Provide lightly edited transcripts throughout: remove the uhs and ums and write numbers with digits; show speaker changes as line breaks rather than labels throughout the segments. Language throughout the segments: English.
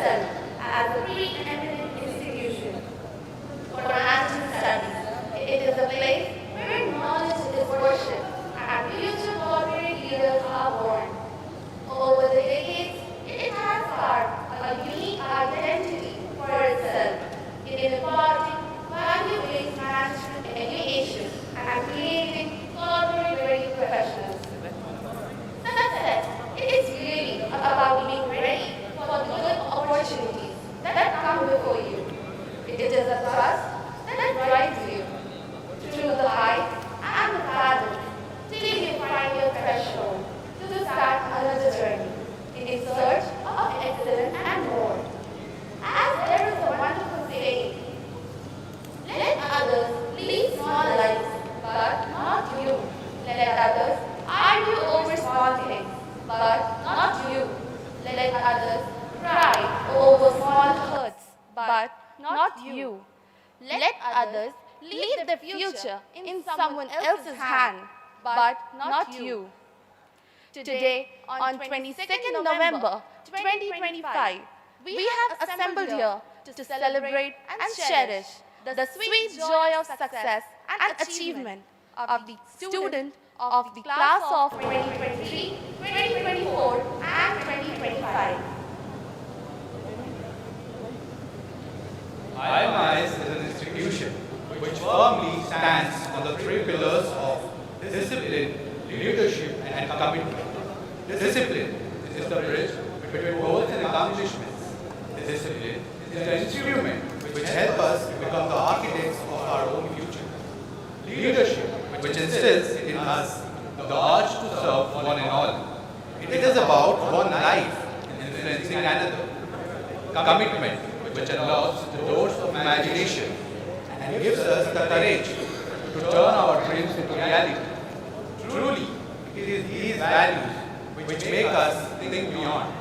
itself as a preeminent institution for management studies. It is a place where knowledge is worshipped and future corporate leaders are born. Over the decades, it has carved a unique identity for itself in imparting value-based management education and creating corporate-ready professionals. Success is really about being ready for the good opportunities that come before you. It is a trust that drives you through the heights and the valleys till you find your threshold to start another journey in search of excellence and more. As there is a wonderful saying, let others lead small lives, but not you. Let others argue over small things, but not you. Let others cry over small hurts, but not you. Let others leave the future in someone else's hand, but not you. Today, on 22nd November 2025, we have assembled here to celebrate and cherish the sweet joy of success and achievement of the student of the class of 2023, 2024 and 2025.
IMIS is an institution which firmly stands on the three pillars of discipline, leadership and commitment. Discipline is the bridge between goals and accomplishments. Discipline is the instrument which helps us become the architects of our own future. Leadership, which instills in us the urge to serve one and all. It is about one life influencing another. Commitment, which unlocks the doors of imagination and gives us the courage to turn our dreams into reality. Truly, it is these values which make us think beyond.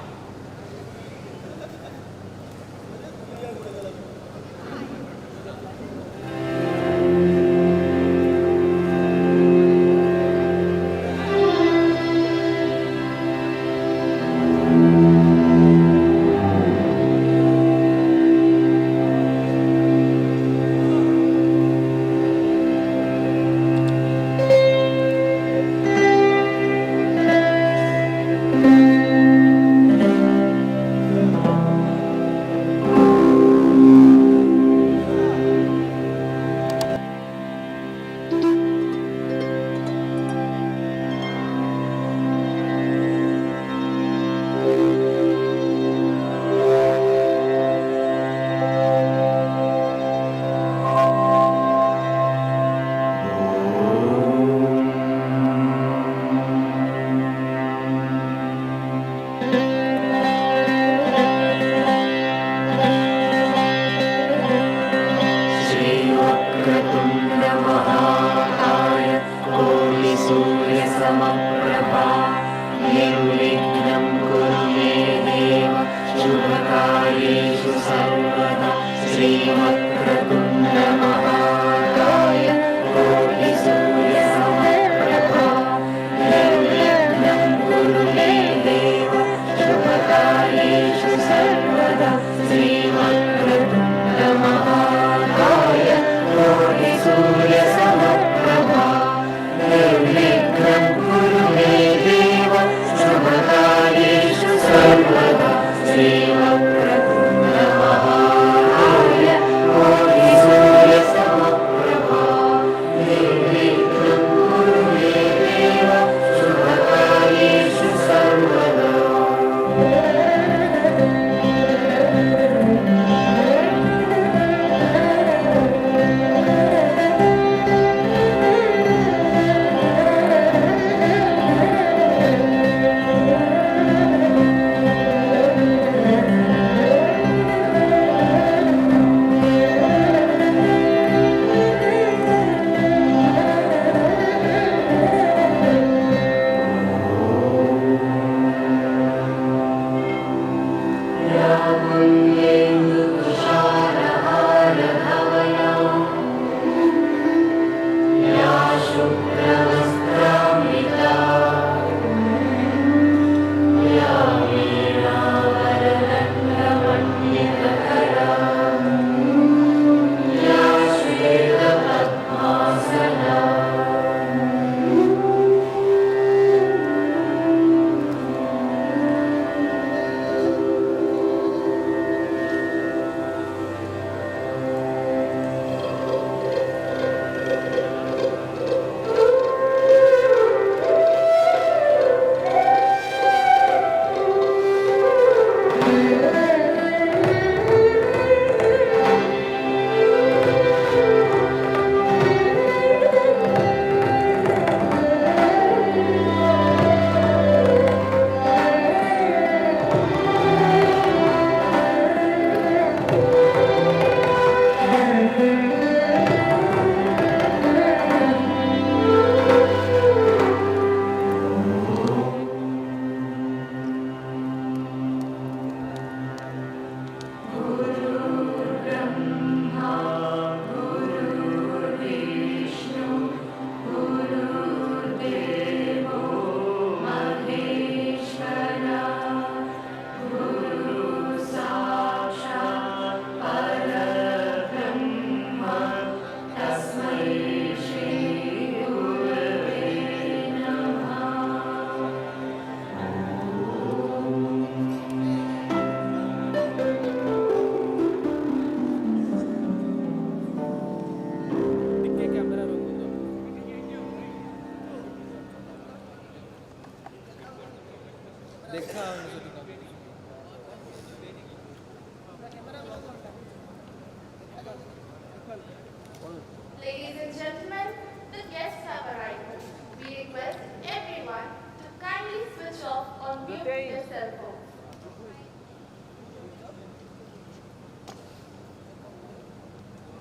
gentlemen, the guests have arrived. We request everyone to kindly switch off or mute their cell phones.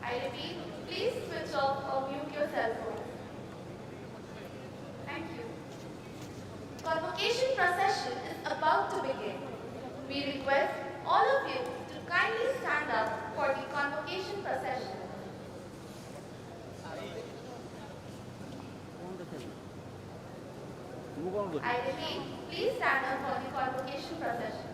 I repeat, please switch off or mute your cell phones. Thank you. Convocation procession is about to begin. We request all of you to kindly stand up for the convocation procession. I repeat, please stand up for the convocation procession.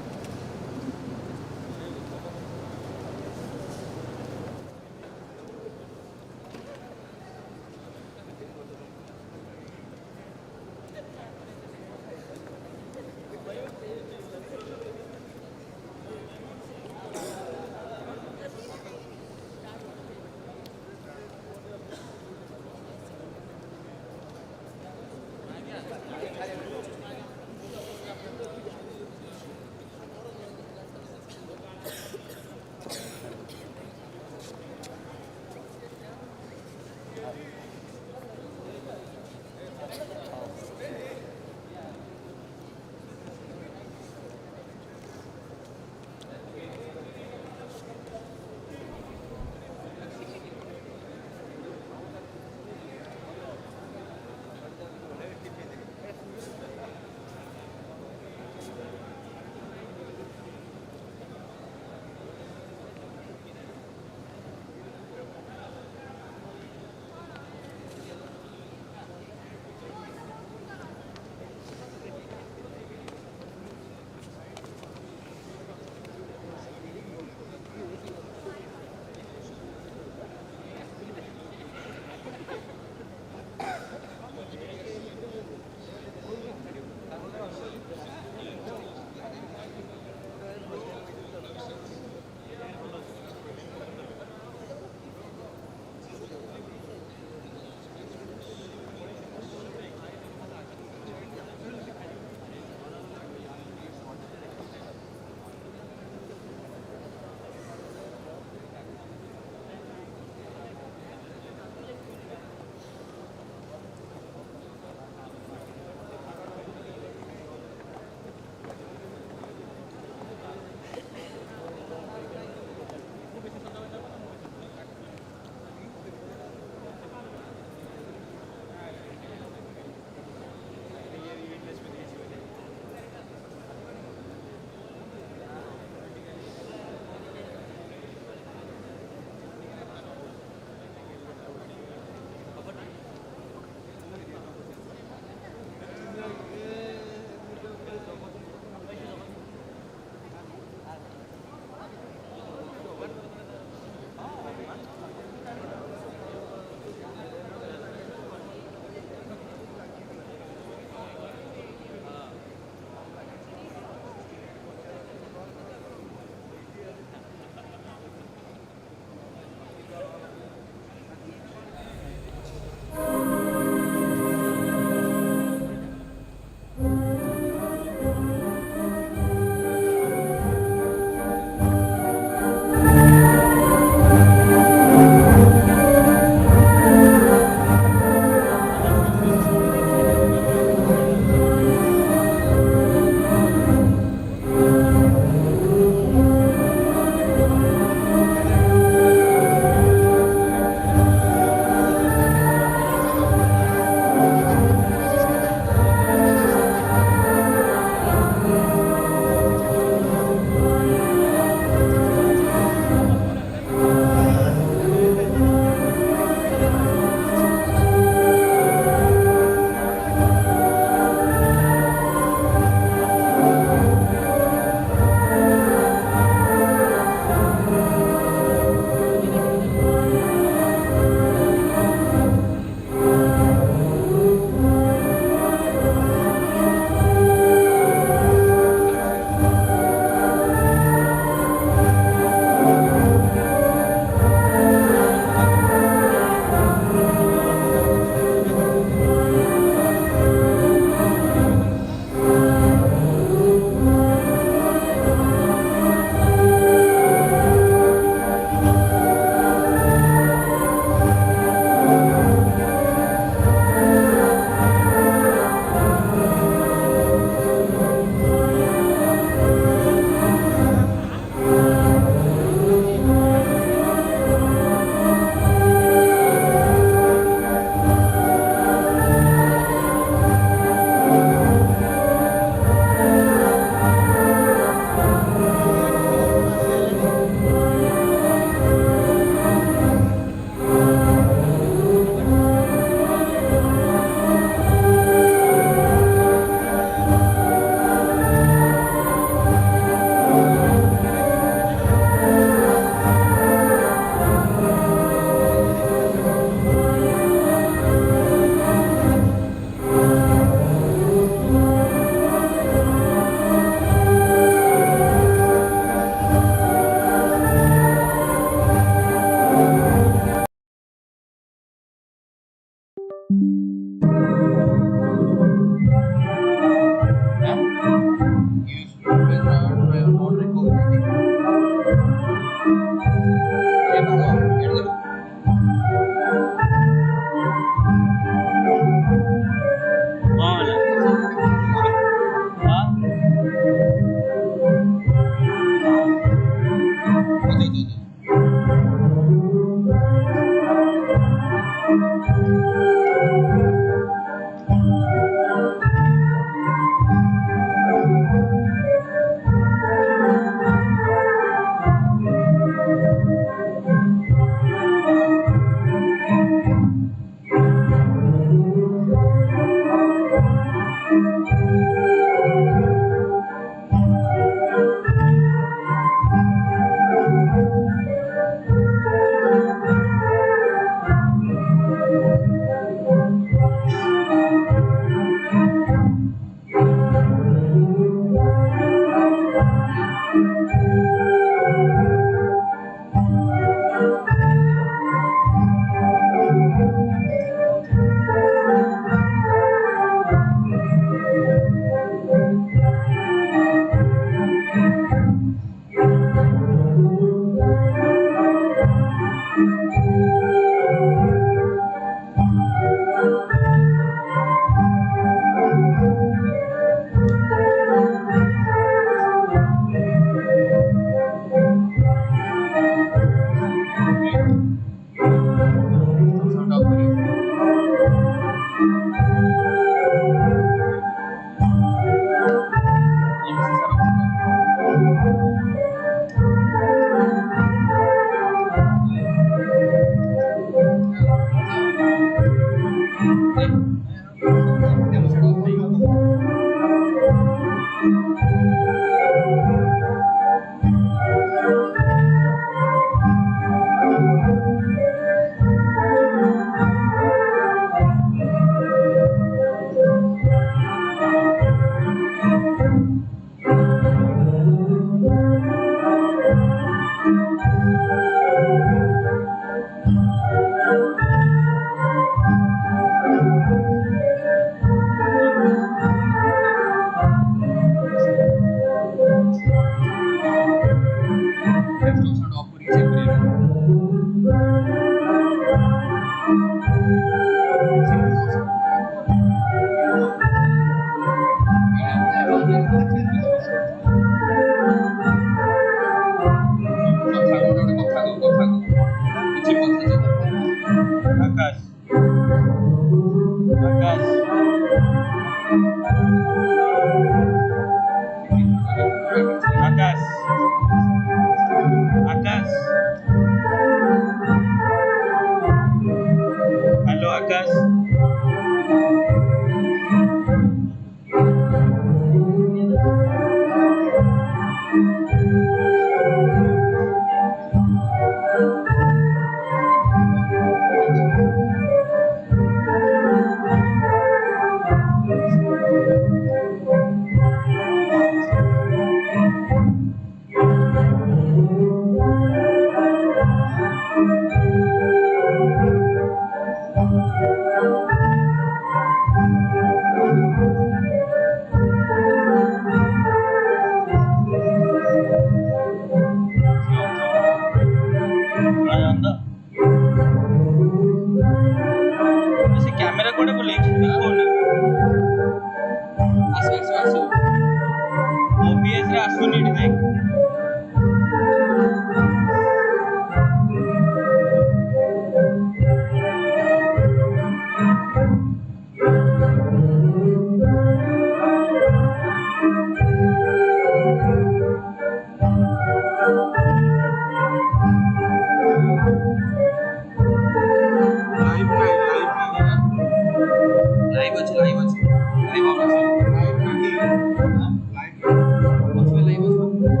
Live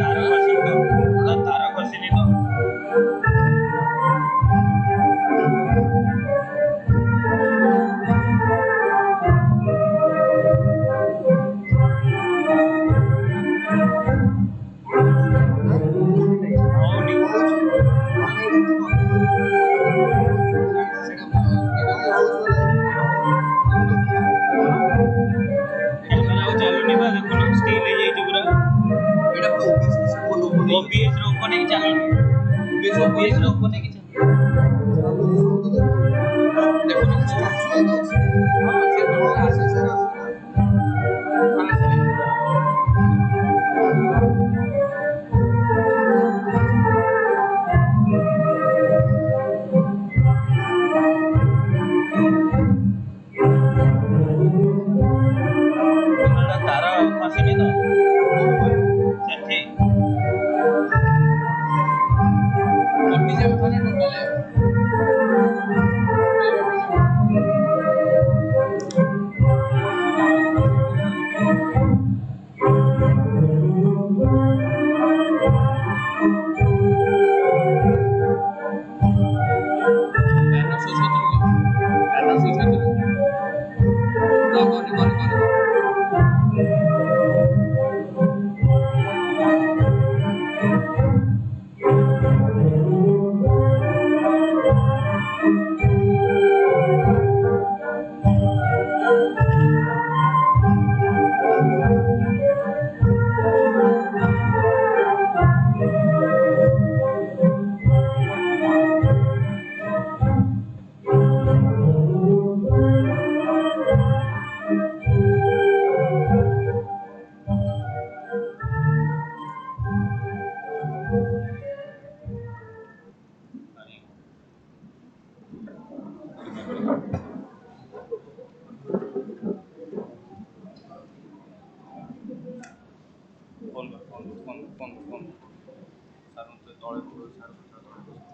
ତାର ଖସିନି ତ ତାର ଖସିନି ତ ହଉନି camera ଆଉ ଚାଲୁନି ବା ଦେଖୁନ steel ହେଇଯାଇଛି ପୁରା OBS ର ଓପନ୍ ହେଇକି ଚାଲୁନି OBS ର ଓପନ୍ ହେଇକି ତାର ଖସିନି ତ ସେଠି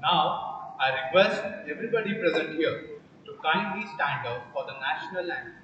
Now, I request everybody present here to kindly stand up for the national anthem.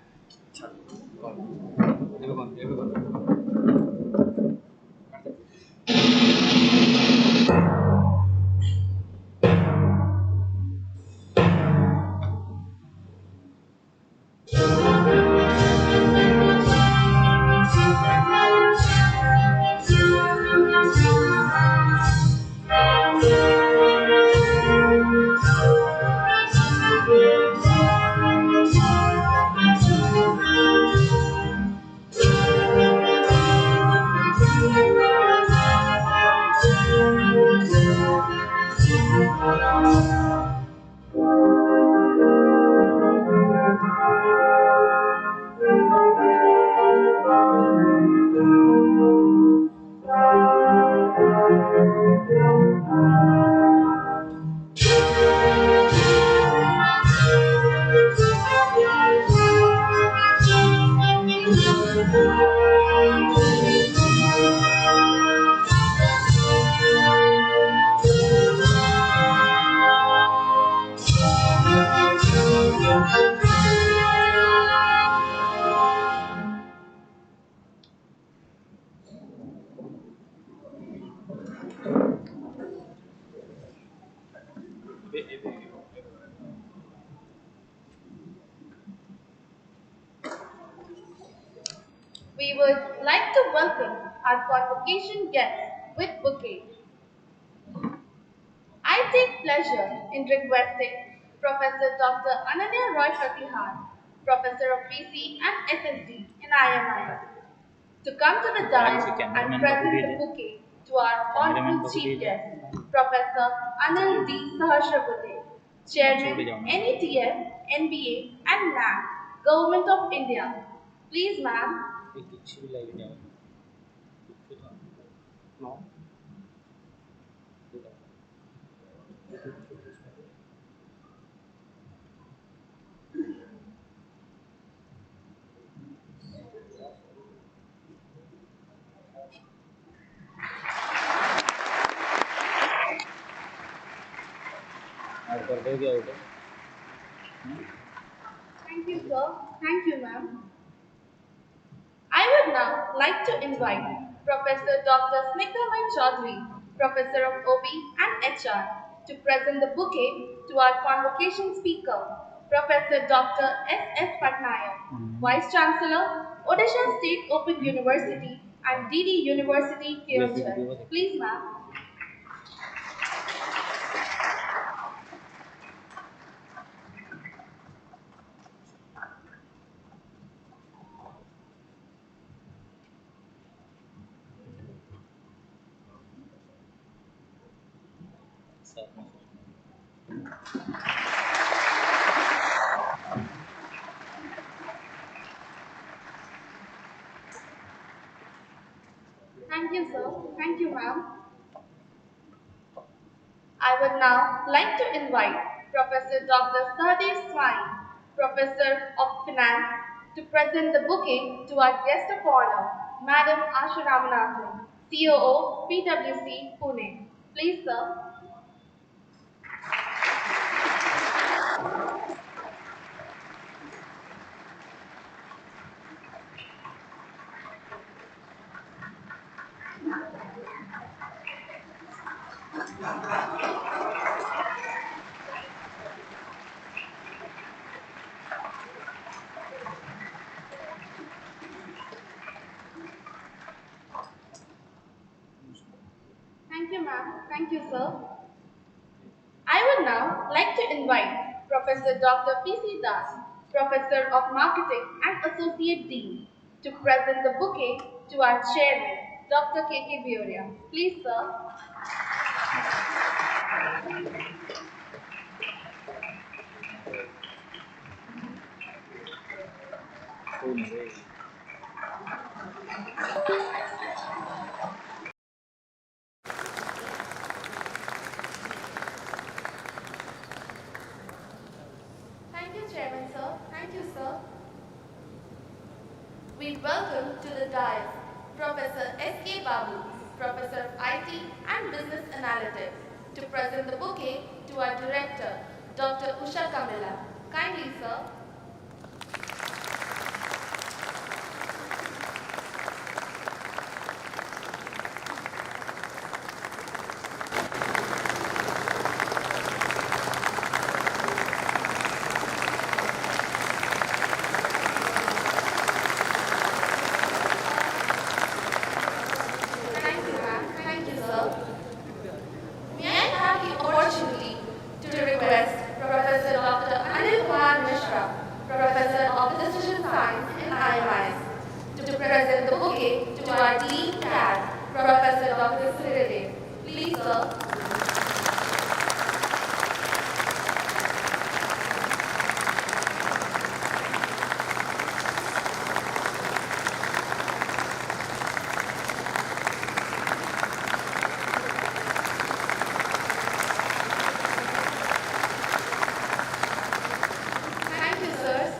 We would like to welcome our convocation guests with bouquet. I take pleasure in requesting Professor Dr. Ananya Roy Pratihar, Professor of BC and SSD in IMIS, to come to the dais and present the bouquet to our honorable chief guest, Professor Anil D. Sahasrabudhe, Chairman NETS, NBA and NAC, Government of India. Please, ma'am. Thank you, sir. Thank you, ma'am. I would now like to invite Professor Dr. Snigdhamai Chaudhary, Professor of OB and HR, to present the bouquet to our convocation speaker, Professor Dr. S.S. Patnaik, Vice Chancellor, Odisha State Open University and DD University, Keynote. Please, ma'am. Thank you, sir. Thank you, ma'am. I would now like to invite Professor Dr. Sahadev Swain, Professor of Finance, to present the bouquet to our guest of honor, Madam Asha Ramanathan, COO, PwC, Pune. Please, sir. Thank you, ma'am. Thank you, sir. I would now like to invite Professor Dr. P.C. Das, Professor of Marketing and Associate Dean, to present the bouquet to our Chairman, Dr. K.K. Bioria. Please, sir. Thank you, Chairman, sir. Thank you, sir. We welcome to the dais Professor S.K. Babu, Professor of IT and Business Analytics, to present the bouquet to our Director, Dr. Usha Kamila. Kindly, sir. Thank you, ma'am. Thank you, sir. May I have the opportunity to request Professor Dr. Anil Kumar Mishra, Professor of Decision Science in IMIS, to present the bouquet to our Dean CAD, Professor Dr. Siridev. Please, sir. Thank you, sirs.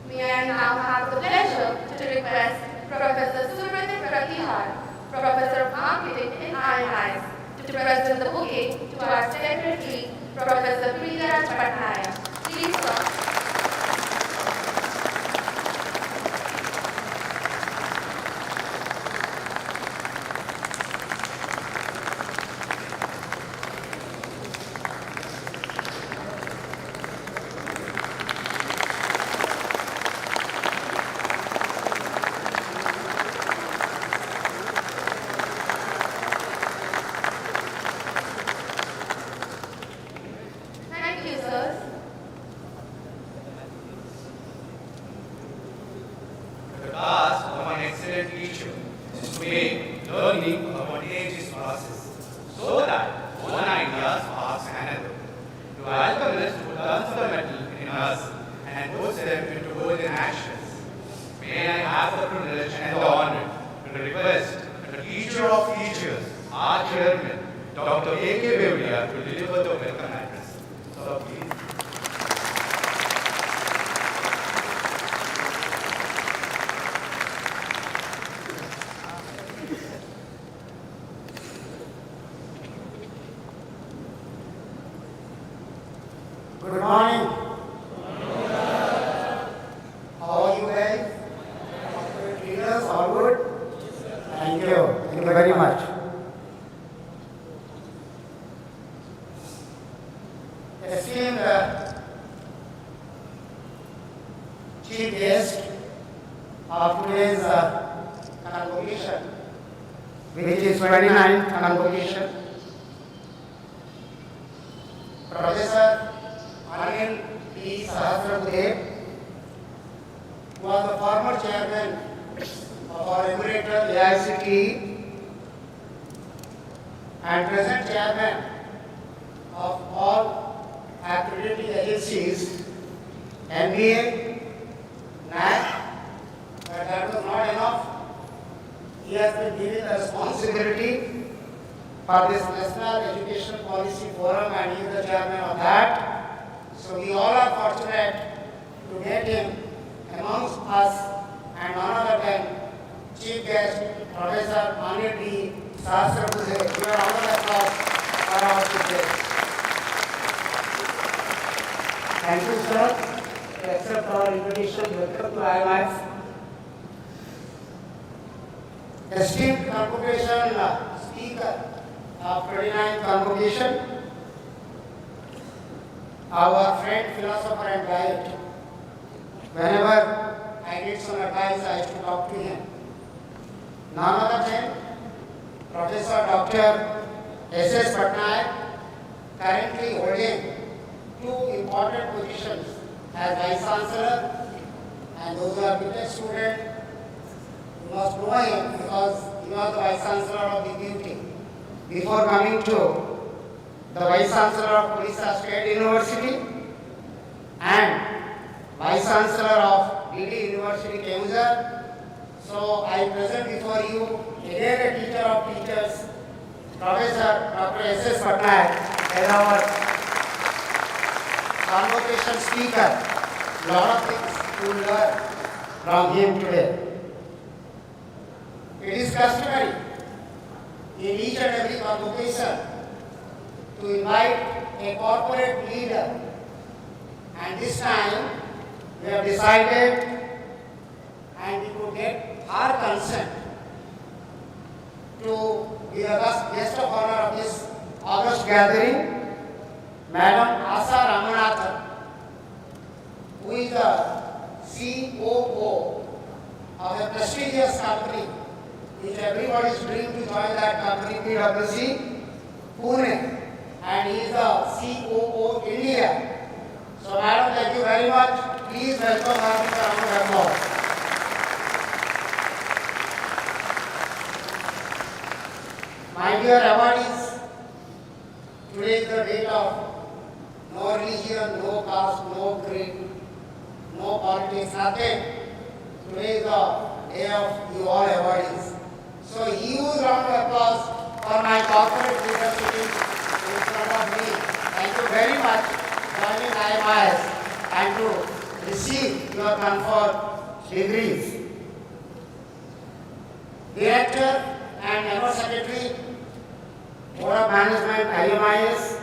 May I now have the pleasure to request Professor Subrata Pratihar, Professor of Marketing in IMIS, to present the bouquet to our Secretary, Professor Priyaraj Patnaik. Please, sir. Thank you, sirs.
The task of an excellent teacher is to make learning a contagious process so that one idea sparks another. To alchemists who turns the metal in us and puts them into golden ashes. May I have the privilege and the honor to request the teacher of teachers, our chairman, Dr. A.K. Beuria, to deliver the welcome address. So please.
Good morning. How are you guys? Leaders, all good? very much. Esteemed chief guest of today's convocation, which is 29th Convocation, Professor Anil P. Sahasrabudhe, who was the former chairman of our emeritus AICTE and present chairman of all accrediting agencies, NBA, NAC, but that was not enough. He has been given the responsibility for this National Education Policy Forum and he is the chairman of that. So we all are fortunate to get him amongst us and none other than Chief Guest Professor Anil P. Sahasrabudhe. Give a round of applause for our Chief Guest. Thank you, sir, to accept our invitation. Welcome to IMIS. Esteemed Convocation Speaker of 29th Convocation, our friend, philosopher and guide. Whenever I need some advice, I used to talk to him. None other than Professor Dr. S.S. Patnaik, currently holding two important positions as Vice Chancellor, and those who are BTech students, you must know him because he was the Vice Chancellor of the beauty. Before coming to the Vice Chancellor of Odisha State University and Vice Chancellor of DD University Kemujar. So I present before you again a teacher of teachers, Professor Dr. S.S. Patnaik as our convocation speaker. Lot of things to learn from him today. It is customary in each and every convocation to invite a corporate leader, and this time we have decided and we could get our consent to be the guest of honor of this August gathering, Madam Asa Ramanathan, who is the COO of a prestigious company which everybody's dream to join that company, PwC, Pune, and he is the COO India. So madam, thank you very much. Please welcome her with a round of applause. My dear awardees, today is the date of no religion, no caste, no creed, no politics, nothing. Today is the day of you all awardees. So huge round of applause for my corporate leaders sitting in front of me. Thank you very much for joining IMIS and to receive your conferred degrees. Director and Member Secretary, Board of Management, IMIS,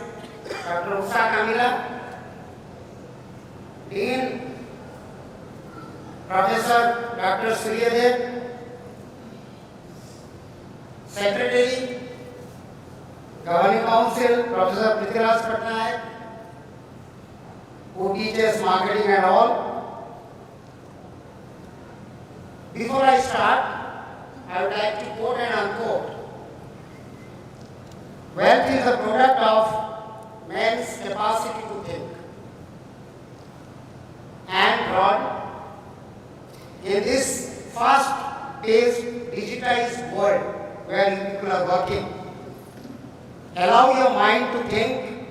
Dr. Usha Kamila, Dean, Professor Dr. Suryadev, Secretary, Governing Council, Professor Prithviraj Patnaik, who teaches marketing and all. Before I start, I would like to quote and unquote. Wealth is the product of man's capacity to think. And God, in this fast-paced, digitized world where you people are working, allow your mind to think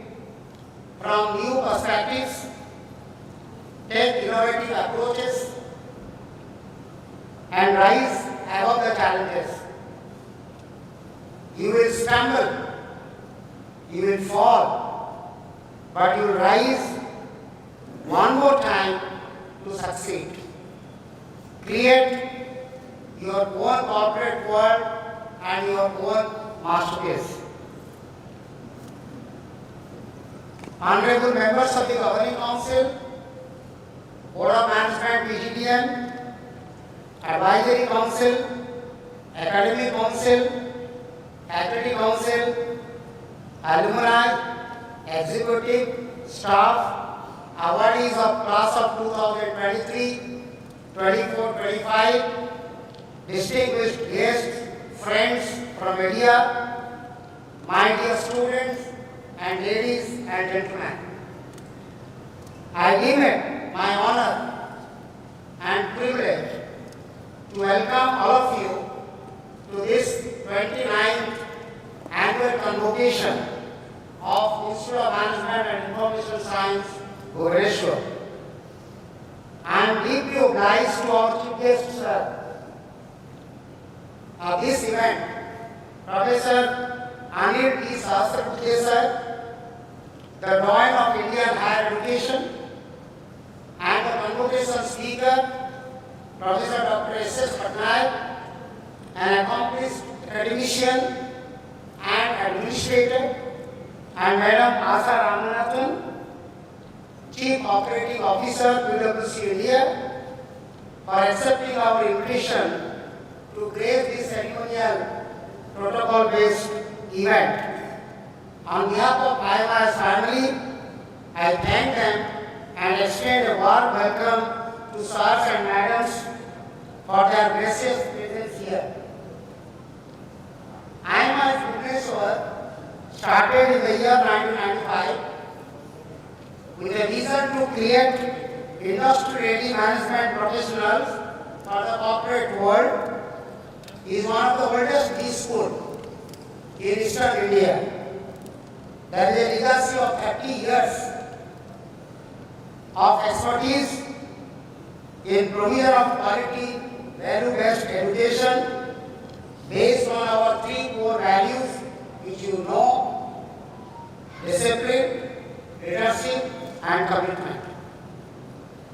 from new perspectives, take innovative approaches, and rise above the challenges. You will stumble, you will fall, but you will rise one more time to succeed. Create your own corporate world and your own masterpiece. Honorable members of the Governing Council, Board of Management, PGDM, Advisory Council, Academic Council, faculty council, alumni, executive, staff, awardees of class of 2023, 24, 25, distinguished guests, friends from media, my dear students and ladies and gentlemen. I deem it my honor and privilege to welcome all of you to this 29th Annual Convocation of Institute of Management and Information Science, Bhubaneswar. I am deeply obliged to our chief guest, sir, of this event, Professor Anil D. Sahasrabudhe, sir, the Doyen of Indian Higher Education, and the Convocation Speaker, Professor Dr. S.S. Patnaik, an accomplished academician and administrator, and Madam Asa Ramanathan, Chief Operating Officer, PwC India, for accepting our invitation to grace this ceremonial protocol-based event. On behalf of IMIS family, I thank them and extend a warm welcome to sirs and madams for their gracious presence here. IMIS Bhubaneswar started in the year 1995 with a vision to create industry-ready management professionals for the corporate world. It is one of the oldest B schools in Eastern India. There is a legacy of 30 years of expertise in provision of quality, value-based education based on our three core values, which you know: discipline, leadership, and commitment.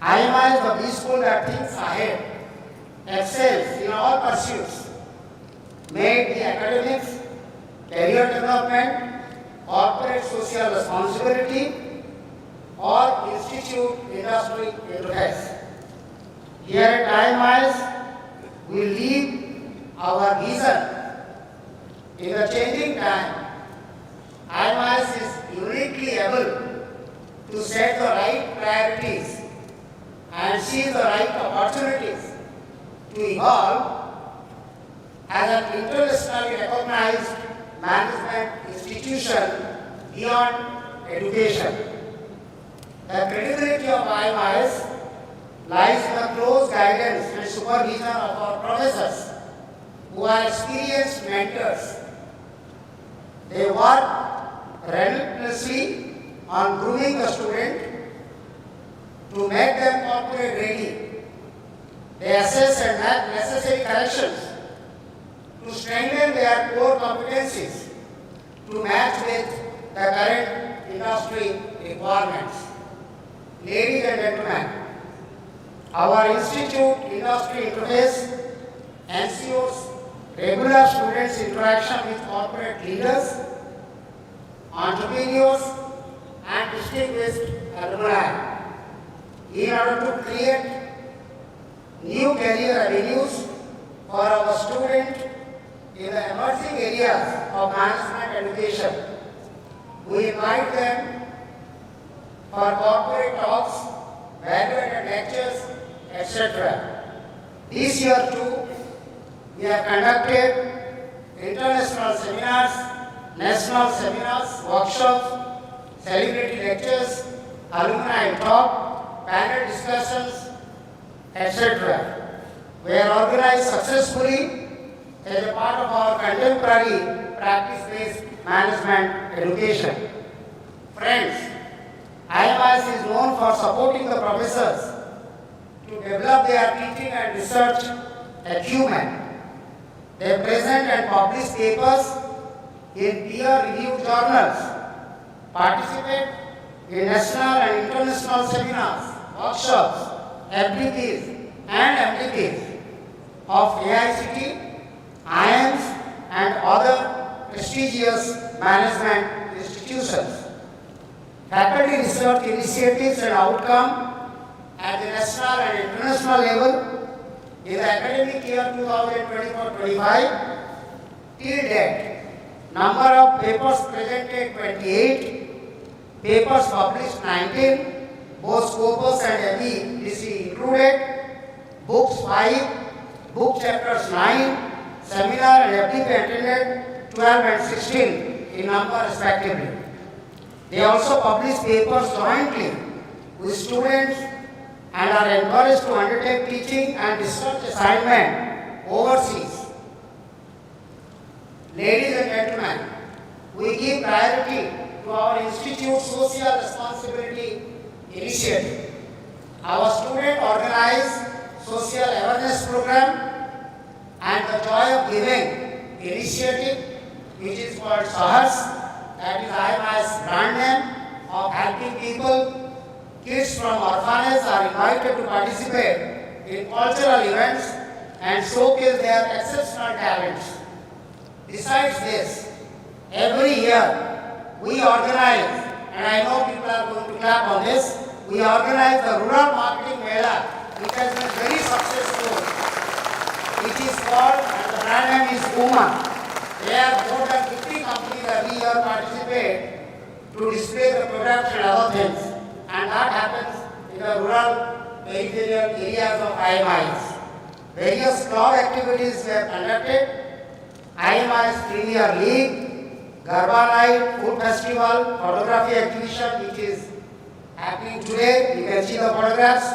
IMI is the B school that thinks ahead, excels in all pursuits, made the academics, career development, corporate social responsibility, or institute industry interface. Here at IMIS, we leave our vision. In the changing time, IMIS is uniquely able to set the right priorities and seize the right opportunities to evolve as an internationally recognized management institution beyond education. The credibility of IMIS lies in the close guidance and supervision of our professors, who are experienced mentors. They work relentlessly on grooming the student to make them corporate ready. They assess and make necessary corrections to strengthen their core competencies to match with the current industry requirements. Ladies and gentlemen, our institute industry interface ensures regular students' interaction with corporate leaders, entrepreneurs, and distinguished alumni in order to create new career avenues for our students in the emerging areas of management education. We invite them for corporate talks, value-added lectures, etc. This year too, we have conducted international seminars, national seminars, workshops, celebrity lectures, alumni talk, panel discussions, etc. We are organized successfully as a part of our contemporary practice-based management education. Friends, IMIS is known for supporting the professors to develop their teaching and research acumen. They present and publish papers in peer-reviewed journals, participate in national and international seminars, workshops, FDPs and MDPs of AICT, IMS and other prestigious management institutions. Faculty research initiatives and outcome at the national and international level in the academic year 2024-25 till date Number of papers presented 28, papers published 19, both Scopus and MEDC included, books 5, book chapters 9, seminar and FDP attended 12 and 16 in number respectively. They also publish papers jointly with students and are encouraged to undertake teaching and research assignment overseas. Ladies and gentlemen, we give priority to our Institute's Social Responsibility Initiative. Our student organized social awareness program and the Joy of Giving initiative, which is called SAHAS, that is IMIS brand name of helping people. Kids from orphanages are invited to participate in cultural events and showcase their exceptional talents. Besides this, every year we organize, and I know people are going to clap on this, we organize the Rural Marketing Mela, which has been very successful, which is called, and the brand name is UMA. There more than 50 companies every year participate to display the products and other things, and that happens in the rural peripheral areas of IMIS. Various club activities were conducted. IMIS Premier League, Garba Night, Food Festival, Photography Exhibition, which is happening today. You can see the photographs.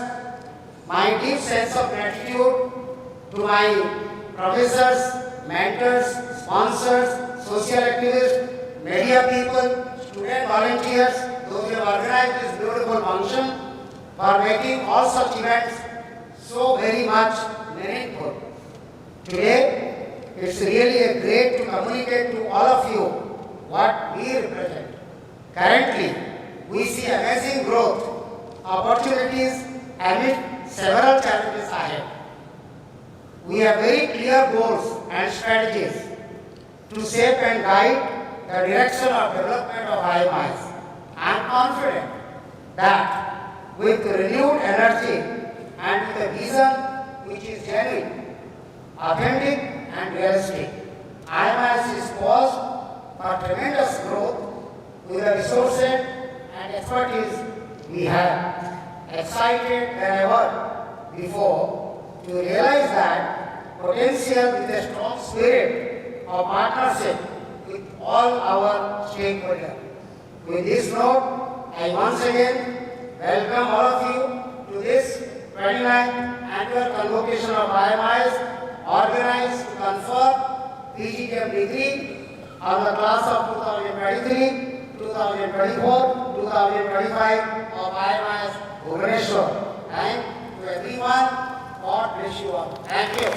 My deep sense of gratitude to my professors, mentors, sponsors, social activists, media people, student volunteers, those who have organized this beautiful function, for making all such events so very much meaningful. Today, it's really great to communicate to all of you what we represent. Currently, we see amazing growth, opportunities amid several challenges ahead. We have very clear goals and strategies to shape and guide the direction of development of IMIS. I am confident that with renewed energy and with a vision which is genuine, authentic, and realistic, IMIS is poised for tremendous growth with the resources and expertise we have. Excited than ever before to realize that potential with a strong spirit of partnership with all our stakeholders. With this note, I once again welcome all of you to this 29th Annual Convocation of IMIS, organized to confer PGDM degree on the class of 2023, 2024, 2025 of IMIS Bhubaneswar. Thank to everyone. God bless you all. Thank you.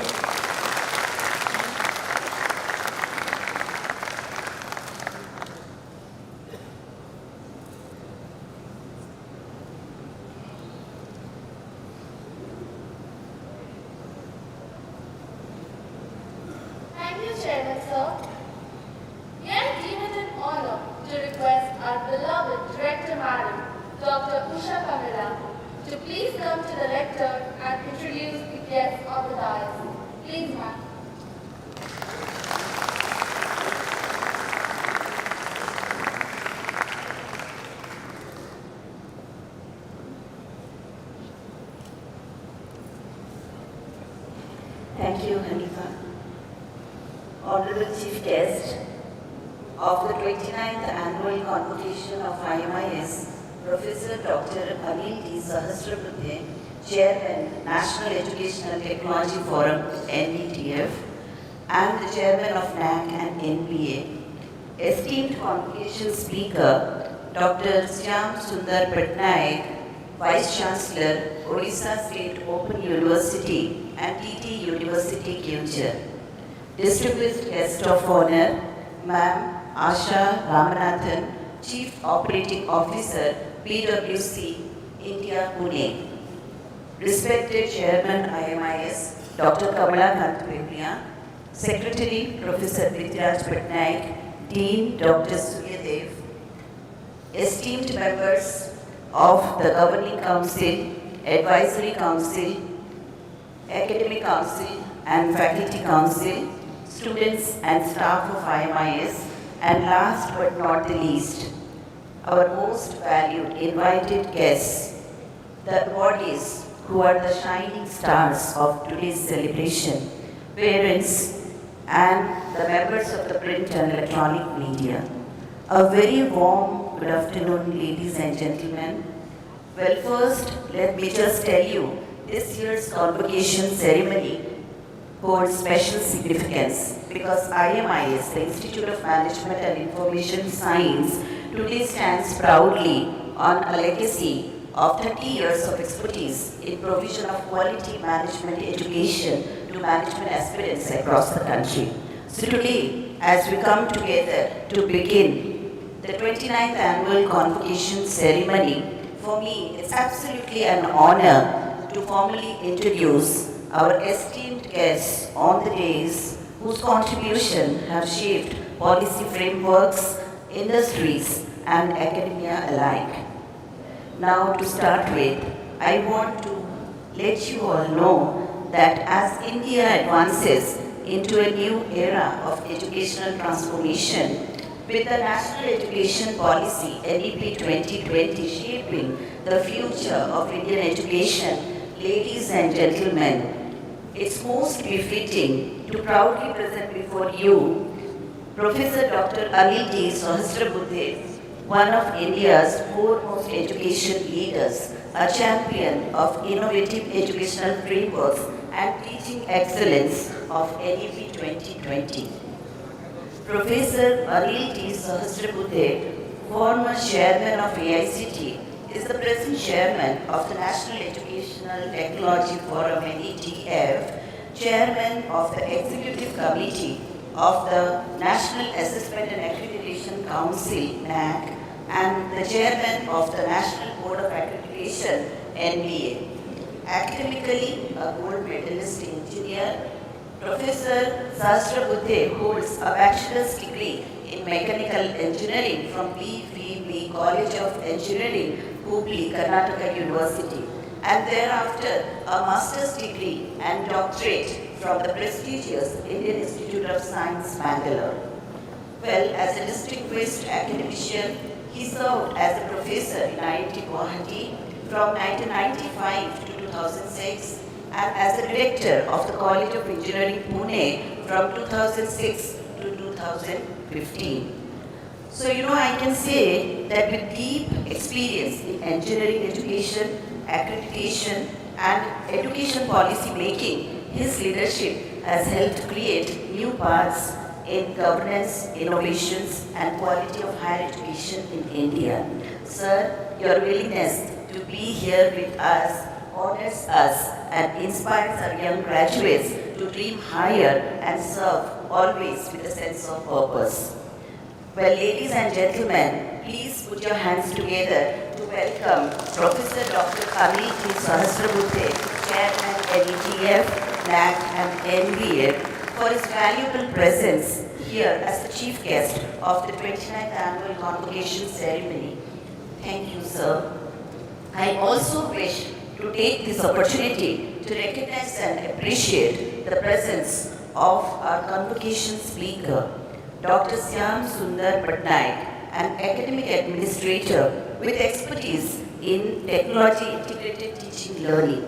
Thank you, Chairman, sir. Yet deem it an honor to request our beloved Director Madam, Dr. Usha Kamila, to please come to the lectern and introduce the guests of the dais. Please, ma'am.
Thank you, Hanifa. Honorable Chief Guest of the 29th Annual Convocation of IMIS, Professor Dr. Anil D. Sahasrabuddhe, Chairman, National Educational Technology Forum, NETF, and the Chairman of NAC and NBA, esteemed Convocation Speaker, Dr. Syam Sundar Patnaik, Vice Chancellor, Odisha State Open University and TT University, Kyunchar. Distinguished Guest of Honor, Ma'am Asha Ramanathan, Chief Operating Officer, PwC, India, Pune. Respected Chairman IMIS, Dr. Kamala Kant, Secretary, Professor Vidyaraj Patnaik, Dean, Dr. Suryadev, esteemed members of the Governing Council, Advisory Council, Academic Council and Faculty Council, students and staff of IMIS, And last but not the least, our most valued invited guests, the awardees who are the shining stars of today's celebration, parents, and the members of the print and electronic media. A very warm good afternoon, ladies and gentlemen. Well, first, let me just tell you, this year's convocation ceremony holds special significance because IMIS, the Institute of Management and Information Science, today stands proudly on a legacy of 30 years of expertise in provision of quality management education to management aspirants across the country. So today, as we come together to begin the 29th Annual Convocation Ceremony, for me, it's absolutely an honor to formally introduce our esteemed guests on the days whose contribution have shaped policy frameworks, industries, and academia alike. Now, to start with, I want to let you all know that as India advances into a new era of educational transformation, with the National Education Policy NEP 2020 shaping the future of Indian education, ladies and gentlemen, it's most befitting to proudly present before you Professor Dr. Anil D. Sahasrabudhe, one of India's foremost education leaders, a champion of innovative educational frameworks and teaching excellence of NEP 2020. Professor Anil D. Sahasrabudhe, former chairman of AICT, is the present chairman of the National Educational Technology Forum NETF, chairman of the Executive Committee of the National Assessment and Accreditation Council NAC, and the chairman of the National Board of Accreditation NBA. Academically, a gold medalist engineer, Professor Sahasrabudhe holds a bachelor's degree in mechanical engineering from BVB College of Engineering, Hubli, Karnataka University, and thereafter a master's degree and doctorate from the prestigious Indian Institute of Science, Bangalore. Well, as a distinguished academician, he served as a professor in IIT Guwahati from 1995 to 2006 and as the director of the College of Engineering, Pune from 2006 to 2015. So, I can say that with deep experience in engineering education, accreditation, and education policy making, his leadership has helped create new paths in governance, innovations, and quality of higher education in India. Sir, your willingness to be here with us honors us and inspires our young graduates to dream higher and serve always with a sense of purpose. Well, ladies and gentlemen, please put your hands together to welcome Professor Dr. Anil D. Sahasrabudhe, Chairman NETF, NAC, and NBA, for his valuable presence here as the chief guest of the 29th Annual Convocation Ceremony. Thank you, sir. I also wish to take this opportunity to recognize and appreciate the presence of our convocation speaker, Dr. Syam Sundar Patnaik, an academic administrator with expertise in technology integrated teaching learning.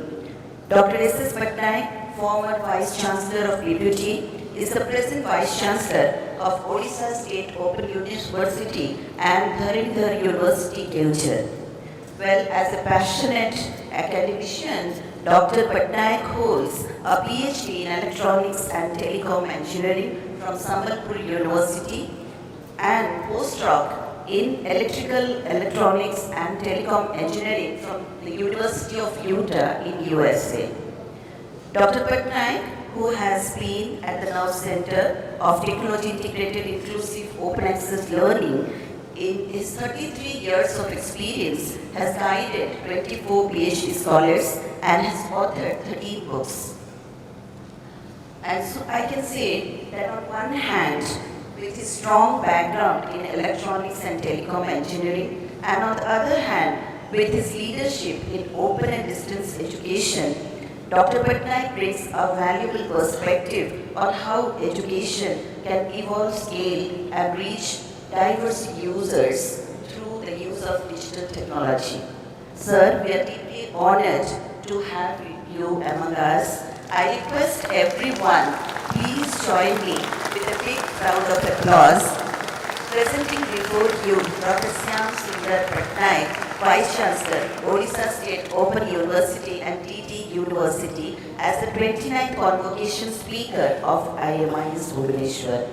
Dr. S.S. Patnaik, former Vice Chancellor of PPUT, is the present Vice Chancellor of Odisha State Open University and Dharindhar University, Tilchar. Well, as a passionate academician, Dr. Patnaik holds a PhD in Electronics and Telecom Engineering from Sambalpur University and postdoc in Electrical, Electronics and Telecom Engineering from the University of Utah in USA. Dr. Patnaik, who has been at the Now Center of Technology Integrated Inclusive Open Access Learning in his 33 years of experience, has guided 24 PhD scholars and has authored 13 books. And so I can say that on one hand, with his strong background in electronics and telecom engineering, and on the other hand, with his leadership in open and distance education, Dr. Patnaik brings a valuable perspective on how education can evolve, scale, and reach diverse users through the use of digital technology. Sir, we are deeply honored to have you among us. I request everyone, please join me with a big round of applause. Presenting before you Dr. Syam Sundar Patnaik, Vice Chancellor, Odisha State Open University and TT University, as the 29th Convocation Speaker of IMIS Bhubaneswar.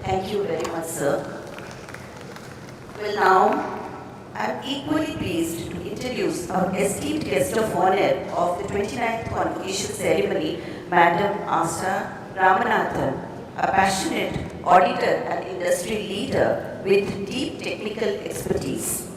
Thank you very much, sir. Well, now, I am equally pleased to introduce our esteemed guest of honor of the 29th Convocation Ceremony, Madam Asha Ramanathan, a passionate auditor and industry leader with deep technical expertise.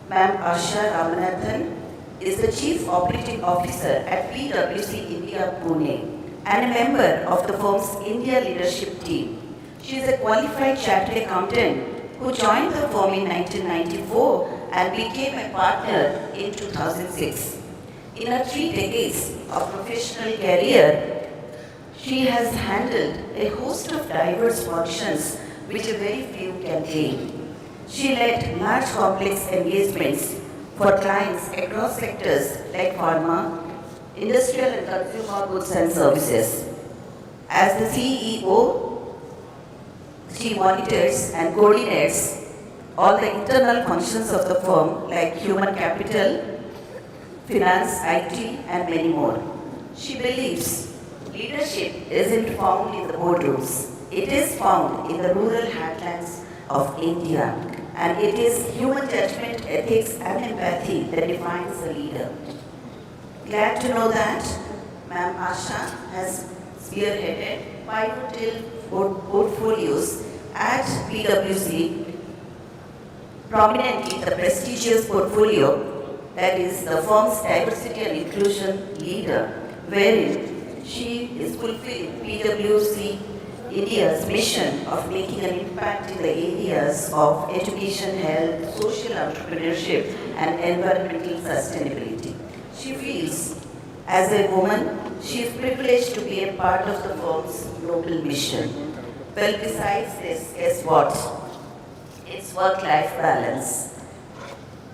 Ma'am Asha Ramanathan is the Chief Operating Officer at PwC India Pune and a member of the firm's India leadership team. She is a qualified chartered accountant who joined the firm in 1994 and became a partner in 2006. In her 3 decades of professional career, she has handled a host of diverse functions which a very few can claim. She led large complex engagements for clients across sectors like pharma, industrial and consumer goods and services. As the CEO, she monitors and coordinates all the internal functions of the firm like human capital, finance, IT, and many more. She believes leadership isn't found in the boardrooms. It is found in the rural heartlands of India. And it is human judgment, ethics, and empathy that defines a leader. Glad to know that Ma'am Asha has spearheaded pivotal portfolios at PwC, prominently the prestigious portfolio that is the firm's diversity and inclusion leader, wherein she is fulfilling PwC India's mission of making an impact in the areas of education, health, social entrepreneurship, and environmental sustainability. She feels, as a woman, she is privileged to be a part of the firm's global mission. Well, besides this, guess what? It's work-life balance.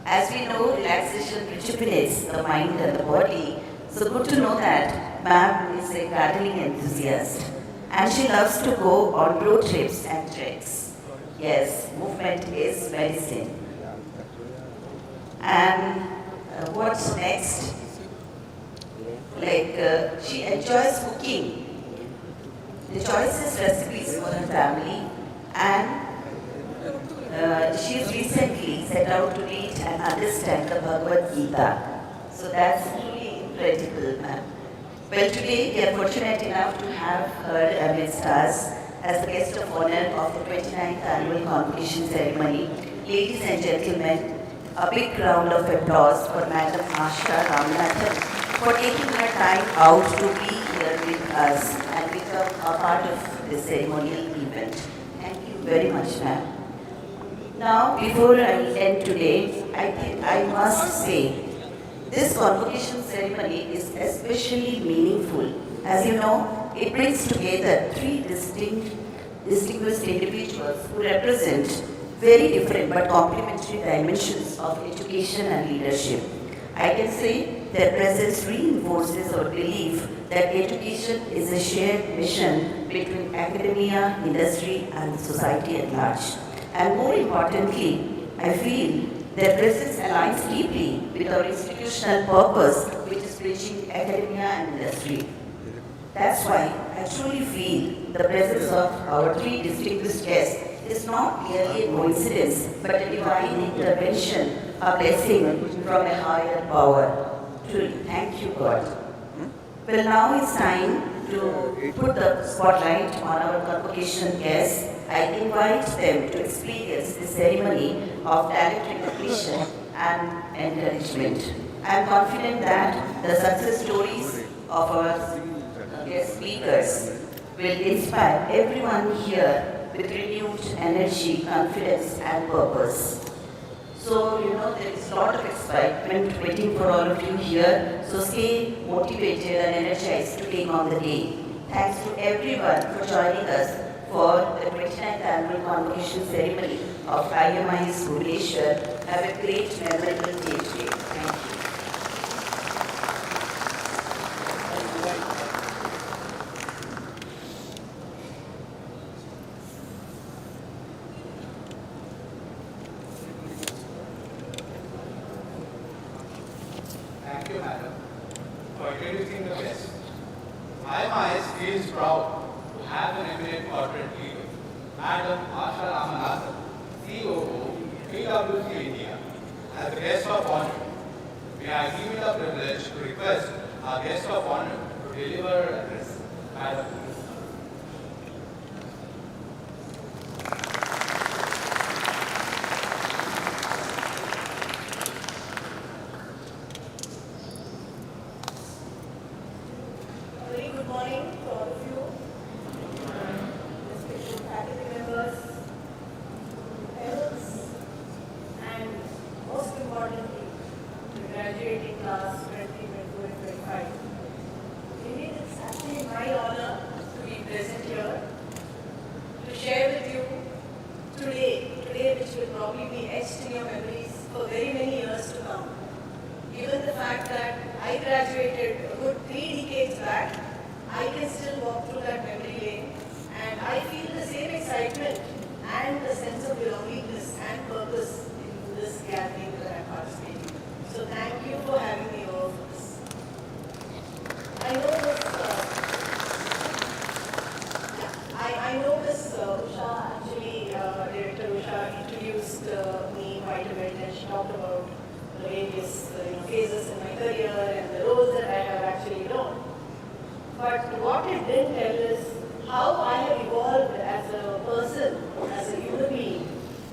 As we know, relaxation rejuvenates the mind and the body. So good to know that ma'am is a gardening enthusiast. And she loves to go on road trips and treks. Yes, movement is medicine. And what's next? She enjoys cooking the choicest recipes for her family, and she's recently set out to read and understand the Bhagavad Gita. So that's truly incredible, ma'am. Well, today we are fortunate enough to have her amidst us as the guest of honor of the 29th Annual Convocation Ceremony. Ladies and gentlemen, a big round of applause for Madam Asha Ramanathan for taking her time out to be here with us and become a part of this ceremonial event. Thank you very much, ma'am. Now, before I end today, I think I must say this convocation ceremony is especially meaningful. As you know, it brings together 3 distinguished individuals who represent very different but complementary dimensions of education and leadership. I can say their presence reinforces our belief that education is a shared mission between academia, industry, and society at large. And more importantly, I feel their presence aligns deeply with our institutional purpose, which is bridging academia and industry. That's why I truly feel the presence of our 3 distinguished guests is not merely a coincidence, but a divine intervention, a blessing from a higher power. Truly, thank you, God. Well, now it's time to put the spotlight on our convocation guests. I invite them to experience the ceremony of talent recognition and encouragement. I am confident that the success stories of our guest speakers will inspire everyone here with renewed energy, confidence, and purpose. So, there is a lot of excitement waiting for all of you here. So stay motivated and energized to take on the day. Thanks to everyone for joining us for the 29th Annual Convocation Ceremony of IMIS Bhubaneswar. Have a great memorable day today. Thank you.
Thank you, madam, for introducing the guests. IMIS feels proud to have an eminent corporate leader, Madam Asha Ramanathan, COO, PwC India, as the guest of honor. May I give me the privilege to request our guest of honor to deliver an address. Madam, please.
Very good morning to all of you, respected faculty members, parents, and most importantly, the graduating class 2024 and 25. Indeed, it's actually my honor to be present here to share with you today which will probably be etched in your memories for very many years to come. Given the fact that I graduated a good 3 decades back, I can still walk through that memory lane and I feel the same excitement and the sense of belongingness and purpose in this gathering that I'm participating in. So thank you for having me over for this. I know this, Usha, actually, Director Usha introduced me quite a bit and she talked about the various phases in my career and the roles that I have actually known. But what it didn't tell is how I have evolved as a person, as a human being,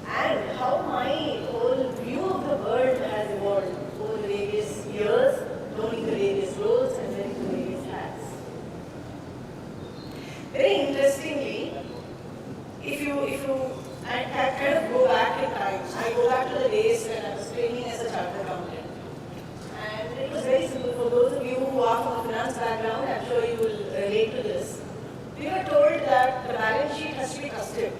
and how my whole view of the world has evolved over the various years, knowing the various roles and wearing the various hats. Very interestingly, if you I kind of go back in time, I go back to the days when I was training as a chartered accountant. And it was very simple. For those of you who are from a finance background, I'm sure you will relate to this. We were told that the balance sheet has to be trusted.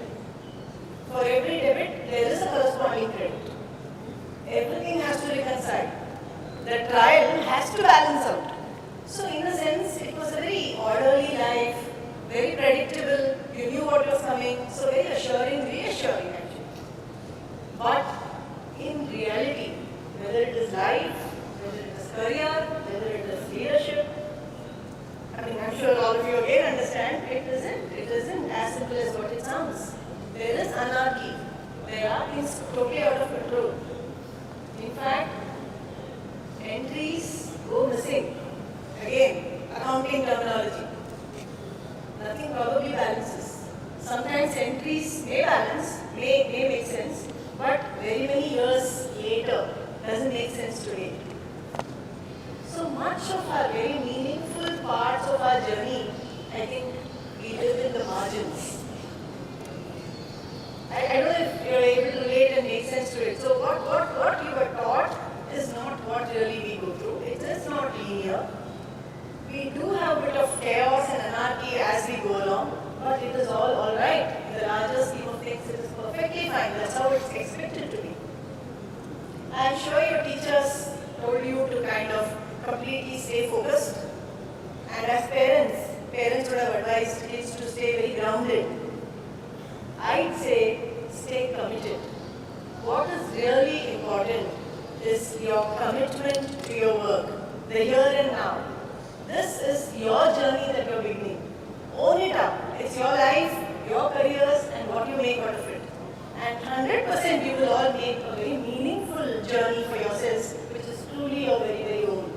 For every debit, there is a corresponding credit. Everything has to reconcile. The trial has to balance out. So in a sense, it was a very orderly life, very predictable. You knew what was coming, so very assuring, reassuring actually. But in reality, whether it is life, whether it is career, whether it is leadership, I mean, I'm sure all of you again understand, it isn't as simple as what it sounds. There is anarchy. There are things totally out of control. In fact, entries go missing. Again, accounting terminology. Nothing probably balances. Sometimes entries may balance, may make sense, but very many years later doesn't make sense today. So much of our very meaningful parts of our journey, I think we live in the margins. I don't know if you're able to relate and make sense to it. So what you were taught is not what really we go through. It is not linear. We do have a bit of chaos and anarchy as we go along, but it is all right. In the larger scheme of things, it is perfectly fine. That's how it's expected to be. I'm sure your teachers told you to kind of completely stay focused. And as parents would have advised kids to stay very grounded. I'd say stay committed. What is really important is your commitment to your work, the here and now. This is your journey that you're beginning. Own it up. It's your life, your careers, and what you make out of it. And 100% you will all make a very meaningful journey for yourselves, which is truly your very, very own.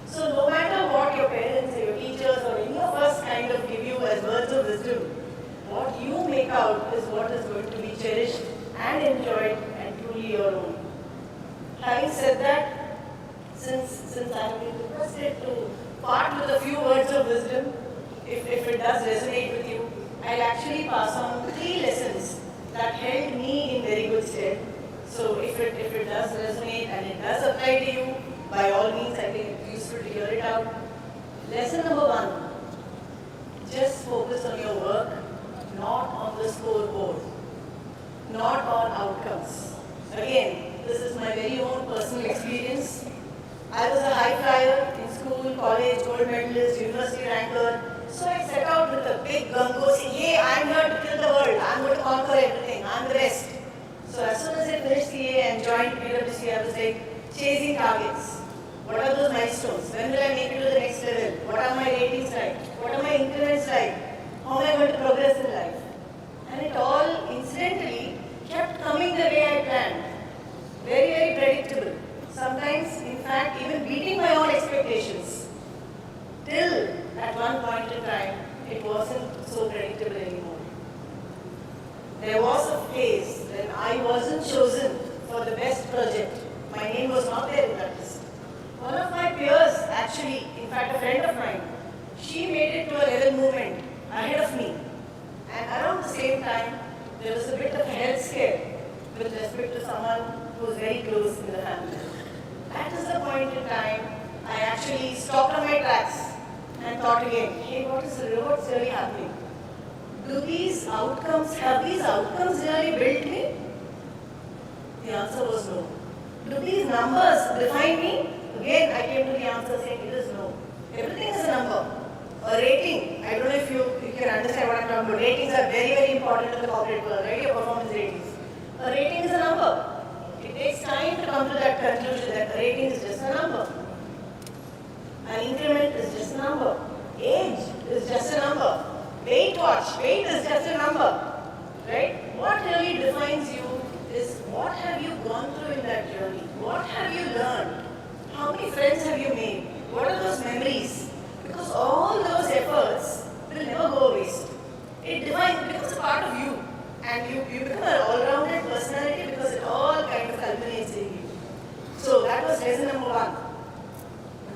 So no matter what your parents or your teachers or any of us kind of give you as words of wisdom, what you make out is what is going to be cherished and enjoyed and truly your own. Having said that, since I have been requested to part with a few words of wisdom, if it does resonate with you, I'll actually pass on 3 lessons that held me in very good stead. So if it does resonate and it does apply to you, by all means, I think it's useful to hear it out. Lesson number 1, just focus on your work, not on the scoreboard, not on outcomes. Again, this is my very own personal experience. I was a high flyer in school, college, gold medalist, university ranker. So I set out with a big gung-ho saying, hey, I'm here to kill the world. I'm going to conquer everything. I'm the best. So as soon as I finished CA and joined PwC, I was like chasing targets. What are those milestones? When will I make it to the next level? What are my ratings like? What are my increments like? How am I going to progress in life? And it all incidentally kept coming the way I planned. Very, very predictable. Sometimes, in fact, even beating my own expectations. Till at one point in time, it wasn't so predictable anymore. There was a phase when I wasn't chosen for the best project. My name was not there in that list. One of my peers, actually, in fact a friend of mine, she made it to a level movement ahead of me. And around the same time, there was a bit of a health scare with respect to someone who was very close in the family. That is the point in time I actually stopped on my tracks and thought again, hey, what's really happening? Have these outcomes really built me? The answer was no. Do these numbers define me? Again, I came to the answer saying it is no. Everything is a number. A rating, I don't know if you can understand what I'm talking about. Ratings are very, very important in the corporate world, right? Your performance ratings. A rating is a number. It takes time to come to that conclusion that a rating is just a number. An increment is just a number. Age is just a number. Weight is just a number. Right? What really defines you is what have you gone through in that journey? What have you learned? How many friends have you made? What are those memories? Because all those efforts will never go waste. It becomes a part of you. And you become an all-rounded personality because it all kind of culminates in you. So that was lesson number 1.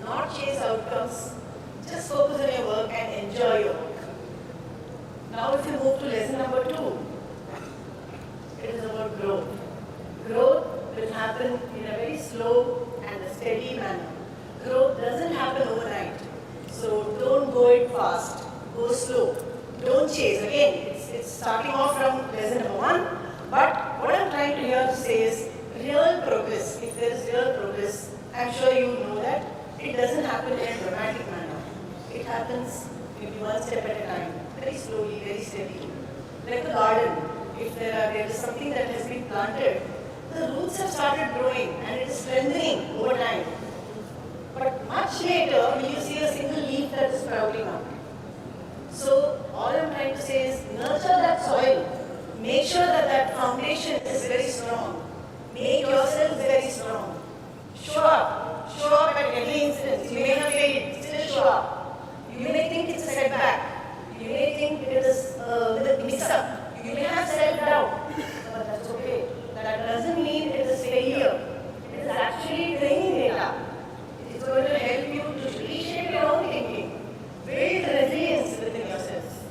Not chase outcomes. Just focus on your work and enjoy your work. Now if you move to lesson number 2, it is about growth. Growth will happen in a very slow and a steady manner. Growth doesn't happen overnight. So don't go it fast. Go slow. Don't chase. Again, it's starting off from lesson number 1. But what I'm trying to here to say is real progress. If there is real progress, I'm sure you know that it doesn't happen in a dramatic manner. It happens maybe one step at a time. Very slowly, very steadily. Like a garden. If there is something that has been planted, the roots have started growing and it is strengthening over time. But much later, will you see a single leaf that is sprouting up. So, all I'm trying to say is nurture that soil. Make sure that foundation is very strong. Make yourself very strong. Show up. Show up at every incident. You may have failed, still show up. You may think it's a setback. You may think it is a mix-up. You may have self-doubt. But that's okay. That doesn't mean it is failure. It is actually training data. It is going to help you to reshape your own thinking. Build resilience within yourself.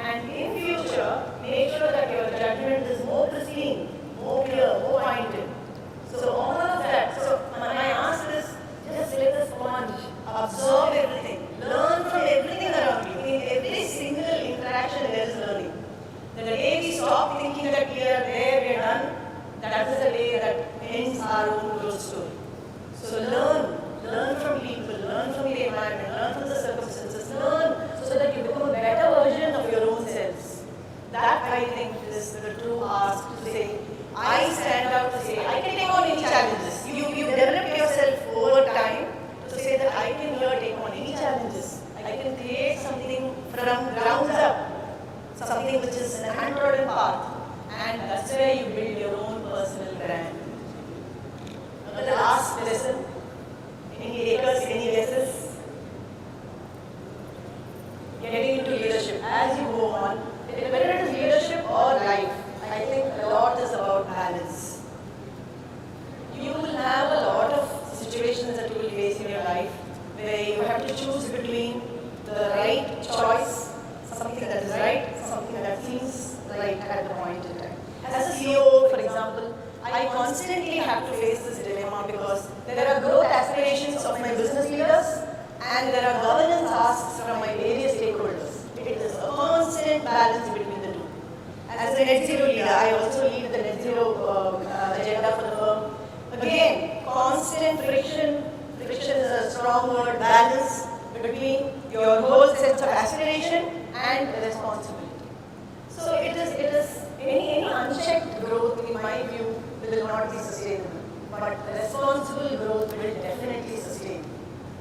And in future, make sure that your judgment is more pristine, more clear, more pointed. So all of that. So when I ask this, just let the sponge absorb everything. Learn from everything around you. In every single interaction there is learning. The day we stop thinking that we are there, we are done, that is the day that ends our own growth story. So learn from people, learn from the environment, learn from the circumstances, learn so that you become a better version of your own selves. That I think is the true ask to say, I stand out to say, I can take on any challenges. You develop yourself over time to say that I can here take on any challenges. I can create something from ground up, something which is an untrodden path. And that's where you build your own personal brand. Now the last lesson, any takers, any guesses? Getting into leadership. As you go on, whether it is leadership or life, I think a lot is constantly have to face this dilemma because there are growth aspirations of my business leaders and there are governance asks from my various stakeholders. It is a constant balance between the two. As a net zero leader, I also lead the net zero agenda for the firm. Again, constant friction. Friction is a strong word. Balance between your whole sense of aspiration and responsibility. So it is any unchecked growth, in my view, will not be sustainable. But responsible growth will definitely sustain.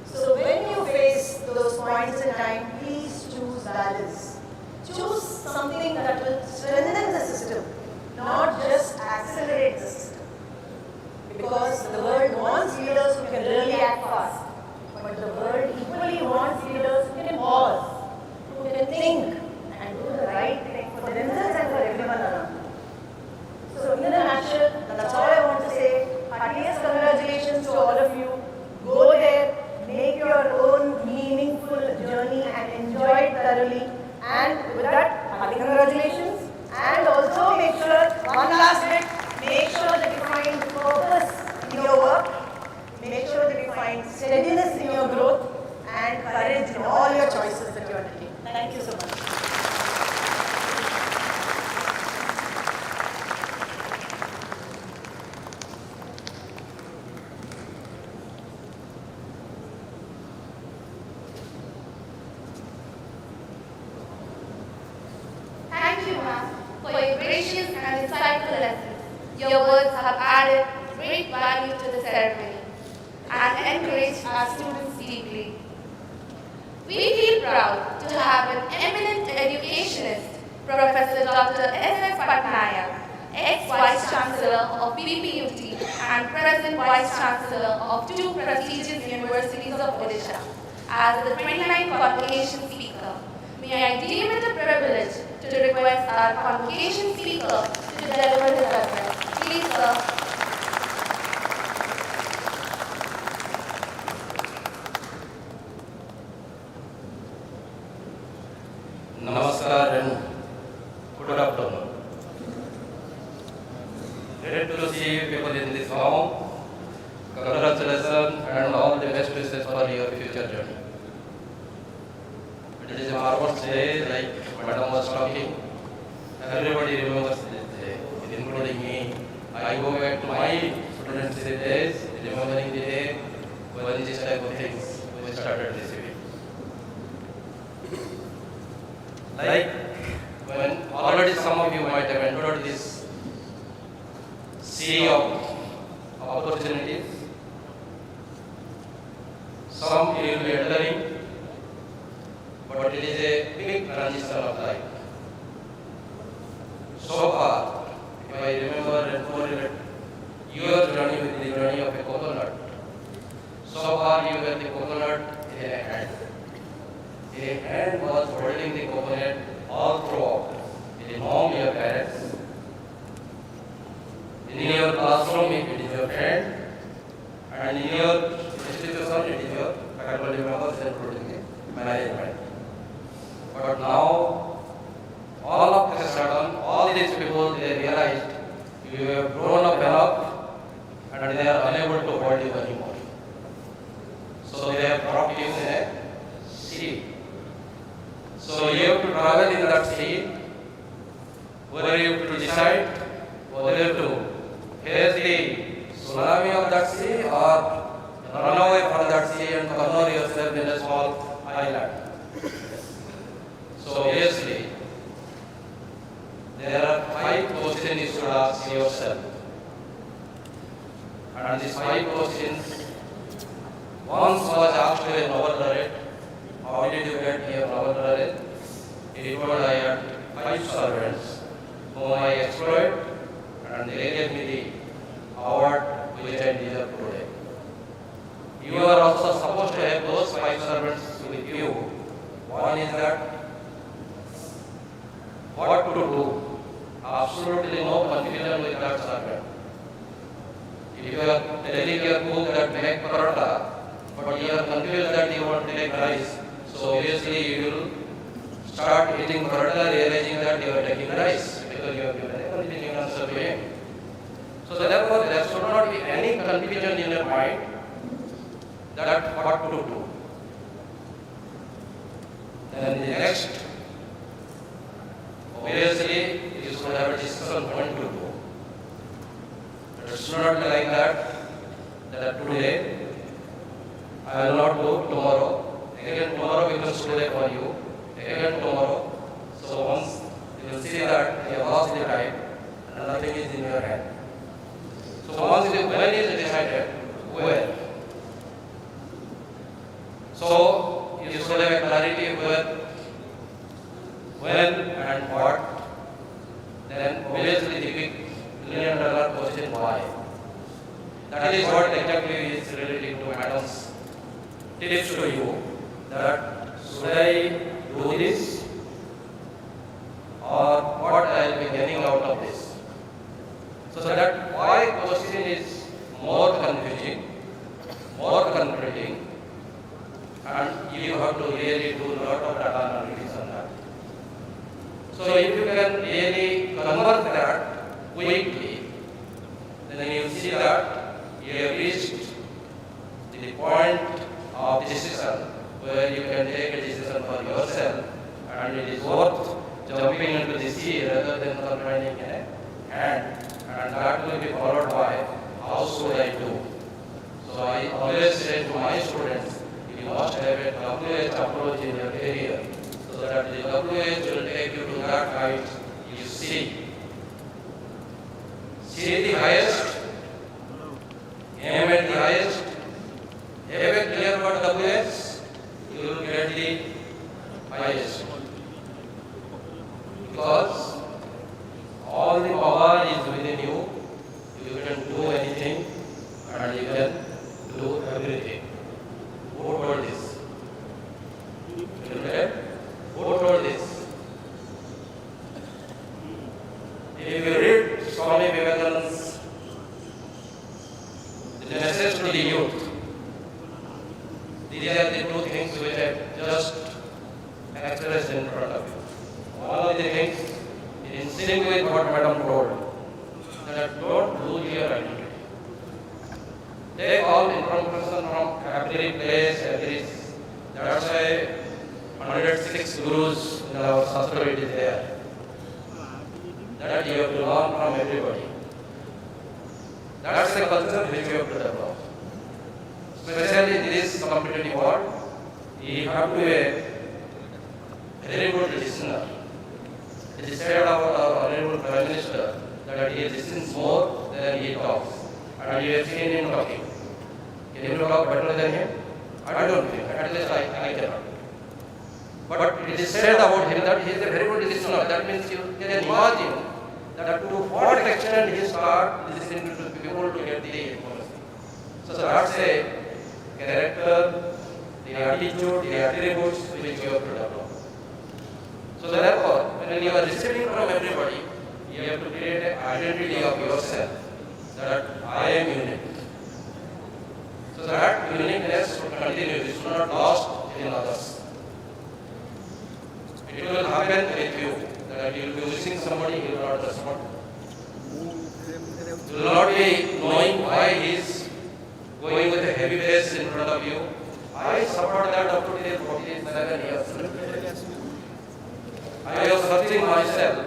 So when you face those points in time, please choose balance. Choose something that will strengthen the system, not just accelerate the system. Because the world wants leaders who can really act fast. But the world equally wants leaders who can pause, who can think and do the right thing for themselves and for everyone around. So in a nutshell, that's all I want to say. Heartiest congratulations to all of you. Go there, make your own meaningful journey and enjoy it thoroughly. And with that, hearty congratulations. And also make sure, one last bit, make sure that you find purpose in your work. Make sure that you find steadiness in your growth and courage in all your choices that you are taking. Thank you so much.
Thank you, ma'am, for your gracious and insightful lessons. Your words have added great value to the ceremony and encouraged our students deeply. We feel proud to have an eminent educationist, Professor Dr. S.S. Patnaik, ex-Vice Chancellor of PPUT and present Vice Chancellor of two prestigious universities of Odisha, as the 29th Convocation speaker. May I deem it a privilege to request our Convocation speaker to deliver his address. Please, sir.
Namaskar and good afternoon. Great to see people in this home. Congratulations and all the best wishes for your future journey. It is a marvelous day, like Madam was talking. Everybody remembers this day, including me. I go back to my students' days, remembering the day when this type of things we started receiving. Like when already some of you might have entered this sea of opportunities, some you will be entering, but it is a big transition of life. So far, if I remember and correlate your journey with the journey of a coconut, so far you were the coconut in a hand. A hand was holding the coconut all throughout. In home, your parents. In your classroom, it is your friend. And in your institution, it is your faculty members, including the management. But now, all of a sudden, all these people, they realized you have grown up enough and they are unable to hold you anymore. So they have dropped you in a sea. So you have to travel in that sea, whether you have to decide whether to face the tsunami of that sea or run away from that sea and corner yourself in a small island. So obviously, there are 5 questions you should ask yourself. And these 5 questions, once was asked to a Nobel laureate, how did you get here Nobel laureate? He told I had 5 servants whom I exploited and they gave me the award which I deserve today. You are also supposed to have those 5 servants with you. One is that what to do. Absolutely no confusion with that servant. If you are telling your cook that make paratha, but you are confused that you want to take rice, so obviously you will start eating paratha realizing that you are taking rice because you have given a confusing answer to him. So therefore, there should not be any confusion in your mind that what to do. Then the next, obviously, you should have a discussion when to do. It should not be like that today I will not do tomorrow. Again tomorrow becomes today for you. Again tomorrow. So once you will see that you have lost the time and nothing is in your hand. So once when is decided, where? So you should have a clarity where, when and what. Then obviously the big $1 million question, why? That is what exactly is relating to Madam's tips to you, that should I do this or what I will be getting out of this. So that why question is more confusing, more confronting, and you have to really do a lot of data analytics on that. So if you can really convert that quickly, then you see that you have reached the point of decision where you can take a decision for yourself, and it is worth jumping into the sea rather than confining in a hand, and that will be followed by how should I do. So I always say to my students, you must have a WH approach in your career, so that the WH will take you to that height you see. See the highest, aim at the highest, have a clear cut WH, you will get the highest. Because all the power is within you, you can do anything and you can do everything. Who told this? Okay? Who told this? If you read Swami Vivekananda's The Message to the Youth, these are the two things which I just expressed in front of you. One of the things in sync with what Madam told, that don't lose your identity. Take all information from every place, that's why 106 gurus in our Shastra it is there. That you have to learn from everybody. That's the culture which you have to develop. Especially in this competitive world, you have to be a very good listener. It is said about our Honorable Prime Minister that he listens more than he talks. And you have seen him talking. Can you talk better than him? I don't think. At least I cannot. But it is said about him that he is a very good listener. That means you can imagine that to what extent he starts listening to people to get the information. So that's a character, the attitude, the attributes which you have to develop. So therefore, when you are receiving from everybody, you have to create an identity of yourself, that I am unique. So that uniqueness should continue, it should not lost in others. It will happen with you, that you will be wishing somebody, he will not respond. You will not be knowing why he is going with a heavy face in front of you. I suffered that up to 47 years. I was searching myself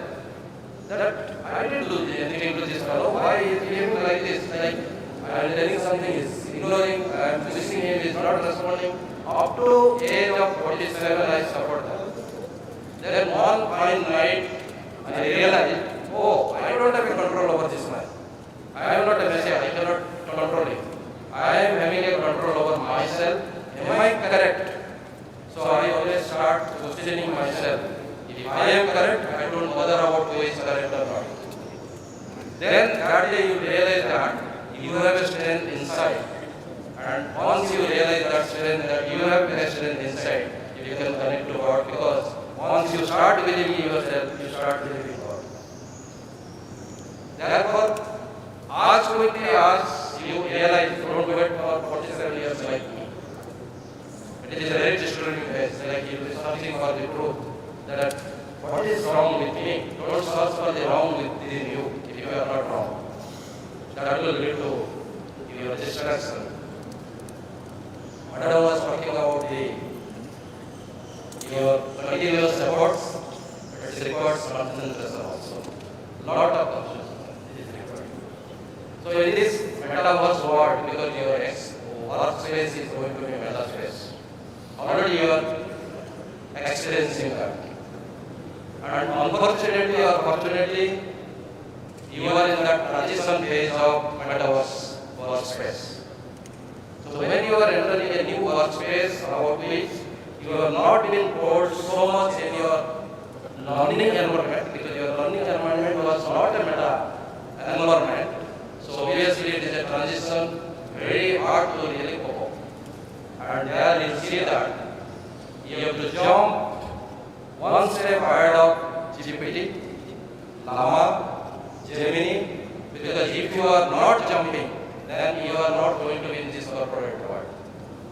that I didn't do anything to this fellow. Why is he behaving like this? Like I am telling something, he is ignoring, I am wishing him, he is not responding. Up to age of 47, I suffered that. Then one fine night, I realized, oh, I don't have a control over this man. I am not a messiah, I cannot control him. I am having a control over myself. Am I correct? So I always start questioning myself. If I am correct, I don't bother about who is correct or not. Then that day you realize that you have a strength inside. And once you realize that strength, that you have a strength inside, you can connect to God, because once you start believing in yourself, you start believing God. Therefore, as quickly as you realize, don't wait for 47 years like me. It is a very disturbing phase, like you are searching for the truth, that what is wrong with me? Don't search for the wrong within you if you are not wrong. that will lead to your distraction. Madam was talking about your continuous efforts, but it requires concentration also. Lot of concentration is required. So in this metaverse world, because your workspace is going to be metaverse, already you are experiencing that. And unfortunately or fortunately, you are in that transition phase of metaverse workspace. So when you are entering a new workspace about which you have not been told so much in your learning environment, because your learning environment was not a meta environment, so obviously it is a transition very hard to really cope up. And there you see that you have to jump one step ahead of GPT, Llama, Gemini, because if you are not jumping, then you are not going to be in this corporate world.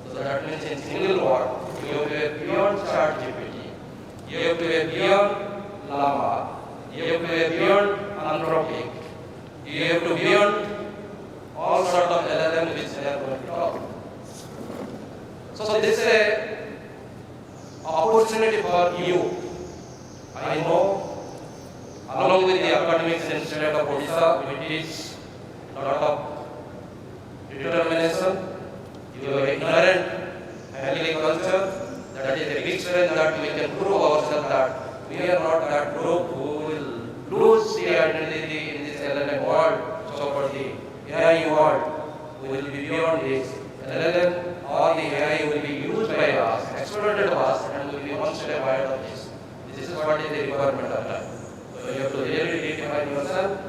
So that means in single word, you have to be beyond ChatGPT, you have to be beyond Llama, you have to be beyond Anthropic, you have to be beyond all sort of LLM which they are going to talk. So this is a opportunity for you. I know, along with the academics in state of Odisha, we teach a lot of determination. You have ignorant family culture. That is a big strength that we can prove ourselves that we are not that group who will lose the identity in this LLM world. So for the AI world, we will be beyond this. LLM or the AI will be used by us, exploited by us, and will be one step ahead of this. This is what is the requirement of time. So you have to really redefine yourself,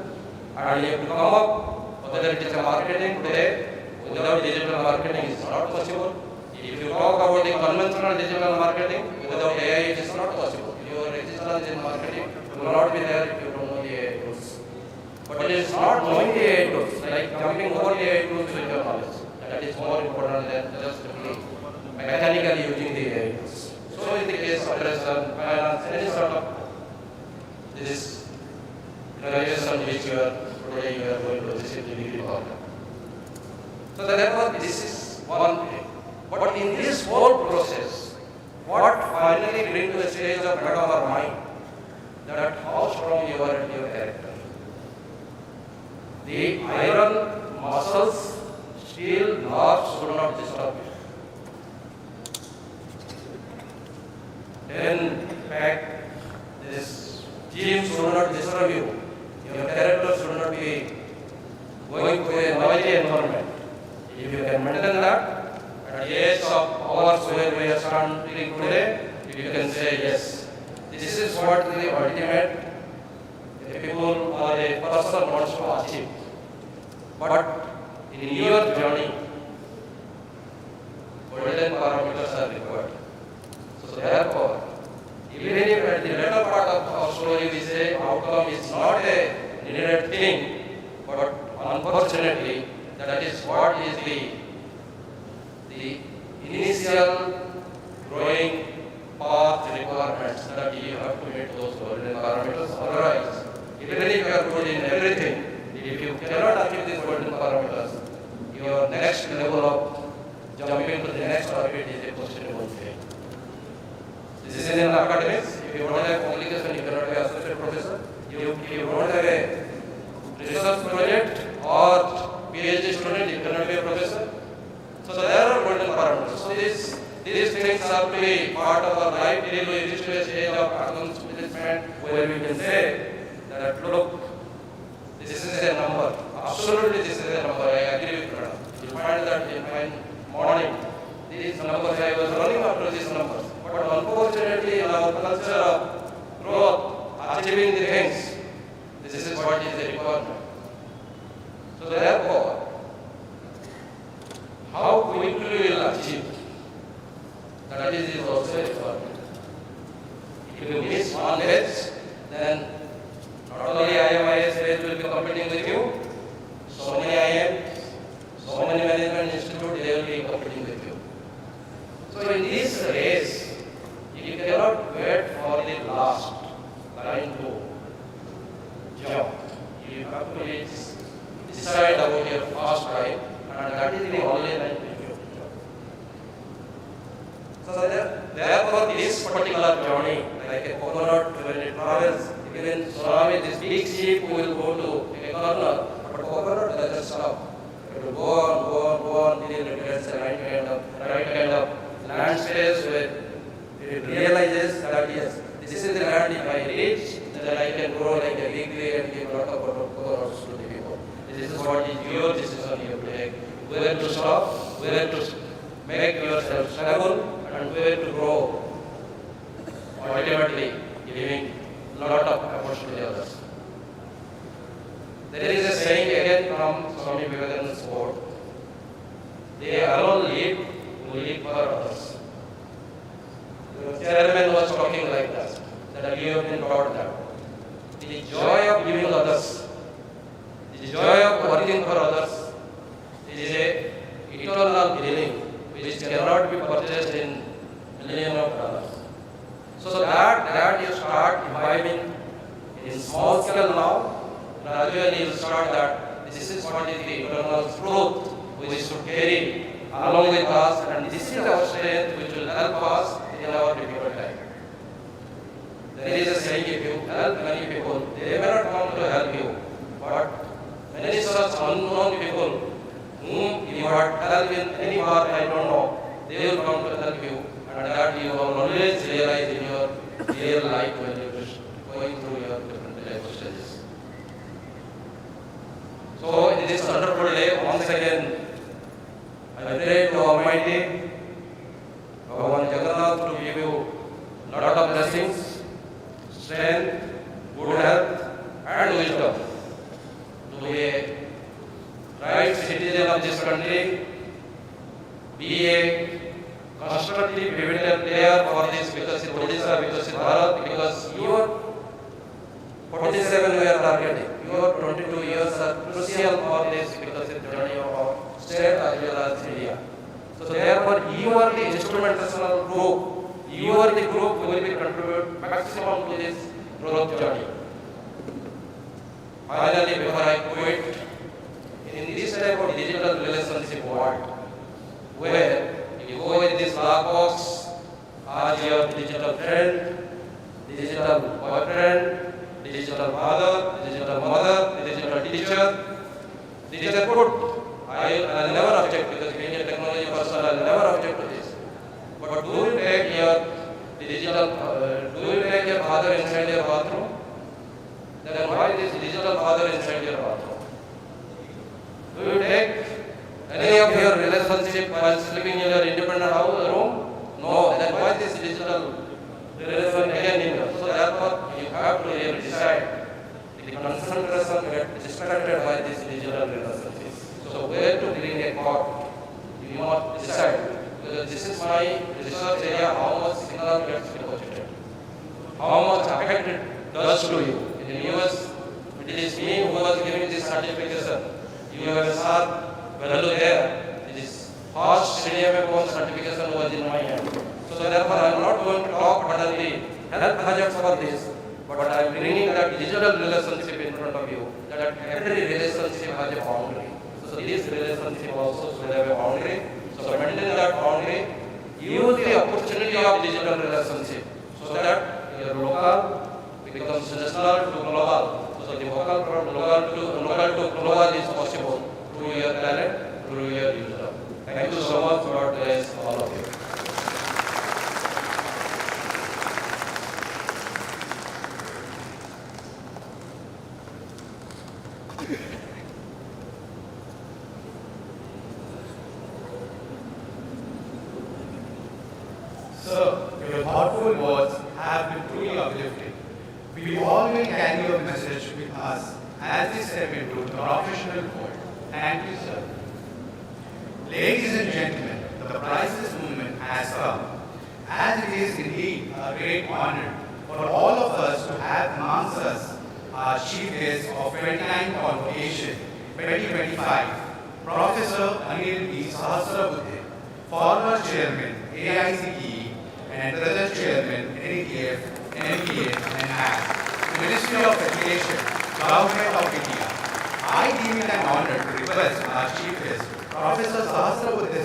and you have to come up, whether it is a marketing today, without digital marketing is not possible. If you talk about the conventional digital marketing, without AI it is not possible. Your existence in marketing will not be there if you don't know the AI tools. But it is not knowing the AI tools, like jumping over the AI tools with your knowledge. That is more important than just simply mechanically using the AI tools. So in the case of operation, finance, any sort of this graduation which you are today you are going to receive the degree for. So therefore this is one thing. But in this whole process, what finally brings to a stage of matter of our mind, that how strong you are in your character. The iron muscles, steel nerves should not disturb you. Then, in fact, this gym should not disturb you. Your character should not be going to a noisy environment. If you can maintain that, at the age of hours where we are standing today, you can say yes. This is what the ultimate people or a person wants to achieve. But in your journey, golden parameters are required. So therefore, even if at the later part of our story we say outcome is not a needed thing, but unfortunately, that is what is the initial growing path requirements that you have to meet those golden parameters. Otherwise, even if you are good in everything, if you cannot achieve these golden parameters, your next level of jumping to the next orbit is a questionable thing. This is in academics. If you don't have publication, you cannot be associate professor. If you don't have a research project or PhD student, you cannot be a professor. So there are golden parameters. So these things have to be part of our life till we reach to a stage of accomplishment where we can say that look, this is a number. Absolutely this is a number. I agree with you. You find that in my morning, these numbers, I was running after these numbers. But unfortunately in our culture of growth, achieving the things, this is what is the requirement. So therefore, how quickly we will achieve, that is also a requirement. If you miss one batch, then not only IMIS batch will be competing with you, so many IMs, so many management institutes, they will be competing with you. So in this race, you cannot wait for the last line to jump. You have to decide last time, and that is the only line which you have. So therefore, this particular journey, like a coconut, when it travels, even in tsunami, this big ship will go to a corner, but coconut doesn't stop. It will go on till it gets the right kind of land space where it realizes that yes, this is the land. If I reach, then I can grow like a big tree and give a lot of coconuts to the people. This is what is your decision you take. Where to stop, where to make yourself stable, and where to grow, ultimately giving a lot of efforts to the others. There is a saying again from Swami Vivekananda's quote, they alone live who live for others. The chairman was talking like that you have been taught that. The joy of giving others, the joy of working for others is a eternal feeling which cannot be purchased in millions of dollars. So that you start imbibing in small scale now, gradually you start that this is what is the eternal truth which should carry along with us, and this is our strength which will help us in our difficult time. There is a saying, if you help many people, they may not come to help you, but many such unknown people whom you have helped in any part, I don't know, they will come to help you, and that you will always realize in your real life when you are going through your different life stages. So in this wonderful day, once again, I pray to Almighty Bhagavan Jagannath to give you a lot of blessings, strength, good health, and wisdom to be a right citizen of this country, be a constructive pivotal player for this Vikasit Odisha, Vikasit Bharat, because your 47 we are targeting. Your 22 years are crucial for this Vikasit journey of our state as well as India. So therefore, you are the instrumental group. You are the group who will be contribute maximum to this growth journey. Finally, before I quit, in this type of digital relationship world, where you go with this black box as your digital friend, digital boyfriend, digital father, digital mother, digital teacher, this is good. I'll never object, because being a technology person, I'll never object to this. But do you take your father inside your bathroom? Then why this digital father inside your bathroom? Do you take any of your relationship while sleeping in your independent room? No. Then why this digital relation again in you? So therefore, you have to really decide. The concentration gets distracted by this digital relationship. So where to bring a cord? You must decide. Because this is my research area, how much signal gets deposited. How much effect it does to you. In the US, it is me who was giving this certification. USR value there. This first CDMA phone certification was in my hand. So therefore, I am not going to talk what are the health hazards for this, but I am bringing that digital relationship in front of you. That every relationship has a boundary. So this relationship also should have a boundary. So maintain that boundary. Use the opportunity of digital relationship so that your local becomes national to global. So the local from local to global is possible through your talent, through your wisdom. Thank you so much. God bless all of you.
Sir, your thoughtful words have been truly uplifting. We all will carry your message with us as we step into the professional world. Thank you, sir. Ladies and gentlemen, the priceless moment has come, as it is indeed a great honor for all of us to have amongst us our chief guest of 29th Convocation 2025, Professor Anil B. Sahasrabuddhe, former chairman AICTE and present chairman NETF, NPA and ACT, Ministry of Education, Government of India. I deem it an honor to request our Chief Guest, Professor Sahasrabudhe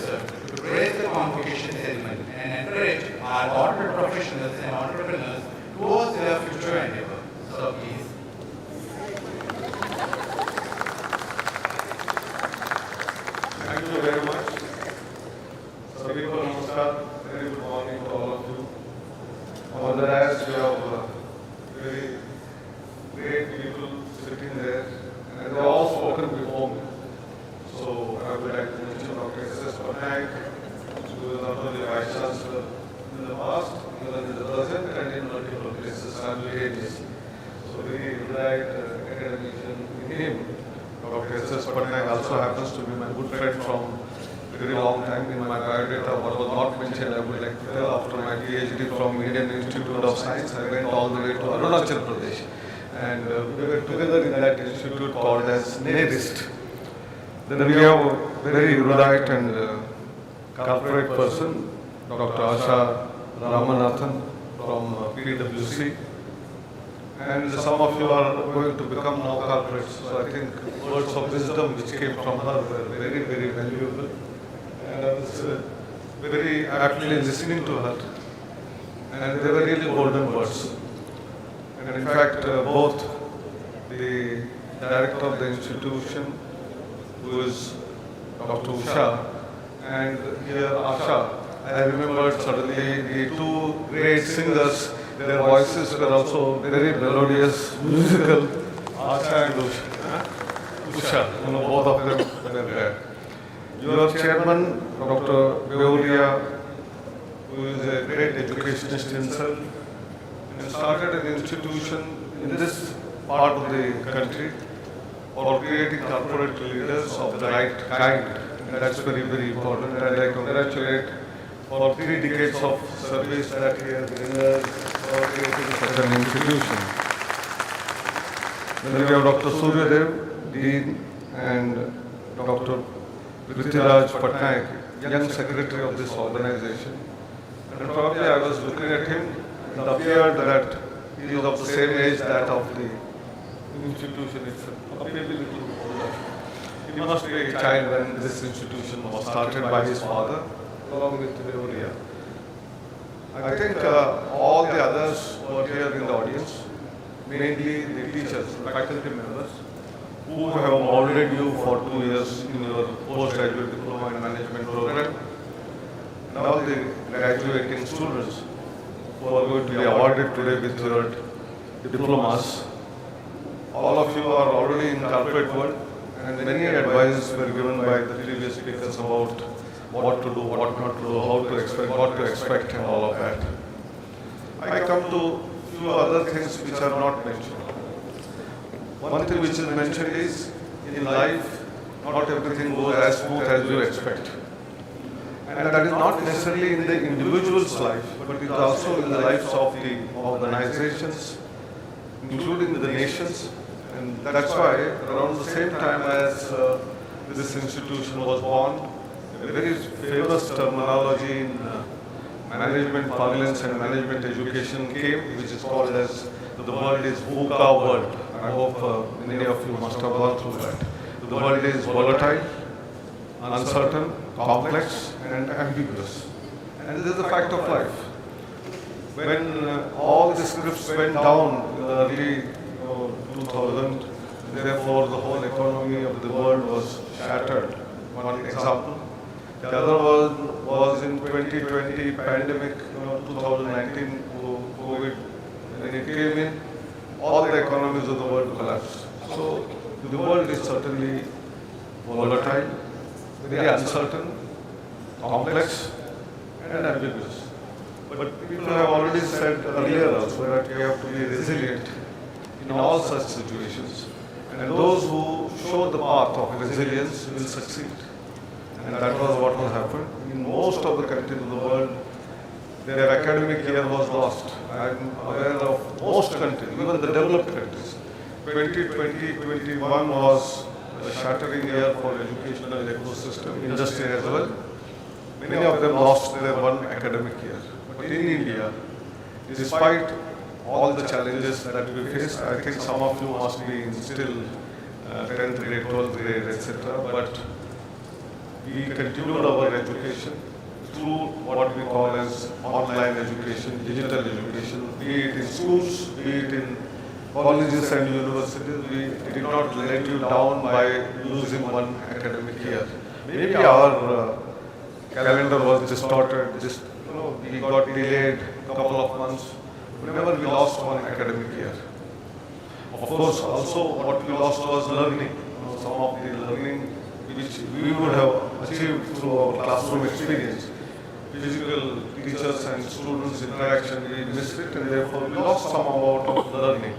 to grace the Convocation Ceremony and encourage our honored professionals and entrepreneurs towards their future endeavor. So please.
Thank you very much. Sabhi ko namaskar. Very good morning to all of you. On the dais, we have very great people sitting there, and they all spoken before me. So I would like to mention Dr. S.S. Patnaik, who is not only Vice Chancellor in the past, even in the present, and in multiple places simultaneously. So very erudite academician in him. Dr. S.S. Patnaik also happens to be my good friend from a very long time. In my biodata, what was not mentioned, I would like to tell, after my PhD from Indian Institute of Science, I went all the way to Arunachal Pradesh. And we were together in that institute called as NERIST. Then we have a very erudite and corporate person, Dr. Asha Ramanathan from PwC. And some of you are going to become now corporates. So I think words of wisdom which came from her were very, very valuable. And I was very aptly listening to her. And they were really golden words. And in fact, both the director of the institution, who is Dr. Usha, and here Asha, I remembered suddenly the two great singers. Their voices were also very melodious, musical. Asha and Usha, both of them were there. Your chairman, Dr. Beolia, who is a great educationist himself, and started an institution in this part of the country for creating corporate leaders of the right kind. And that's very, very important. And I congratulate for 3 decades of service that he has rendered for creating such an institution. Then we have Dr. Suryadev, Dean, and Dr. Prithviraj Patnaik, young secretary of this organization. And probably I was looking at him, it appeared that he is of the same age that of the institution itself, maybe a little older. He must be a child when this institution was started by his father, along with Beolia. I think all the others who are here in the audience, mainly the teachers, faculty members, who have molded you for 2 years in your postgraduate diploma in management program, and all the graduating students who are going to be awarded today with your diplomas. All of you are already in corporate world, and many advices were given by the previous speakers about what to do, what not to do, how to expect, what to expect, and all of that. I come to few other things which are not mentioned. One thing which is mentioned is, in life, not everything goes as smooth as you expect. And that is not necessarily in the individual's life, but it is also in the lives of the organizations, including the nations. And that's why, around the same time as this institution was born, a very famous terminology in management parlance and management education came, which is called as the world is VUCA world. I hope many of you must have gone through that. The world is volatile, uncertain, complex, and ambiguous. And this is a fact of life. When all the scripts went down in the early 2000, therefore the whole economy of the world was shattered. One example. The other one was in 2020 pandemic, 2019 COVID. When it came in, all the economies of the world collapsed. So the world is certainly volatile, very uncertain, complex, and ambiguous. But people have already said earlier also that we have to be resilient in all such situations. And those who show the path of resilience will succeed. And that was what has happened. In most of the countries of the world, their academic year was lost. I am aware of most countries, even the developed countries. 2020-21 was a shattering year for educational ecosystem, industry as well. Many of them lost their one academic year. But in India, despite all the challenges that we face, I think some of you must be still 10th grade, 12th grade, etc. But we continued our education through what we call as online education, digital education, be it in schools, be it in colleges and universities. We did not let you down by losing one academic year. Maybe our calendar was distorted, we got delayed a couple of months. Whenever we lost one academic year. Of course, also what we lost was learning. Some of the learning which we would have achieved through our classroom experience, physical teachers and students interaction, we missed it, and therefore we lost some amount of learning.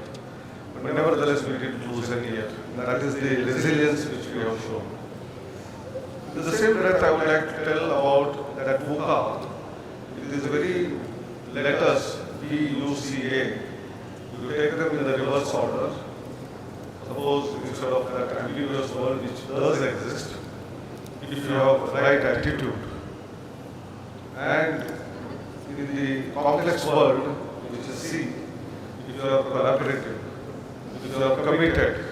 But nevertheless, we didn't lose any year. That is the resilience which we have shown. In the same breath, I would like to tell about that VUCA. It is very letters, VUCA. You take them in the reverse order. Suppose instead of that ambiguous word which does exist, if you have right attitude, and in the complex world, which is C, if you are collaborative, if you are committed,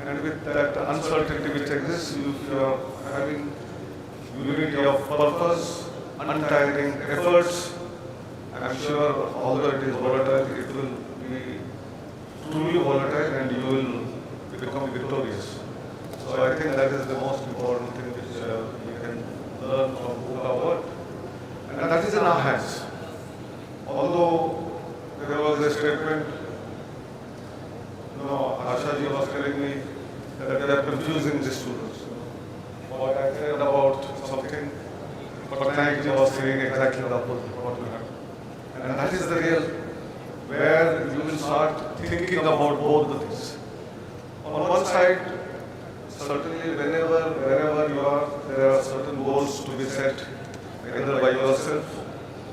and with that uncertainty which exists, if you are having unity of purpose, untiring efforts, I am sure although it is volatile, it will be truly volatile and you will become victorious. So I think that is the most important thing which we can learn from VUCA work. And that is in our hands. Although there was a statement, Ashaji was telling me that they are confusing the students. What I said about something, Patnaik was saying exactly the opposite what will happen. And that is the real, where you will start thinking about both the things. On one side, certainly wherever you are, there are certain goals to be set, either by yourself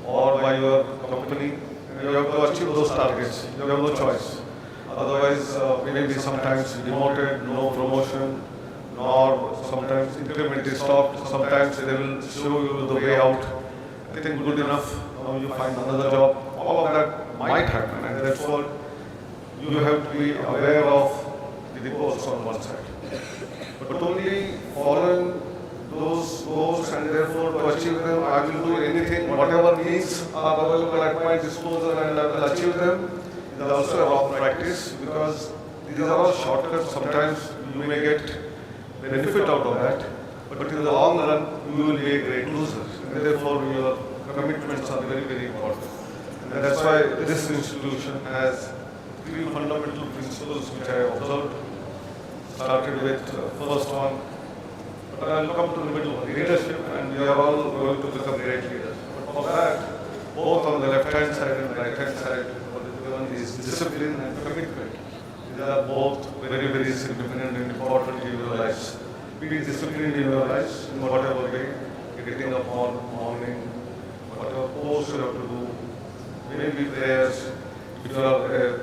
or by your company, and you have to achieve those targets. You have no choice. Otherwise, maybe sometimes demoted, no promotion, nor sometimes increment is stopped. Sometimes they will show you the way out. I think good enough, now you find another job. All of that might happen, and therefore you have to be aware of the goals on one side. But only following those goals and therefore to achieve them, I will do anything, whatever means are available at my disposal and I will achieve them. It is also a wrong practice because these are all shortcuts. Sometimes you may get benefit out of that, but in the long run you will be a great loser. And therefore your commitments are very, very important. And that's why this institution has three fundamental principles which I observed. Started with first one, but I'll come to the middle one, leadership, and we are all going to become great leaders. But for that, both on the left-hand side and right-hand side, what is given is discipline and commitment. These are both very, very significant and important in your lives. Be disciplined in your lives in whatever way, getting up on morning, whatever course you have to do, maybe prayers. If you are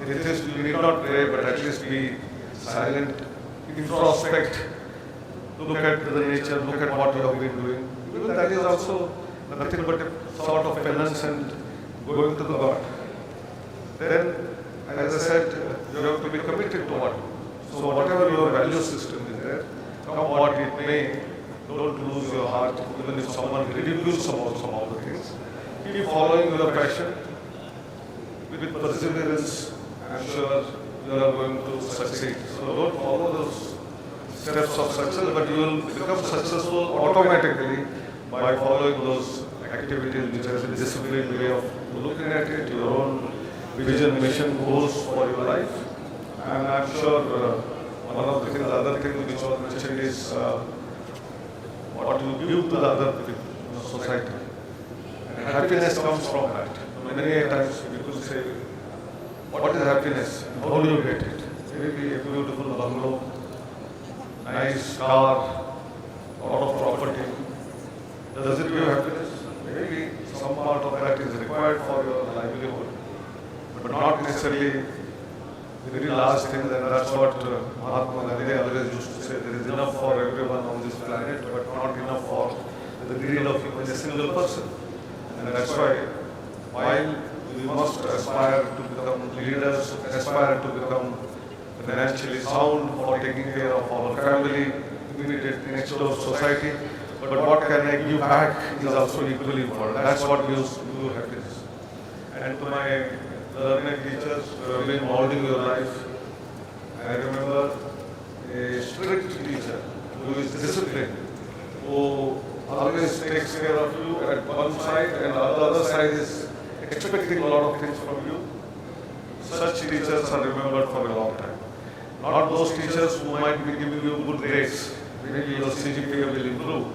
atheist, you need not pray, but at least be silent, introspect, look at the nature, look at what you have been doing. Even that is also nothing but a sort of penance and going to the God. Then, as I said, you have to be committed to what. So whatever your value system is there, come what it may, don't lose your heart, even if someone ridicules about some of the things. Keep following your passion with perseverance. I'm sure you are going to succeed. So don't follow those steps of success, but you will become successful automatically by following those activities which has a disciplined way of looking at it, your own vision, mission, goals for your life. And I'm sure one of the things, the other thing which was mentioned is what you give to the other people, society. And happiness comes from that. Many times people say, what is happiness? How do you get it? Maybe a beautiful bungalow, nice car, lot of property. Does it give happiness? Maybe some part of that is required for your livelihood, but not necessarily the very last thing. And that's what Mahatma Gandhi always used to say: there is enough for everyone on this planet, but not enough for the greed of even a single person. And that's why, while we must aspire to become leaders, aspire to become financially sound, for taking care of our family, immediate next door society. But what can I give back is also equally important. That's what gives you happiness. And to my learned teachers who have been molding your life, I remember a strict teacher who is disciplined, who always takes care of you at one side and the other side is expecting a lot of things from you. Such teachers are remembered for a long time. Not those teachers who might be giving you good grades. Maybe your CGPA will improve.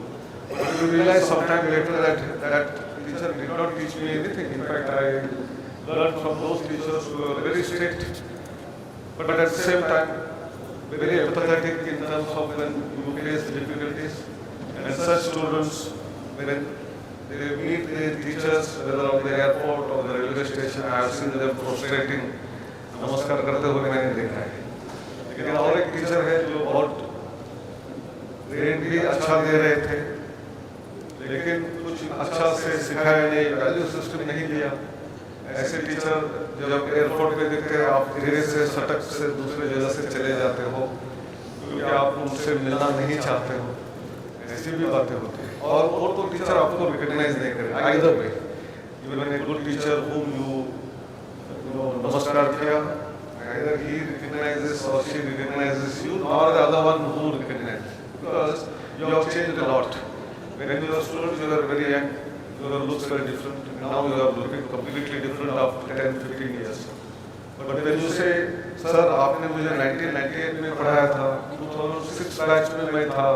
But you realize sometime later that that teacher did not teach me anything. In fact, I learned from those teachers who were very strict, but at the same time, very empathetic in terms of when you face difficulties. And such students, when they meet their teachers, whether on the airport or the railway station, I have seen them prostrating, नमस्कार करते हुए मैंने देखा है. लेकिन और एक teacher है जो बहुत ग्रेड भी अच्छा दे रहे थे, लेकिन कुछ अच्छा से सिखाया नहीं, वैल्यू सिस्टम नहीं दिया. ऐसे टीचर जब एयरपोर्ट पे दिखते हैं, आप धीरे से सटक से दूसरे जगह से चले जाते हो क्योंकि आप उनसे मिलना नहीं चाहते हो. ऐसी भी बातें होती हैं. और तो टीचर आपको रिकॉग्नाइज नहीं करेगा either way. Even a good teacher whom you नमस्कार किया, either he recognizes or she recognizes you, or the other one who recognizes, because you have changed a lot. When you were students, you were very young, your looks were different, and now you are looking completely different after 10-15 years. But when you say, sir, आपने मुझे 1998 में पढ़ाया था, 2006 batch में मैं था,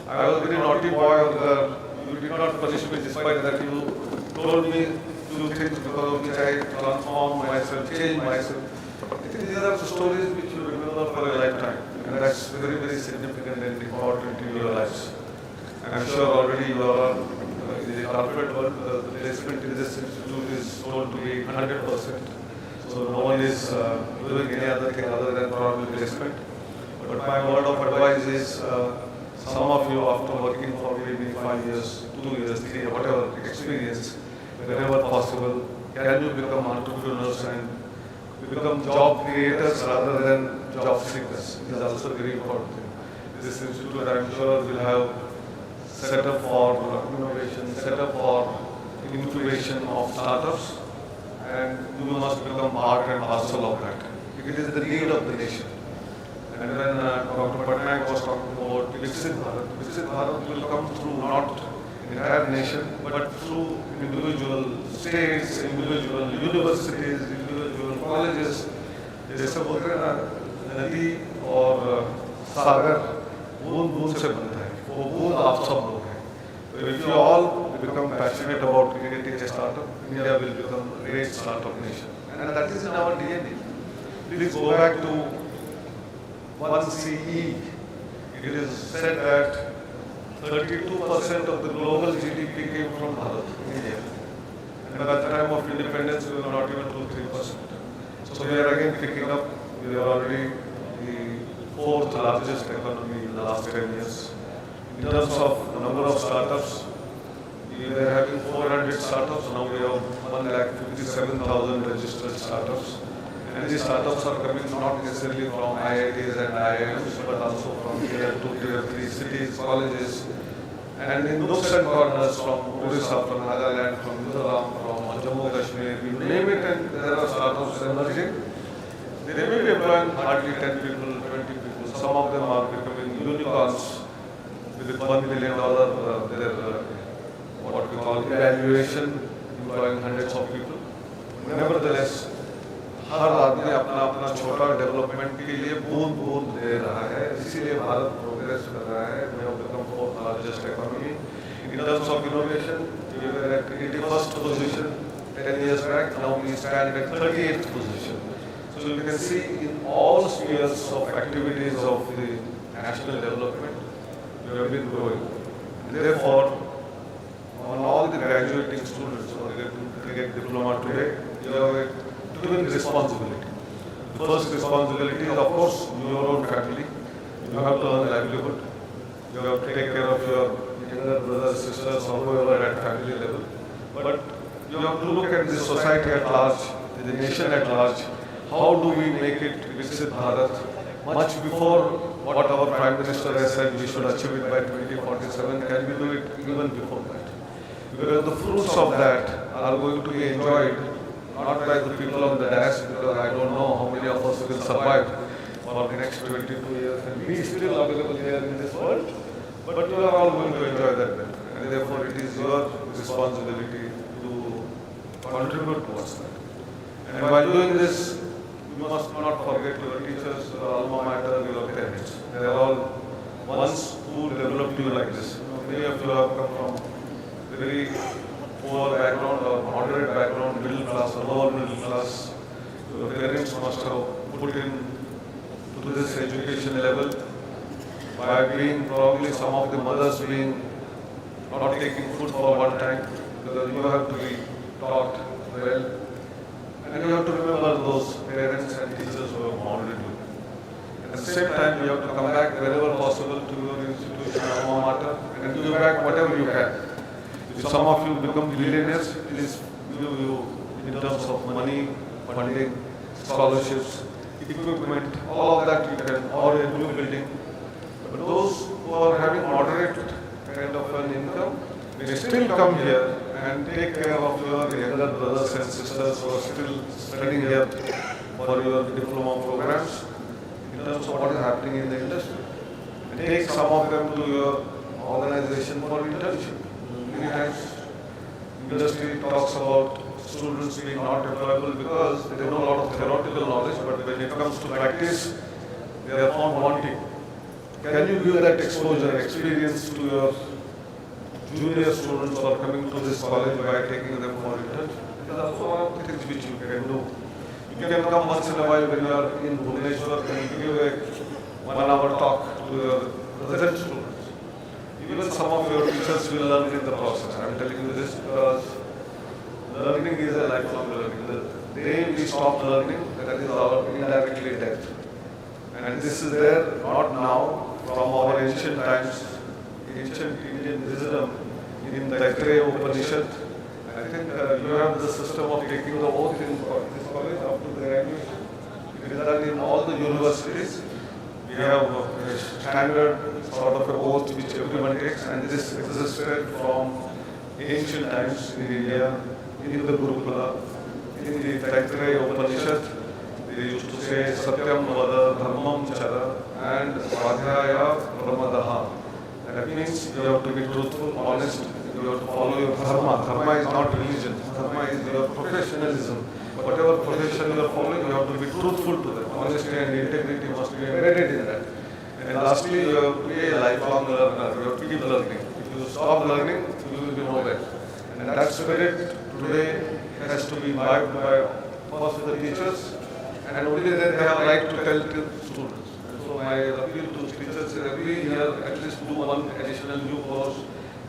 I was a very naughty boy or girl, you did not punish me despite that you told me few things because of which I transformed myself, changed myself. I think these are the stories which you remember for a lifetime, and that's very, very significant and important in your lives. I'm sure already you are in the corporate world, the placement in this institute is told to be 100%. So no one is doing any other thing other than probably placement. But my word of advice is, some of you after working for maybe 5 years, 2 years, 3 years, whatever experience, wherever possible, can you become entrepreneurs and become job creators rather than job seekers? It is also a very important thing. This institute, I am sure, will have set up for innovation, set up for incubation of startups, and you must become part and parcel of that. It is the need of the nation. And when Dr. Patnaik was talking about Viksit Bharat will come through not entire nation, but through individual states, individual universities, individual colleges. जैसे बोलते हैं ना, नदी और सागर बूंद बूंद से बनता है, वो बूंद आप सब लोग हैं. So if you all become passionate about creating a startup, India will become a great startup nation, and that is in our DNA. Please go back to 1 CE. It is said that 32% of the global GDP came from Bharat, India. And at the time of independence, we were not even 2-3%. So we are again picking up. We are already the 4th largest economy in the last 10 years. In terms of number of startups, we were having 400 startups. Now we have 1,57,000 registered startups. And these startups are coming not necessarily from IITs and IIMs, but also from tier 2, tier 3 cities, colleges, and in nooks and corners from Odisha, from Nagaland, from Mizoram, from Jammu Kashmir, you name it, and there are startups emerging. They may be employing hardly 10 people, 20 people. Some of them are becoming unicorns with $1 million, what we call evaluation, employing hundreds of people. Nevertheless, हर आदमी अपना अपना छोटा development के लिए बूंद बूंद दे रहा है, इसीलिए भारत प्रोग्रेस कर रहा है. We have become 4th largest economy. In terms of innovation, we were at 81st position 10 years back. Now we stand at 38th position. So you can see in all spheres of activities of the national development, we have been growing. And therefore, on all the graduating students who are getting diploma today, you have a twin responsibility. The first responsibility is, of course, your own family. You have to earn livelihood. You have to take care of your younger brothers, sisters, or whoever at family level. But you have to look at the society at large, the nation at large. How do we make it Viksit Bharat? much before what our Prime Minister has said we should achieve it by 2047, can we do it even before that? Because the fruits of that are going to be enjoyed not by the people on the dais, because I don't know how many of us will survive for the next 22 years and be still available here in this world, but you are all going to enjoy that benefit. And therefore it is your responsibility to contribute towards that. And while doing this, you must not forget your teachers, your alma mater, your parents. They are all ones who developed you like this. Many of you have come from very poor background or moderate background, middle class or lower middle class. Your parents must have put in to this education level by being probably some of the mothers being not taking food for one time, because you have to be taught well. And you have to remember those parents and teachers who have molded you. At the same time, you have to come back wherever possible to your institution, alma mater, and give back whatever you can. If some of you become billionaires, please give you in terms of money, funding, scholarships, equipment, all of that you can, or a new building. But those who are having moderate kind of an income, they still come here and take care of your younger brothers and sisters who are still studying here for your diploma programs in terms of what is happening in the industry. And take some of them to your organization for internship. Many times industry talks about students being not employable because they know a lot of theoretical knowledge, but when it comes to practice, they are found wanting. Can you give that exposure, experience to your junior students who are coming to this college by taking them for internship? These are also one of the things which you can do. You can come once in a while when you are in Bhubaneswar and give a 1 hour talk to your resident students. Even some of your teachers will learn in the process. I am telling you this because learning is a lifelong learning. The day we stop learning, that is our indirectly death. And this is there not now, from our ancient times, ancient Indian wisdom in the Taittiriya Upanishad. I think you have the system of taking the oath in this college after the graduation. It is done in all the universities. We have a standard sort of a oath which everyone takes, and this existed from ancient times in India, in the Gurukula, in the Taittiriya Upanishad. They used to say Satyam Vada Dharmam Chara and Svadhyaya Pramadaha. That means you have to be truthful, honest, you have to follow your dharma. Dharma is not religion, dharma is your professionalism. Whatever profession you are following, you have to be truthful to them. Honesty and integrity must be embedded in that. And lastly, you have to be a lifelong learner, you have to keep learning. If you stop learning, you will be nowhere. And that spirit today has to be imbibed by first the teachers, and only then they have a right to tell to students. And so my appeal to teachers is every year at least do one additional new course,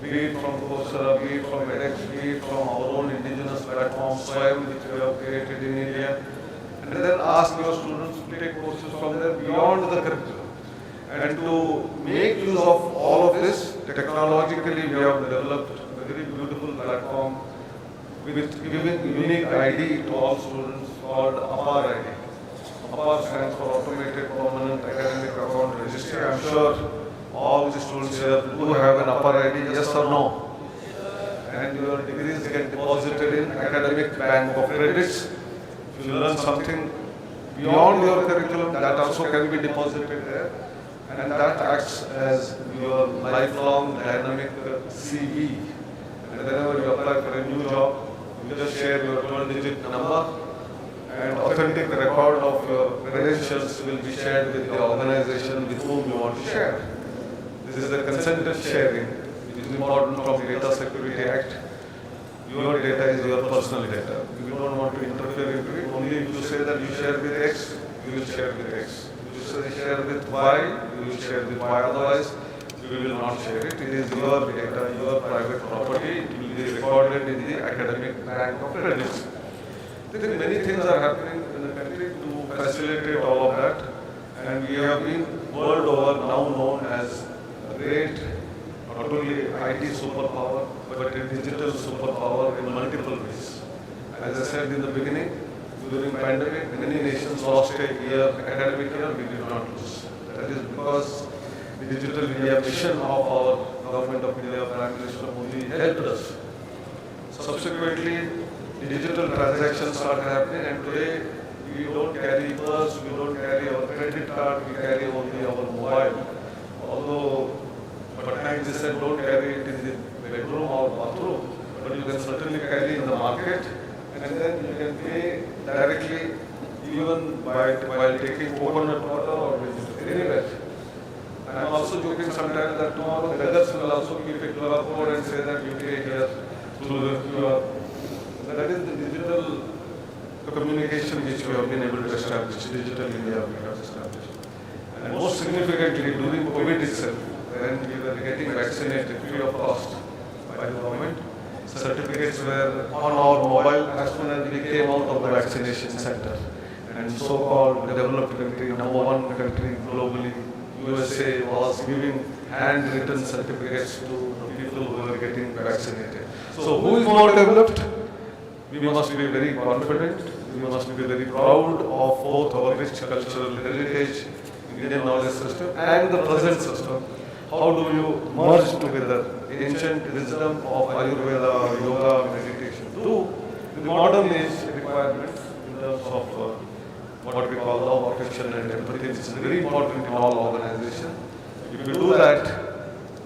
be it from Coursera, be it from edX, be it from our own indigenous platform, Swayam, which we have created in India. And then ask your students to take courses from there beyond the curriculum. And to make use of all of this, technologically we have developed a very beautiful platform with giving unique ID to all students called APAR ID. APAR stands for Automated Permanent Academic Account Registry. I am sure all the students here do have an APAR ID, yes or no? And your degrees get deposited in academic bank of credits. If you learn something beyond your curriculum, that also can be deposited there. And that acts as your lifelong dynamic CV. And whenever you apply for a new job, you just share your 12-digit number, and authentic record of your credentials will be shared with the organization with whom you want to share. This is the consented sharing, which is important from Data Security Act. Your data is your personal data. We don't want to interfere into it. Only if you say that you share with X, you will share with X. If you say share with Y, you will share with Y. Otherwise, we will not share it. It is your data, your private property. It will be recorded in the academic bank of credits. I think many things are happening in the country to facilitate all of that. And we have been world over now known as a great, not only IT superpower, but a digital superpower in multiple ways. As I said in the beginning, During pandemic, many nations lost a year, academic year, we did not lose. That is because the Digital India mission of our Government of India, Prime Minister Modi helped us. Subsequently, the digital transactions started happening, and today we don't carry purse, we don't carry our credit card, we carry only our mobile. Although Patnaik ji said don't carry it in the bedroom or bathroom, but you can certainly carry in the market, and then you can pay directly even while taking coconut water or anywhere. I am also joking sometimes that tomorrow beggars will also keep a QR code and say that you pay here through the QR. That is the digital communication which we have been able to establish, digital India we have established. And most significantly, during COVID itself, when we were getting vaccinated free of cost by the government, certificates were on our mobile as soon as we came out of the vaccination center. And so-called developed country, #1 country globally, USA was giving handwritten certificates to the people who were getting vaccinated. So who is more developed? We must be very confident, we must be very proud of both our rich cultural heritage, Indian knowledge system and the present system. How do you merge together ancient wisdom of Ayurveda, yoga, meditation to the modern age requirements in terms of what we call love, affection and empathy, which is very important in all organizations. If we do that,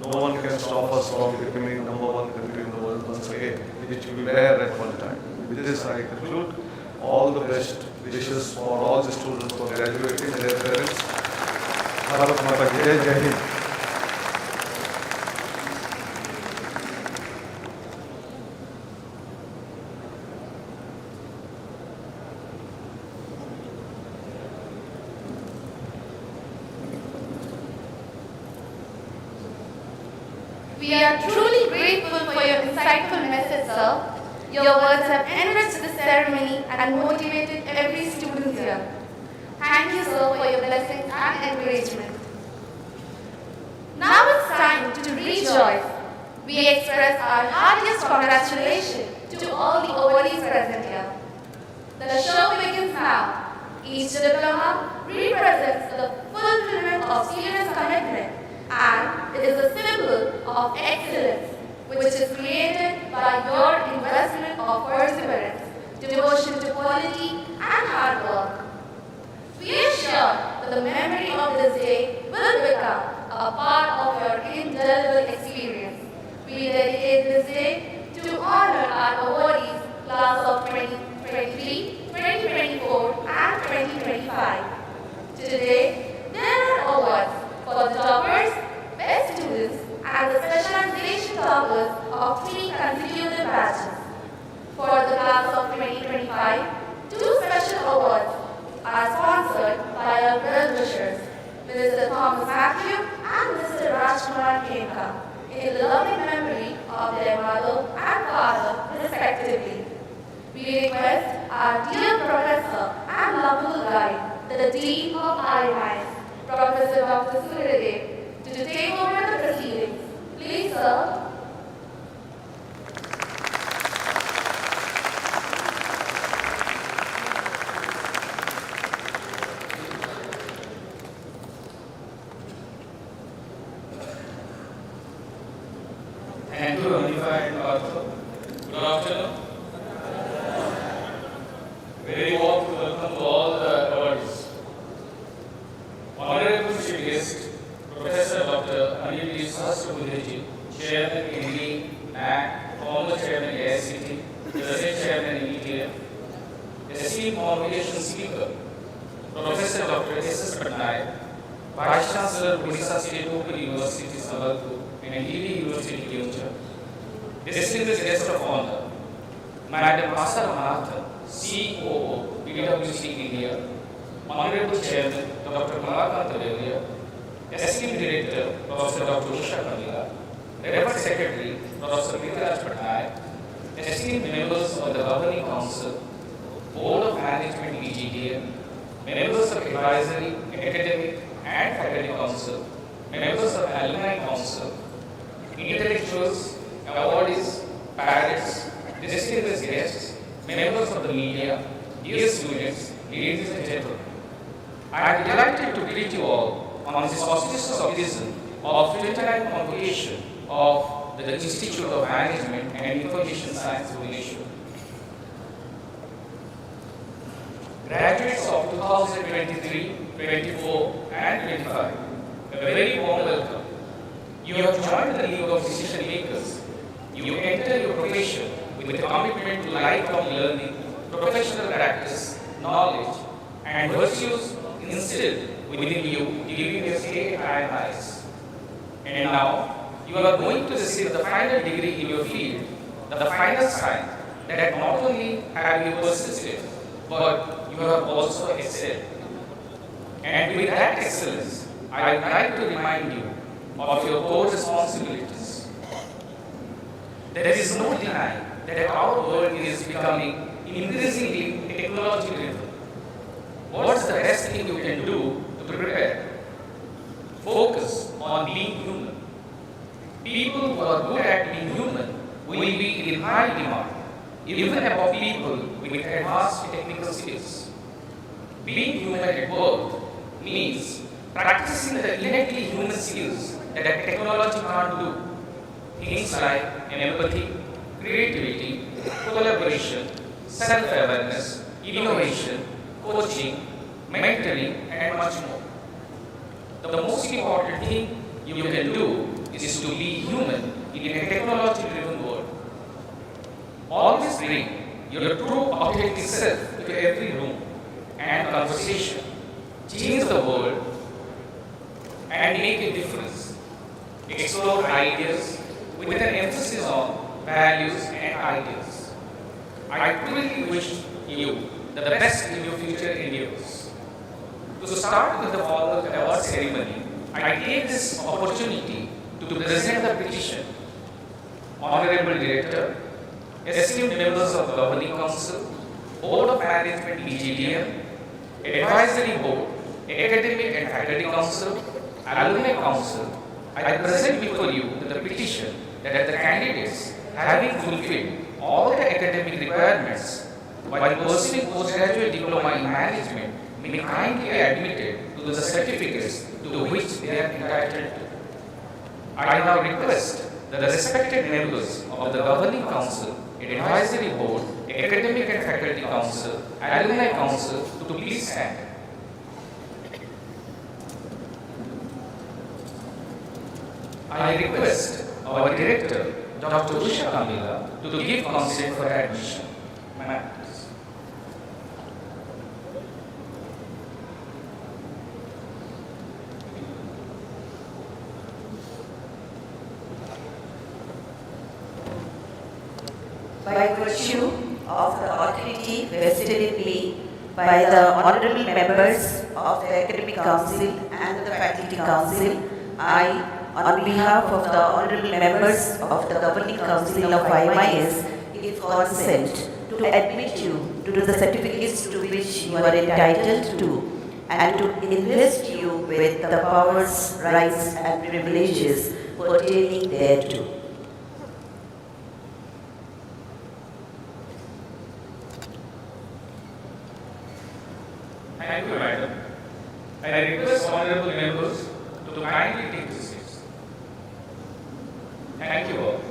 no one can stop us from becoming #1 country in the world once again, which we were at one time. With this I conclude. All the best wishes for all the students for graduating and their parents. Bharat Mata ki Jai, Jai Hind.
We are truly grateful for your insightful message, sir. Your words have enriched the ceremony and motivated every student here. Thank you, sir, for your blessings and encouragement. Now it's time to rejoice. We express our heartiest congratulations to all the awardees present here. The show begins now. Each diploma represents the fulfillment of serious commitment, and it is a symbol of excellence, which is created by your investment of perseverance, devotion to quality, and hard work. We are sure that the memory of this day will become a part of your indelible experience. We dedicate this day to honor our awardees, class of 2023, 2024, and 2025. Today, there are awards for the toppers, best students, and the specialization toppers of 3 consecutive batches. For the class of 2025, 2 special awards are sponsored by our well-wishers, Mr. Thomas Matthew and Mr. Rajkumar Kemka, in loving memory of their mother and father, respectively. We request our dear professor and lovable guide, the Dean of IMIS, Professor Dr. Suryadev, to take over the proceedings. Please, sir.
Thank you, Anifa and Arthur. Good afternoon. Very warm welcome to all the awardees. Honorable Chief Guest, Professor Dr. IMIS Bhubaneswar, Chairman MD, NAC, former Chairman AICT, Present Chairman EDF, esteemed Convocation Speaker, Professor Dr. S.S. Patnaik, Vice Chancellor, Odisha State Open University, Sambalpur, and ED University, Keynote. Distinguished guest of honor, Madam Asa Ramanathan, COO, PwC India, Honorable Chairman, Dr. Kamalakant Delia, Esteemed Director, Professor Dr. Usha Kamila, Reference Secretary, Professor Felicitation Patnaik, esteemed members of the Governing Council, Board of Management PGDM, members of Advisory, Academic and Faculty Council, members of Alumni Council, intellectuals, awardees, parents, distinguished guests, members of the media, dear students, ladies and gentlemen, I am delighted to greet you all on this auspicious occasion of 29th Convocation of the Institute of Management and Information Science, Bhubaneswar. Graduates of 2023, 24 and 25, a very warm welcome. You have joined the League of Decision Makers. You enter your profession with a commitment to lifelong learning, professional practice, knowledge, and virtues instilled within you during your stay at IMIS. And now, you are going to receive the final degree in your field, the final sign that not only have you persisted, but you have also excelled. And with that excellence, I would like to remind you of your core responsibilities. There is no denying that our world is becoming increasingly technology-driven. What's the best thing you can do to prepare? Focus on being human. People who are good at being human will be in high demand, even above people with advanced technical skills. Being human at work means practicing the innately human skills that technology can't do. Things like empathy, creativity, collaboration, self-awareness, innovation, coaching, mentoring, and much more. The most important thing you can do is to be human in a technology-driven world. Always bring your true authentic self to every room and conversation. Change the world and make a difference. Explore ideas with an emphasis on values and ideas. I truly wish you the best in your future endeavors. To start with the formal award ceremony, I take this opportunity to present the petition. Honorable Director, esteemed members of the Governing Council, Board of Management PGDM, Advisory Board, Academic and Faculty Council, Alumni Council, I present before you the petition that the candidates, having fulfilled all the academic requirements while pursuing postgraduate diploma in management, may kindly be admitted to the certificates to which they are entitled to. I now request the respected members of the Governing Council, Advisory Board, Academic and Faculty Council, Alumni Council to please stand. I request our Director, Dr. Usha Kamila, to give consent for admission. Ma'am.
By virtue of the authority vested in me by the honorable members of the Academic Council and the Faculty Council, I, on behalf of the honorable members of the Governing Council of IMIS, give consent to admit you to the certificates to which you are entitled to and to invest you with the powers, rights and privileges pertaining thereto.
Thank you, Madam. I request honorable members to kindly take the seats. Thank you all.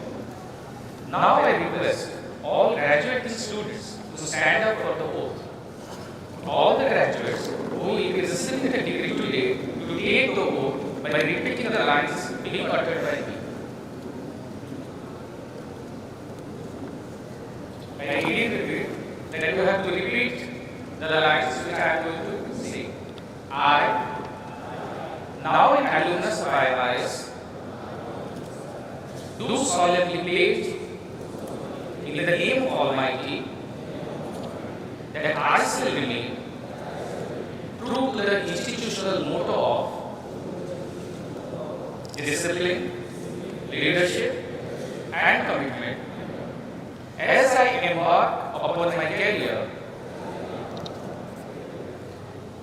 Now I request all graduating students to stand up for the oath. All the graduates who will be receiving the degree today to take the oath by repeating the lines being uttered by me. I again repeat that you have to repeat the lines which I am going to say. I, now an alumnus of IMIS, do solemnly pledge in the name of Almighty that I shall remain true to the institutional motto of discipline, leadership, and commitment as I embark upon my career,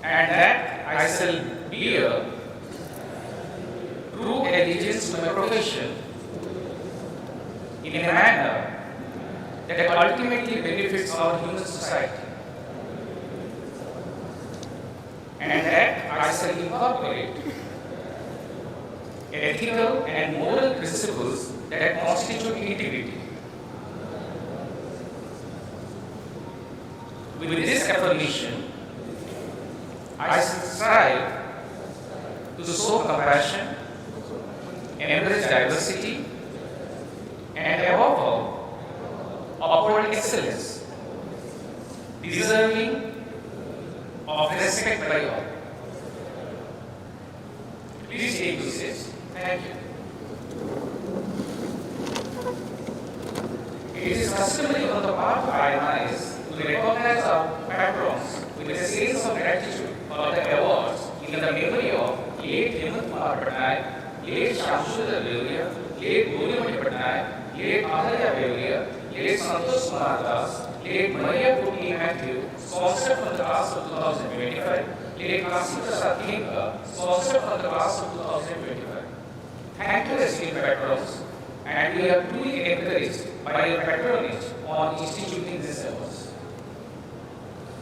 and that I shall bear true allegiance to my profession in a manner that ultimately benefits our human society. and that I shall incorporate ethical and moral principles that constitute integrity. With this affirmation, I strive to show compassion, embrace diversity, and above all, uphold excellence, deserving of respect by all. Please take your seats. Thank you. It is customary on the part of IMIS to recognize our patrons with a series of gratitude for the awards in the memory of late Hemant Kumar Patnaik, late Shamsundar Beluria, late Gurumati Patnaik, late Ahalya Beluria, late Santosh Kumar Das, late Maria Putni Matthew, sponsored from the class of 2025, late Kasim Prasad Kinka, sponsored from the class of 2025. Thank you, esteemed patrons, and we are truly encouraged by your patronage on instituting these awards.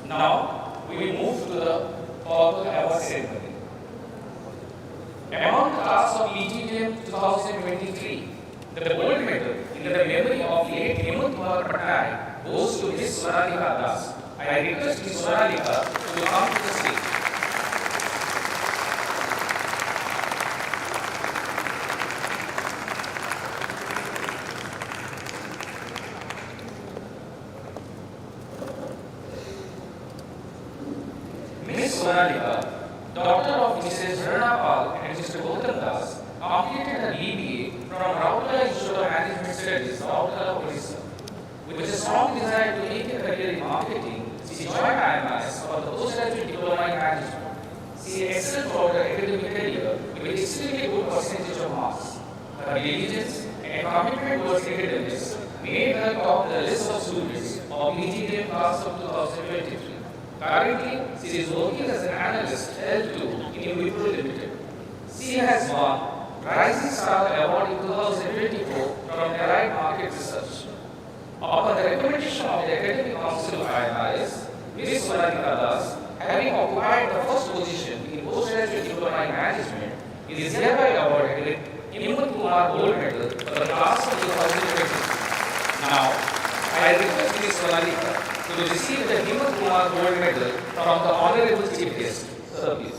Now, we will move to the formal award ceremony. Among the class of PGDM 2023, the gold medal in the memory of late Hemant Kumar Patnaik goes to Ms. Sonalika Das. I request Ms. Sonalika to come to the stage. Ms. Sonalika, daughter of Mrs. Jharna Pal and Mr. Gautam Das, completed her BBA from Raurkela Institute of Management Studies, Raurkela, Odisha. With a strong desire to make a career in marketing, she joined IMIS for the postgraduate diploma in management. She excelled throughout her academic career with extremely good percentage of marks. Her diligence and commitment towards academics made her top the list of students of PGDM class of 2023. Currently, she is working as an analyst L2 in Wipro Limited. She has won Rising Star Award in 2024 from Allied Market Research. Upon the recommendation of the Academic Council of IMIS, Ms. Sonalika Das, having occupied the first position in postgraduate diploma in management, is hereby awarded with Hemant Kumar Gold Medal for the class of 2023. Now, I request Ms. Sonalika to receive the Hemant Kumar Gold Medal from the Honorable Chief Guest. Sir, please.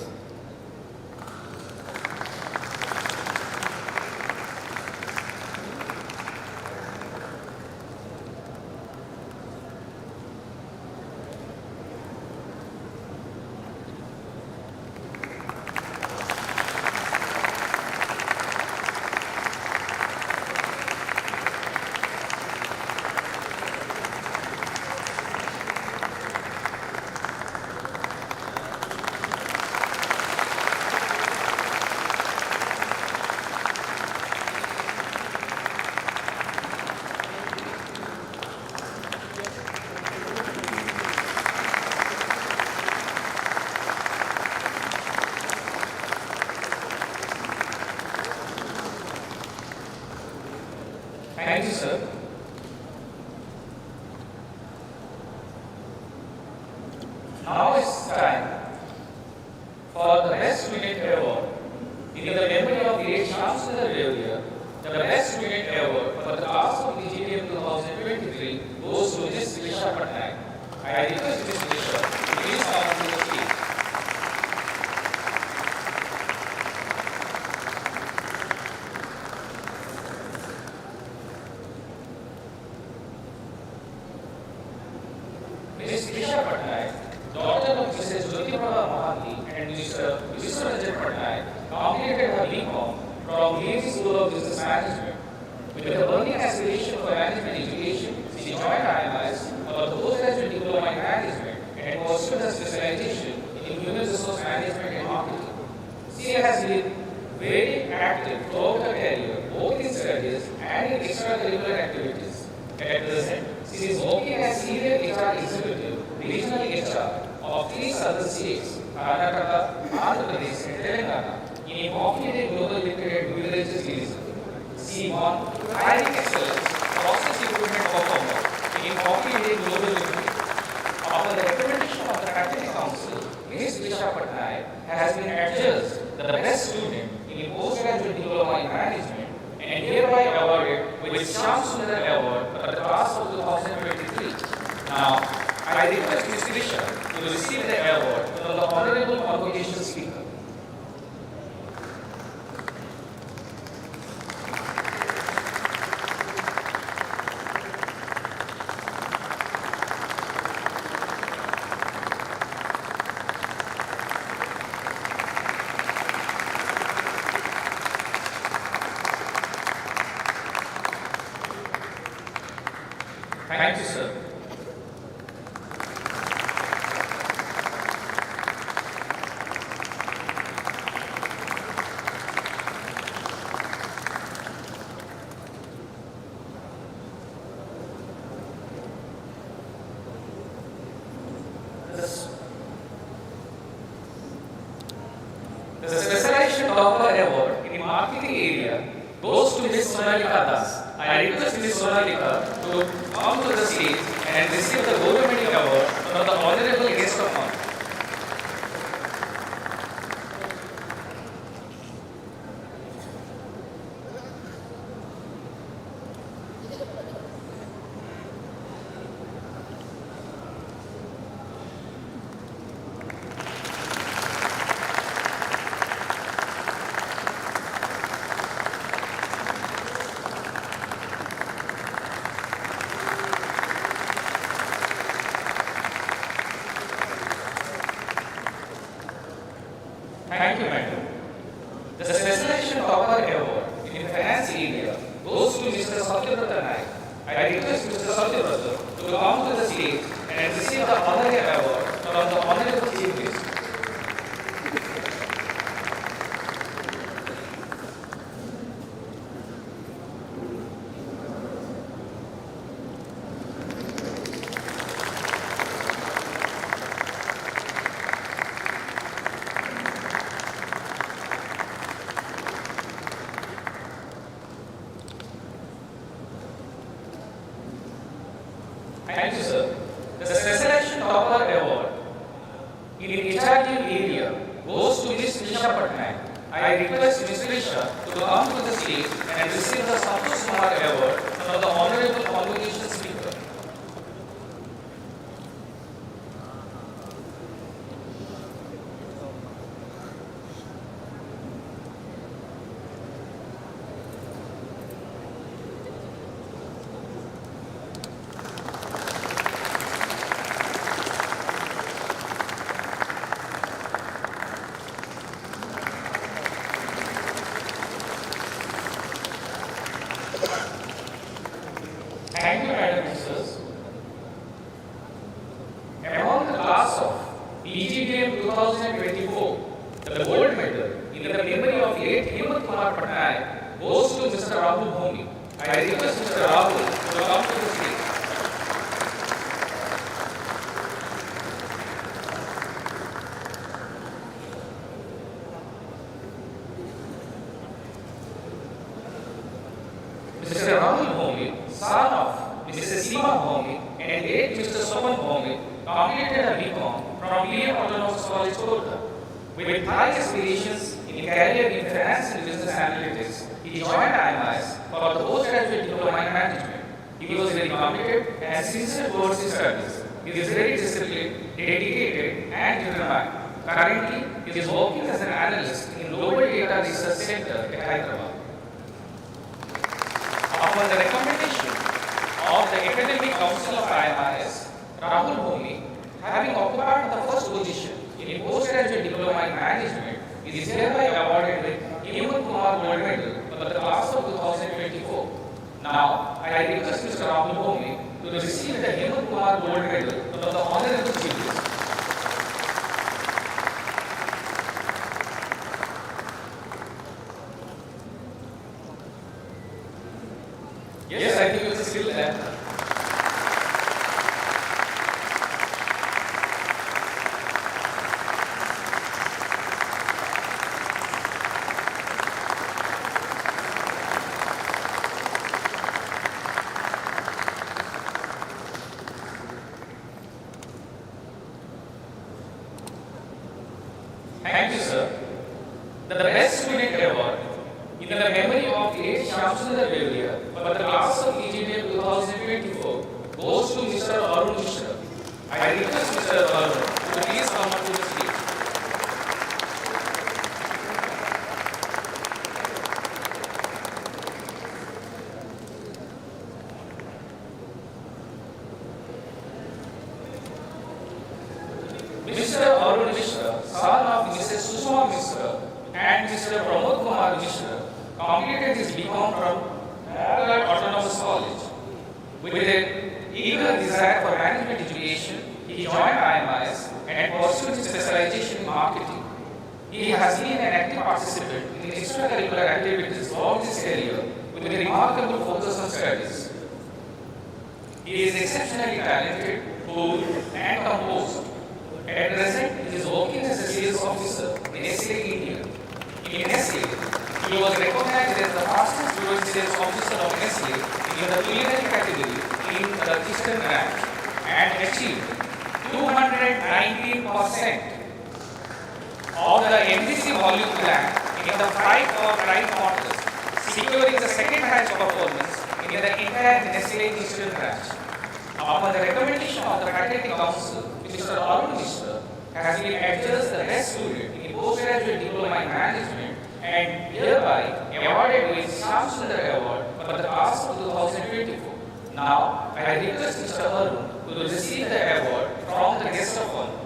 Thank you, sir. Now it's time for the Best Student Award. In the memory of late Shamsundar Beluria, the Best Student Award for the class of PGDM 2023 goes to Ms. Felicitation Patnaik. I request Ms. Felicitation to please come to the stage. Ms. Felicitation Patnaik, daughter of Mrs. Jyoti Prabha Mohanty and Mr. Vishwaranjan Patnaik, completed her BCom from IMIS School of Business Management. With a burning aspiration for management education, she joined IMIS for the postgraduate diploma in management and pursued her specialization in human resource management and marketing. She has been very active throughout her career, both in studies and in extracurricular activities. At present, she is working as senior HR executive, regional HR of 3 southern states, Karnataka, Andhra Pradesh, and Telangana, in Coffee Global Limited Beverages Division. She won Hiring Excellence Process Improvement Performer in Coffee Global Limited. Upon the recommendation of the Academic Council, Ms. Felicitation has been adjudged the best student in postgraduate diploma in management and hereby awarded with Shyam Sundar Award for the class of 2023. Now, I request Ms. Felicitation to receive the award from the Honorable Convocation Speaker. Thank you, sir. The Specialization Topper Award in Marketing area goes to Ms. Sonalika Das. I request Ms. Sonalika to come to the stage and receive the government award from the Honorable Guest of Honor. Thank you, madam. The Specialization Topper Award in Finance area goes to Mr. Satyabrata Naik. I request Mr. Satyabrata to come to the stage and receive the honorary award from the Honorable Chief Guest. Thank you, sir. The Specialization Topper Award in HRD area goes to Ms. Felicitation Patnaik. I request Ms. Felicitation to come to the stage and receive the Santosh Kumar Award from the Honorable Convocation Speaker. Thank you, Madam Ministers. Among the class of PGDM 2024, the gold medal in the memory of late Hemant Kumar Patnaik goes to Mr. Rahul Bhumi. I request Mr. Rahul to come to the stage. Mr. Rahul Bhumi, son of Mrs. Seema Bhumi and late Mr. Soman Bhumi, completed a BCom from PM Autonomous College, Kolkata. With high aspirations in career in finance and business analytics, he joined IMIS for the postgraduate diploma in management. He was very committed and sincere towards his studies. He is very disciplined, dedicated, and determined. Currently, he is working as an analyst in Global Data Research Center at Hyderabad. Upon the recommendation of the Academic Council of IMIS, Rahul Bhumi, having occupied the first position in postgraduate diploma in management, is hereby awarded with Hemant Kumar Gold Medal for the class of 2024. Now, I request Mr. Rahul Bhumi to receive the Hemant Kumar Gold Medal from the Honorable Chief Guest. Yes, I think it's still there. Mr. Arun Mishra, son of Mrs. Sushma Mishra and Mr. Pramod Kumar Mishra, completed his BCom from Nagar Autonomous College. With an eager desire for management education, he joined IMIS and pursued his specialization in marketing. He has been an active participant in extracurricular activities throughout his career with a remarkable focus on studies. He is exceptionally talented, cool, and composed. At present, he is working as a sales officer in Nestle India. In Nestle, he was recognized as the fastest growing sales officer of Nestle in the culinary category in the Eastern branch and achieved 219% of the MDC volume plan in the 5 quarters, securing the second highest performance in the entire Nestle Eastern branch. Upon the recommendation of the Faculty Council, Mr. Arun Mishra has been adjudged the best student in postgraduate diploma in management and hereby awarded with Shamsundar Award for the class of 2024. Now, I request Mr. Arun to receive the award from the guest of honor.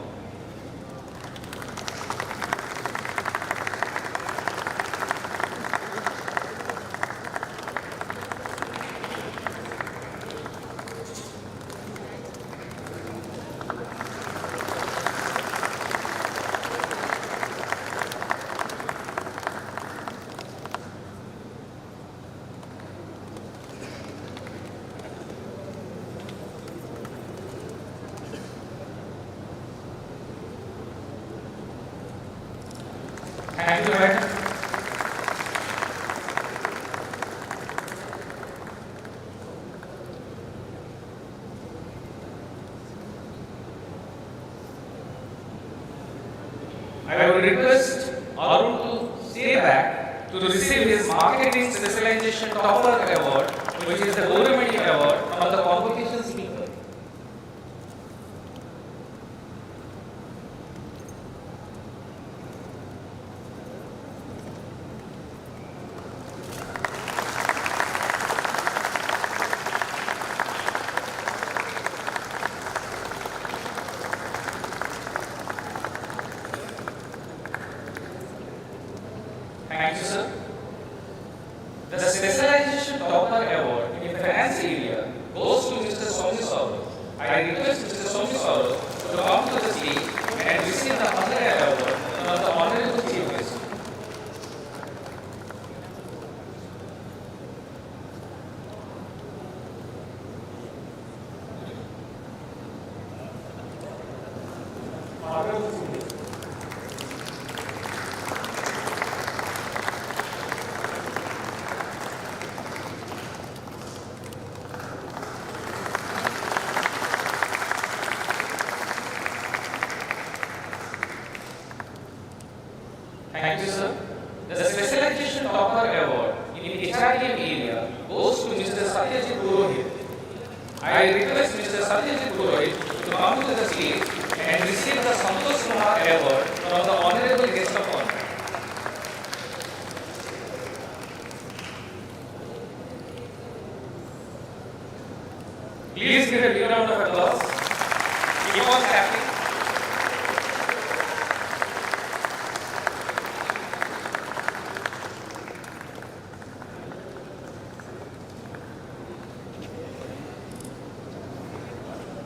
Thank you, madam. I would request Arun to stay back to receive his Marketing Specialization Topper Award, which is the Government Award from the Convocation Speaker. Thank you, sir. The Specialization Topper Award in the Finance area goes to Mr. Swami Saurav. I request Mr. Swami Saurav to come to the stage and receive the Honorary Award from the Honorable Chief Guest. Thank you, sir. The Specialization Topper Award in HRDM area goes to Mr. Satyajit Purohit. I request Mr. Satyajit Purohit to come to the stage and receive the Santosh Kumar Award from the Honorable Guest of Honor. Please give a big round of applause. Keep on clapping.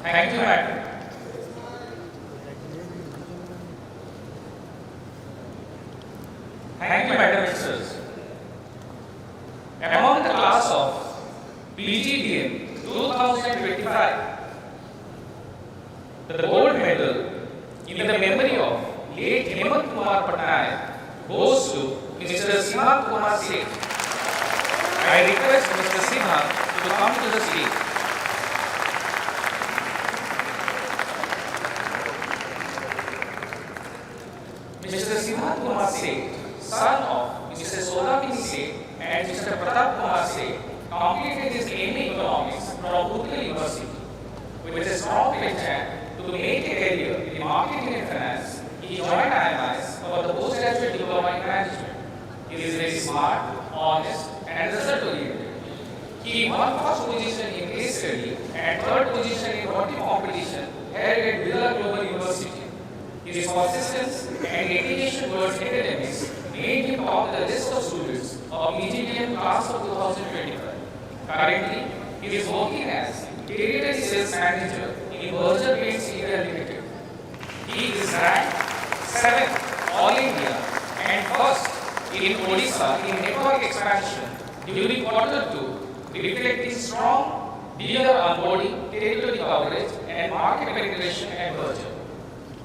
Thank you, madam. Thank you, madam ministers. Among the class of PGDM 2025, the gold medal in the memory of late Hemant Kumar Patnaik goes to Mr. Simhat Kumar Seth. I request Mr. Simhat to come to the stage. Mr. Simhat Kumar Seth, son of Mrs. Sodamini Seth and Mr. Pratap Kumar Seth, completed his MA Economics from Utkal University. With a strong penchant to make a career in marketing and finance, he joined IMIS for the postgraduate diploma in management. He is very smart, honest, and result-oriented. He won first position in case study and third position in roti competition held at Birla Global University. His persistence and dedication towards academics made him top the list of students of PGDM class of 2025. Currently, he is working as territory sales manager in Berger Paints India Limited. He is ranked 7th All India and first in Odisha in network expansion during Q2, reflecting strong dealer onboarding, territory coverage, and market penetration at Berger.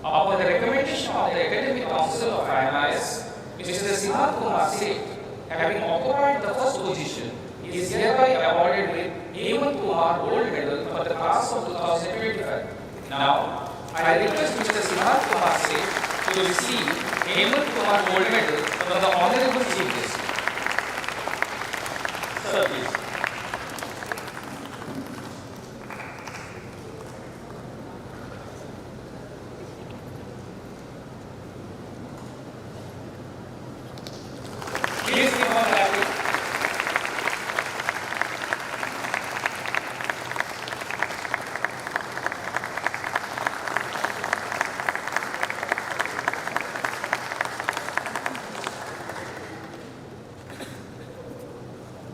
Upon the recommendation of the Academic Council of IMIS, Mr. Siddharth Kumar Seth, having occupied the first position, he is hereby awarded with Hemant Kumar Gold Medal for the class of 2025. Now, I request Mr. Siddharth Kumar Seth to receive Hemant Kumar Gold Medal from the Honorable Chief Guest. Sir, please. Please give one applause.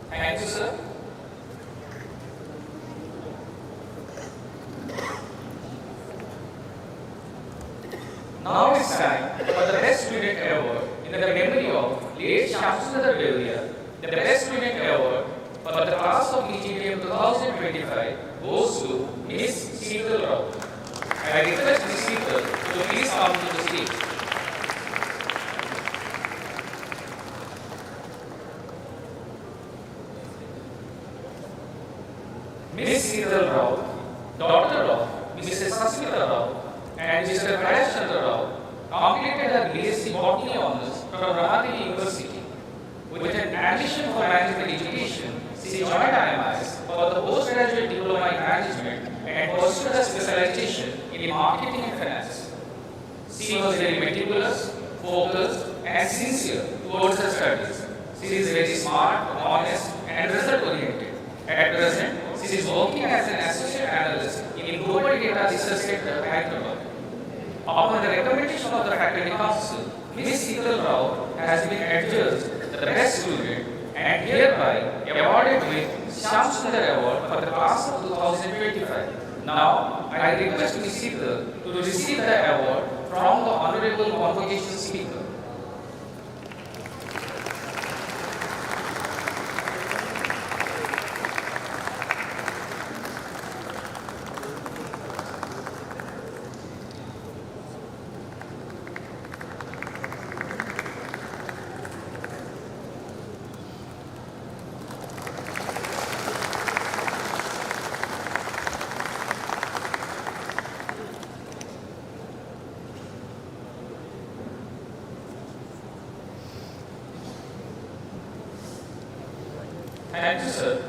Thank you, sir. Now it's time for the Best Student Award in the memory of late Shamsundar Belia. The Best Student Award for the class of PGDM 2025 goes to Miss Sheetal Rao. I request Miss Sheetal to please come to the stage. Miss Sheetal Rao, daughter of Mrs. Sasmita Rao and Mr. Prayash Chandra Rao, completed her BSc Botany Honours from Ramadeni University. With an ambition for management education, she joined IMIS for the postgraduate diploma in management and pursued a specialization in marketing and finance. She was very meticulous, focused, and sincere towards her studies. She is very smart, honest, and result-oriented. At present, she is working as an associate analyst in Global Data Research Center, Hyderabad. Upon the recommendation of the Faculty Council, Ms. Sheetal Rao has been adjudged the best student and hereby awarded with Shamsundar Award for the class of 2025. Now, I request Ms. Sheetal to receive the award from the Honorable Convocation Speaker. Thank you, sir.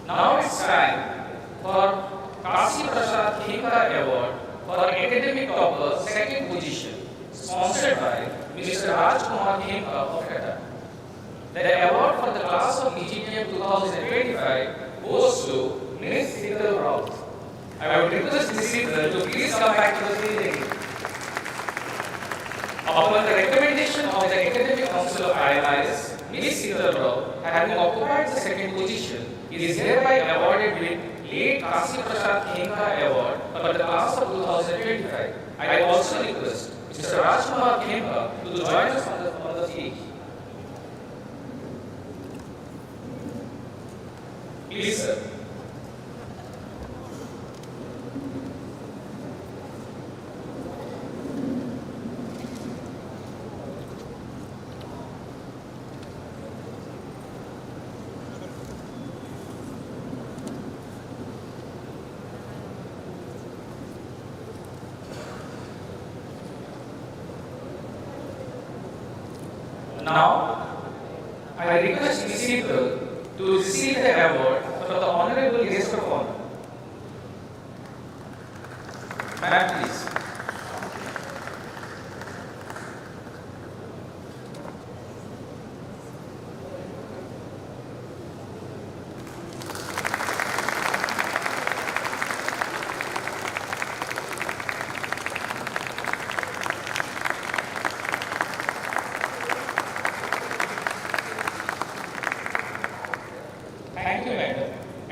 Now it's time for Kasi Prasad Khemka Award for Academic Topper Second Position, sponsored by Mr. Rajkumar Khemka of Qatar. The award for the class of PGDM 2025 goes to Ms. Sheetal Rao. I would request Ms. Sheetal to please come back to the stage again. Upon the recommendation of the Academic Council of IMIS, Ms. Sheetal Rao, having occupied the second position, is hereby awarded with late Kasi Prasad Khemka Award for the class of 2025. I also request Mr. Rajkumar Khemka to join us on the stage. Please, sir. Now, I request Ms. Sheetal to receive the award from the Honorable Guest of Honor. Ma'am, please.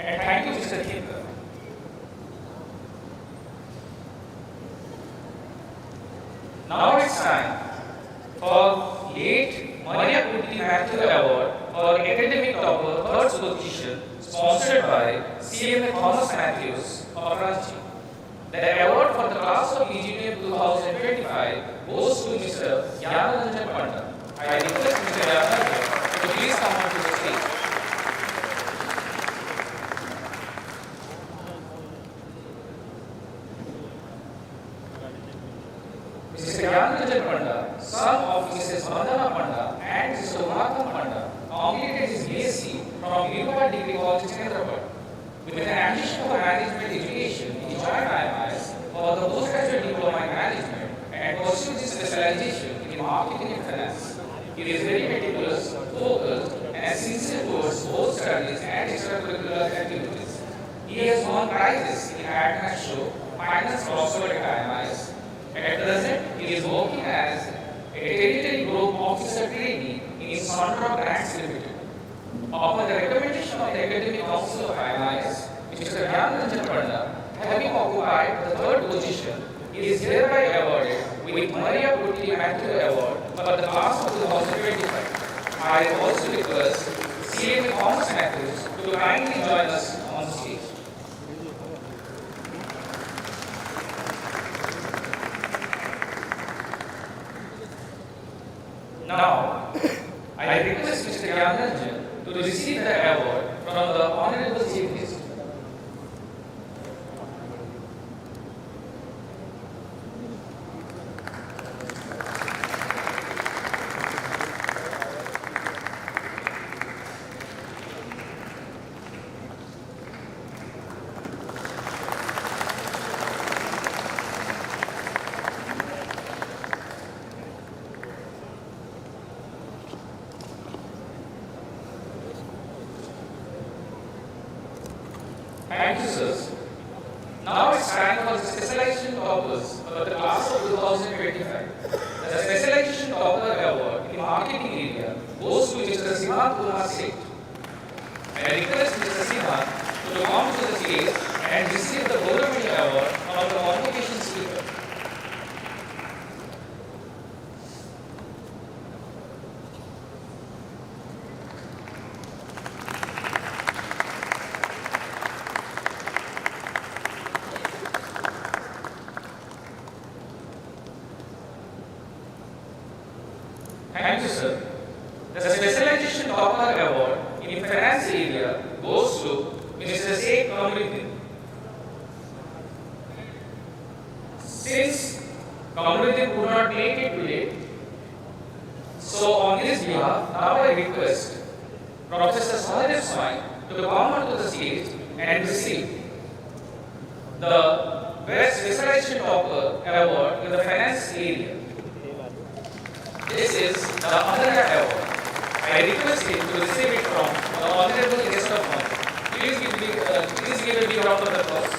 And thank you, Mr. Thinker. Now it's time for late Maria Kuti Matthew Award for Academic Topper Third Position, sponsored by CMA Thomas Matthews of Ranchi. The award for the class of PGDM 2025 goes to Mr. Gyanaranjan Panda. I request Mr. Gyanaranjan to please come on to the stage. Mr. Gyanaranjan Panda, son of Mrs. Vandana Panda and Mr. Umakam Panda, completed his BSc from Unified Degree College, Chandrapur. With an ambition for management education, he joined IMIS for the postgraduate diploma in management and pursued his specialization in marketing and finance. He is very meticulous, focused, and sincere towards both studies and extracurricular activities. He has won prizes in Ad and Show, Finance Crossword at IMIS. At present, he is working as a territory group officer trainee in Sondra Brands Limited. Upon the recommendation of the Academic Council of IMIS, Mr. Gyanaranjan Panda, having occupied the third position, he is hereby awarded with Maria Kuti Matthew Award for the class of 2025. I also request CMA Thomas Matthews to kindly join us on stage. Now, I request Mr. Gyanaranjan to receive the award from the Honorable Chief Guest. Thank you, sirs. Now it's time for the specialization toppers for the class of 2025. The specialization topper award in marketing area goes to Mr. Siddhant Kumar Seth. I request Mr. Siddhant to come to the stage and receive the Government Award from the Convocation speaker. Thank you, sir. The Specialization Topper Award in Finance area goes to Mr. Sheikh Kamruddin. Since Kamruddin could not make it today, so on his behalf, now I request Professor Sahadev Swami to come onto the stage and receive the Best Specialization Topper Award in the Finance area. This is the Amarya Award. I request him to receive it from the Honorable Guest of Honor. Please give a big round of applause.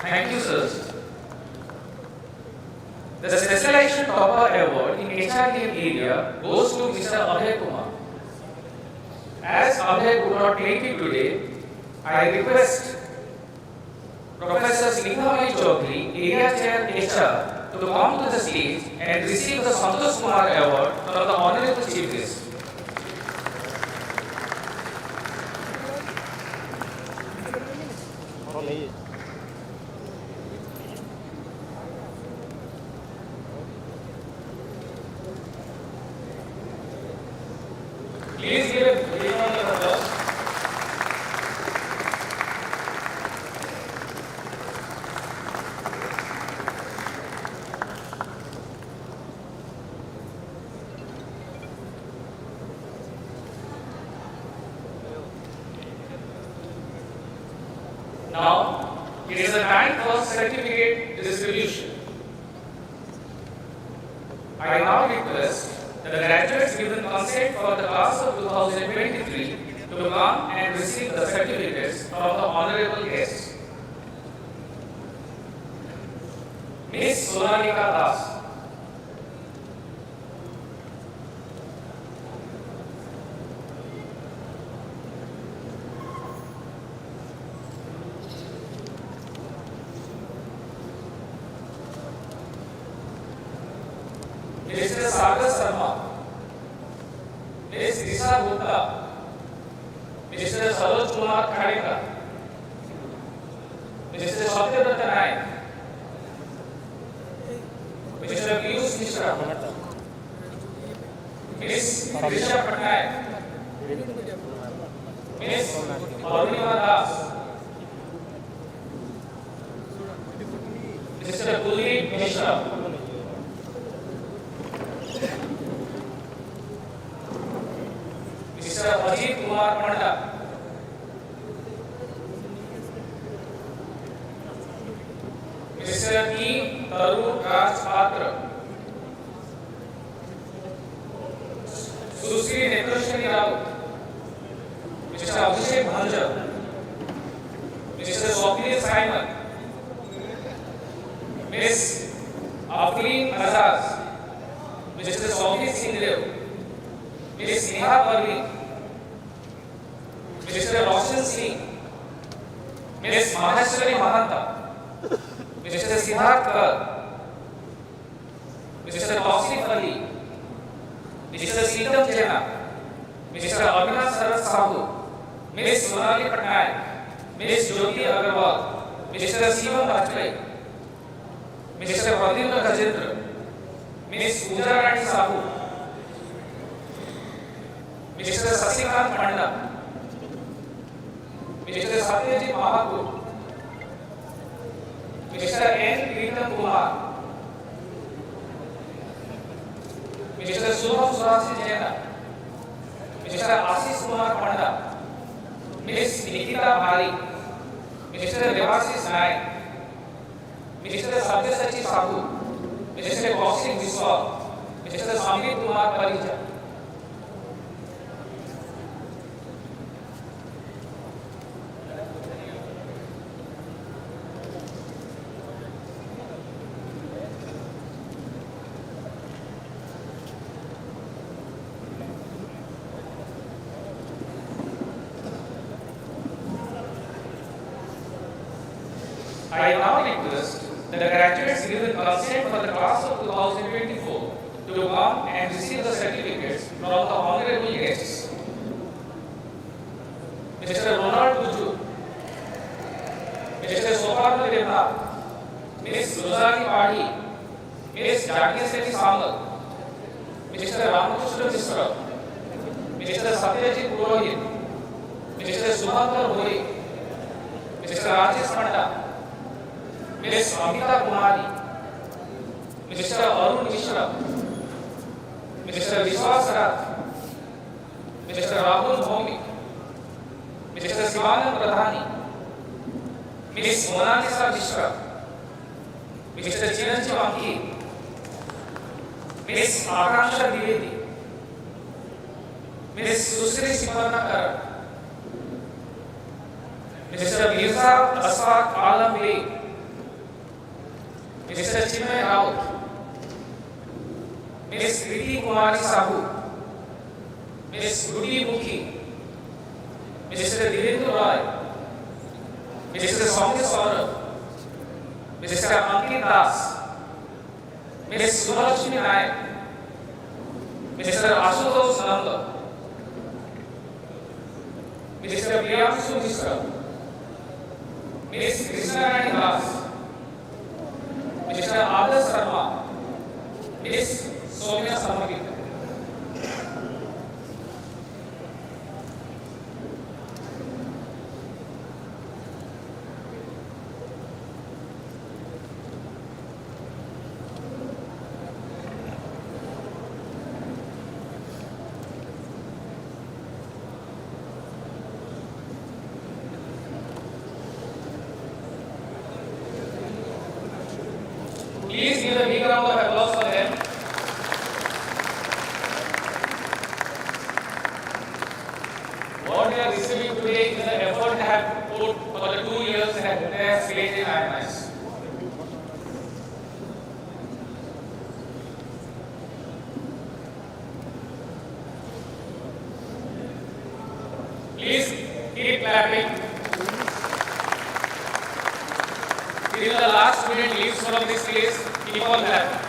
Thank you, sirs. The Specialization Topper Award in HRDM area goes to Mr. Abhay Kumar. As Abhay could not make it today, I request Professor Snehamai Chaudhary, Area Chair HR, to come to the stage and receive the Santosh Kumar Award from the Honorable Chief Guest. Please give a big round of applause. Now, it is the time for certificate distribution. I now request the graduates given consent for the class of 2023 to come and receive the certificates from the honorable guests. Miss Sonalika Das. Mr. Sagar Sharma, Ms. Disha Gupta, Mr. Saroj Kumar Khadekar, Mr. Satyavrata Naik, Mr. Piyush Mishra, Ms. Risha Patnaik, Ms. Arunima Das, Mr. Kuldeep Mishra, Mr. Ajit Kumar Panda, Mr. T. Tarun Raj Patra, Susri Netrashani Rao, Mr. Abhishek Bhanja, Mr. Swapnil Simon, Ms. Afreen Azaz, Mr. Swami Singdev, Ms. Neha Parveen, Mr. Roshan Singh, Ms. Maheshwari Mahanta, Mr. Siddharth Kar, Mr. Tausif Ali, Mr. Siddham Jena, Mr. Avinash Sarat Sahu, Ms. Sonali Patnaik, Ms. Jyoti Agarwal, Mr. Shivam Bajpai, Mr. Pradipta Gajendra, Ms. Pooja Rani Sahu, Mr. Sasikant Panda, Mr. Satyajit Mahakur, Mr. N. Pritam Kumar, Mr. Shubham Surasi Jaina, Mr. Ashish Kumar Panda, Ms. Nikita Bhari, Mr. Devashish Naik, Mr. Sabyasachi Sahu, Mr. Kaushik Biswal, Mr. Samir Kumar Parija. I now request that the graduates given consent for the class of 2024 to come and receive the certificates from the honorable guests. Mr. Ronald Buju, Mr. Soparna Devnath, Ms. Rosani Padi, Ms. Jagneshwari Samal, Mr. Ramakrishna Mishra, Mr. Satyajit Purohit, Mr. Subhankar Hori, Mr. Rajesh Panda, Ms. Amita Kumari, Mr. Arun Mishra, Mr. Vishwas Rath, Mr. Rahul Bhaumik, Mr. Sivanand Pradhani, Ms. Monalisa Mishra, Mr. Chiranjeev Ankit, Ms. Akansha Dwivedi, Ms. Susri Sivarna Karan, Mr. Mirza Asfaq Alam Beg, Mr. Chinmay Raut, Ms. Kriti Kumari Sahu, Ms. Rudy Mukhi, Mr. Devendra Roy, Mr. Soumya Saurabh, Mr. Ankit Das, Ms. Subhalakshmi Nayak, Mr. Ashutosh Nanda, Mr. Priyanshu Mishra, Ms. Krishna Rani Das, Mr. Adarsh Sharma, Ms. Soumya Samagit. round of applause for them. What they are receiving today is the effort they have put for the 2 years they have stayed in IMIS. Please keep clapping. Till the last student leaves from this place, keep on clapping.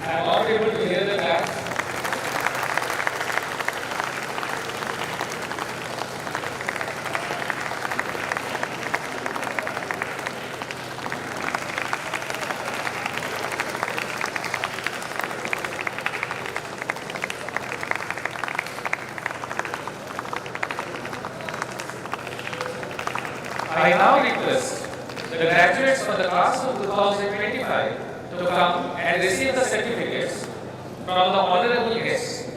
I am not able to hear the clap. I now request the graduates of the class of 2025 to come and receive the certificates from the honorable guests.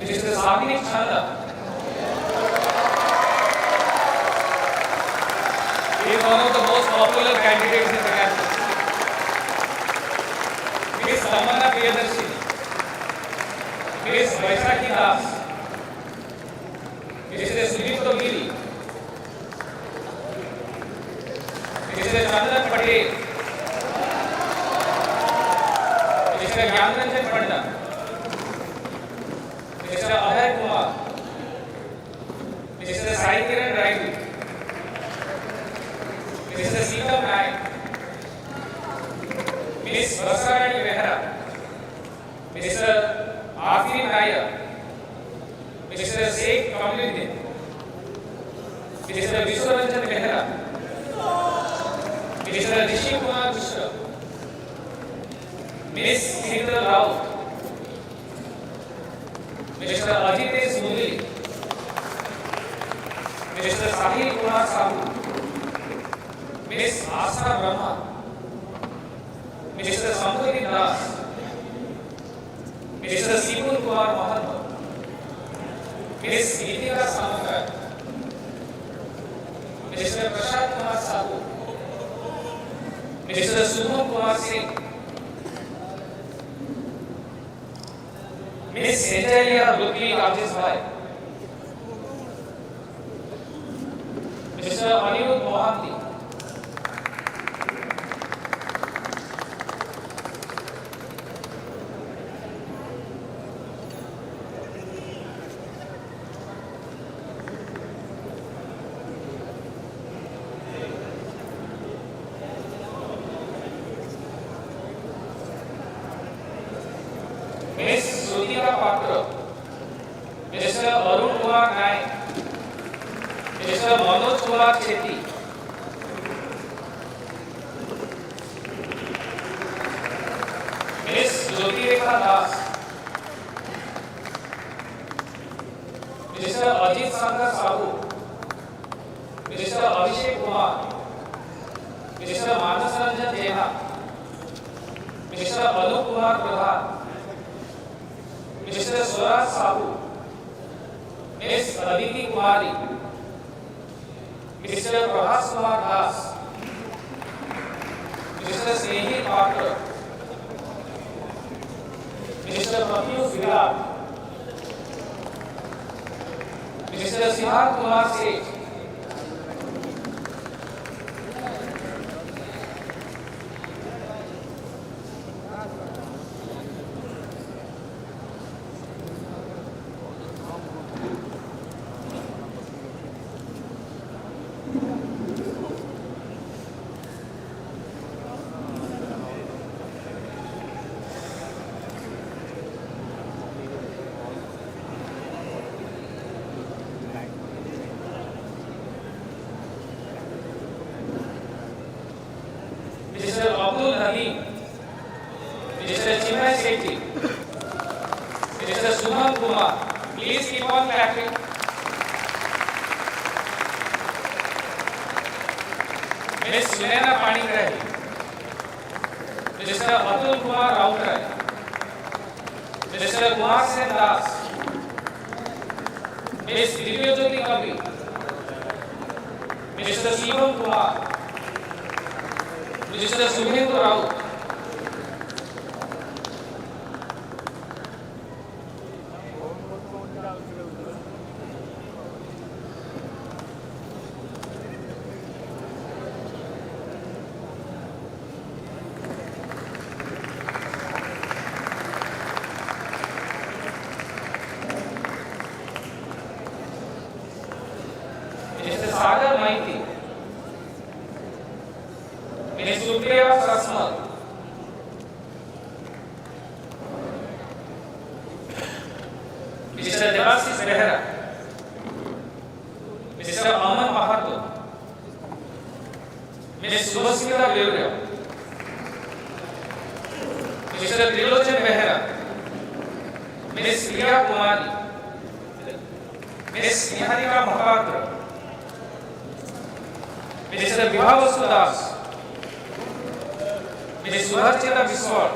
Mr. Sabini Chanda is one of the most popular candidates in the campus. Miss Samana Priyadarshi, Miss Vaisakhi Das, Mr. Sudipto Giri, Mr. Chandan Patel, Mr. Gyanranjan Panda, Mr. Abhay Kumar, Mr. Sai Kiran Raidu, Mr. Seetam Naik, Miss Vasarani Behra, Mr. Afin Nair, Mr. Sheikh Kamaluddin, Mr. Vishwaranjan Behra, Mr. Rishi Kumar Mishra, Miss Hindal Rao, Mr. Ajitesh Mudli, Mr. Sahil Kumar Sahu, Miss Asa Brahma, Mr. Samudri Das, Mr. Sipul Kumar Mahathma, Miss Geetika Samakar, Mr. Prashant Kumar Sahu, Mr. Subham Kumar Singh, Miss Angelia Rukli Rajesh Bhai, Mr. Anirudh Mohanty. Miss Sudhika Patra. Mr. Arun Kumar Naik. Mr. Manoj Kumar Chetty. Miss Jyoti Rekha Das. Mr. Ajit Sankar Sahu. Mr. Abhishek Kumar. Mr. Manas Ranjan Jena. Mr. Anup Kumar Pradhan. Mr. Swaraj Sahu. Miss Aditi Kumari. Mr. Prabhas Kumar Das. Mr. Snehi Patkar. Mr. Pratyush Virat. Mr. Siddharth Kumar Seth. Mr. Abdul Nadeem. Mr. Chinmay Sethi. Mr. Suman Kumar. Please keep on clapping. Miss Sunena Panigrahi. Mr. Atul Kumar Rautai. Mr. Kumar Sen Das. Miss Divyajyoti Kavi. Mr. Shivam Kumar. Mr. Subhendu Raut. Mr. Sagar Maiti. Ms. Supriya Sasmal. Mr. Devashish Behera. Mr. Aman Mahato. Ms. Subhasmita Devria. Mr. Trilochan Behera. Ms. Priya Kumari. Ms. Niharika Mahapatra. Mr. Vibhavasu Das. Ms. Sudharchita Biswal.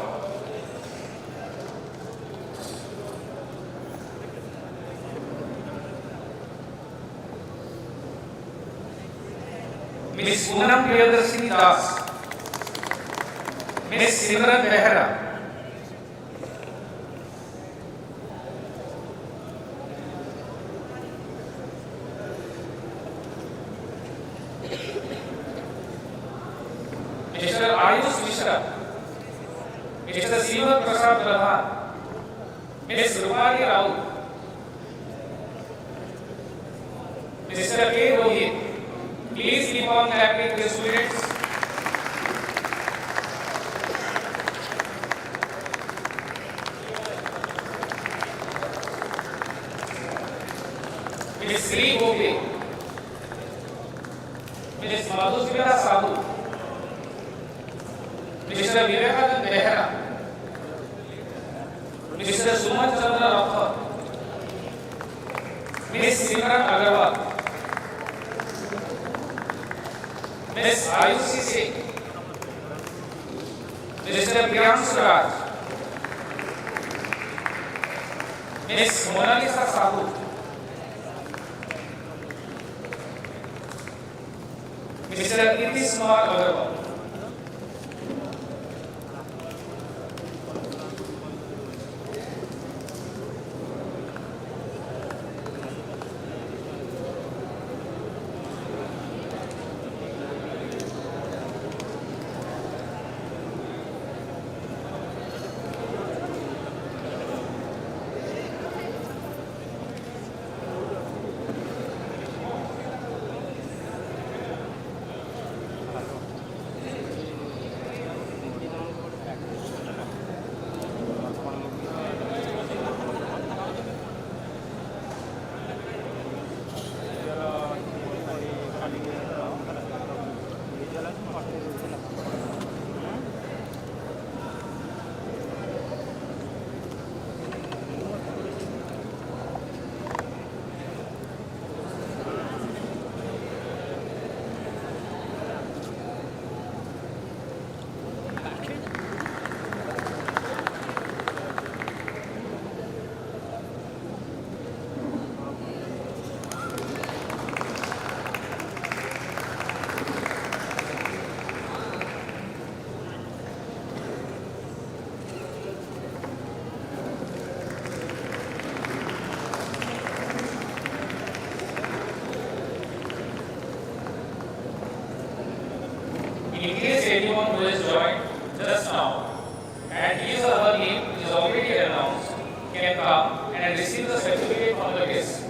Ms. Poonam Priyadarshini Das. Ms. Simran Behera. Mr. Ayush Mishra. Mr. Siva Prasad Pradhan. Ms. Rupali Rao. Mr. K. Rohit. Please keep on clapping the students. Ms. Sri Gopi. Ms. Madhusmita Sahu. Mr. Vivekanand Behera. Mr. Suman Chandra Rathod. Ms. Simran Agarwal. Ms. Ayushi Singh. Mr. Priyanshu Raj. Ms. Monalisa Sahu. Mr. Nitish Kumar Agarwal. anyone who has joined just now and his or her name is already announced can come and receive the certificate from the guest.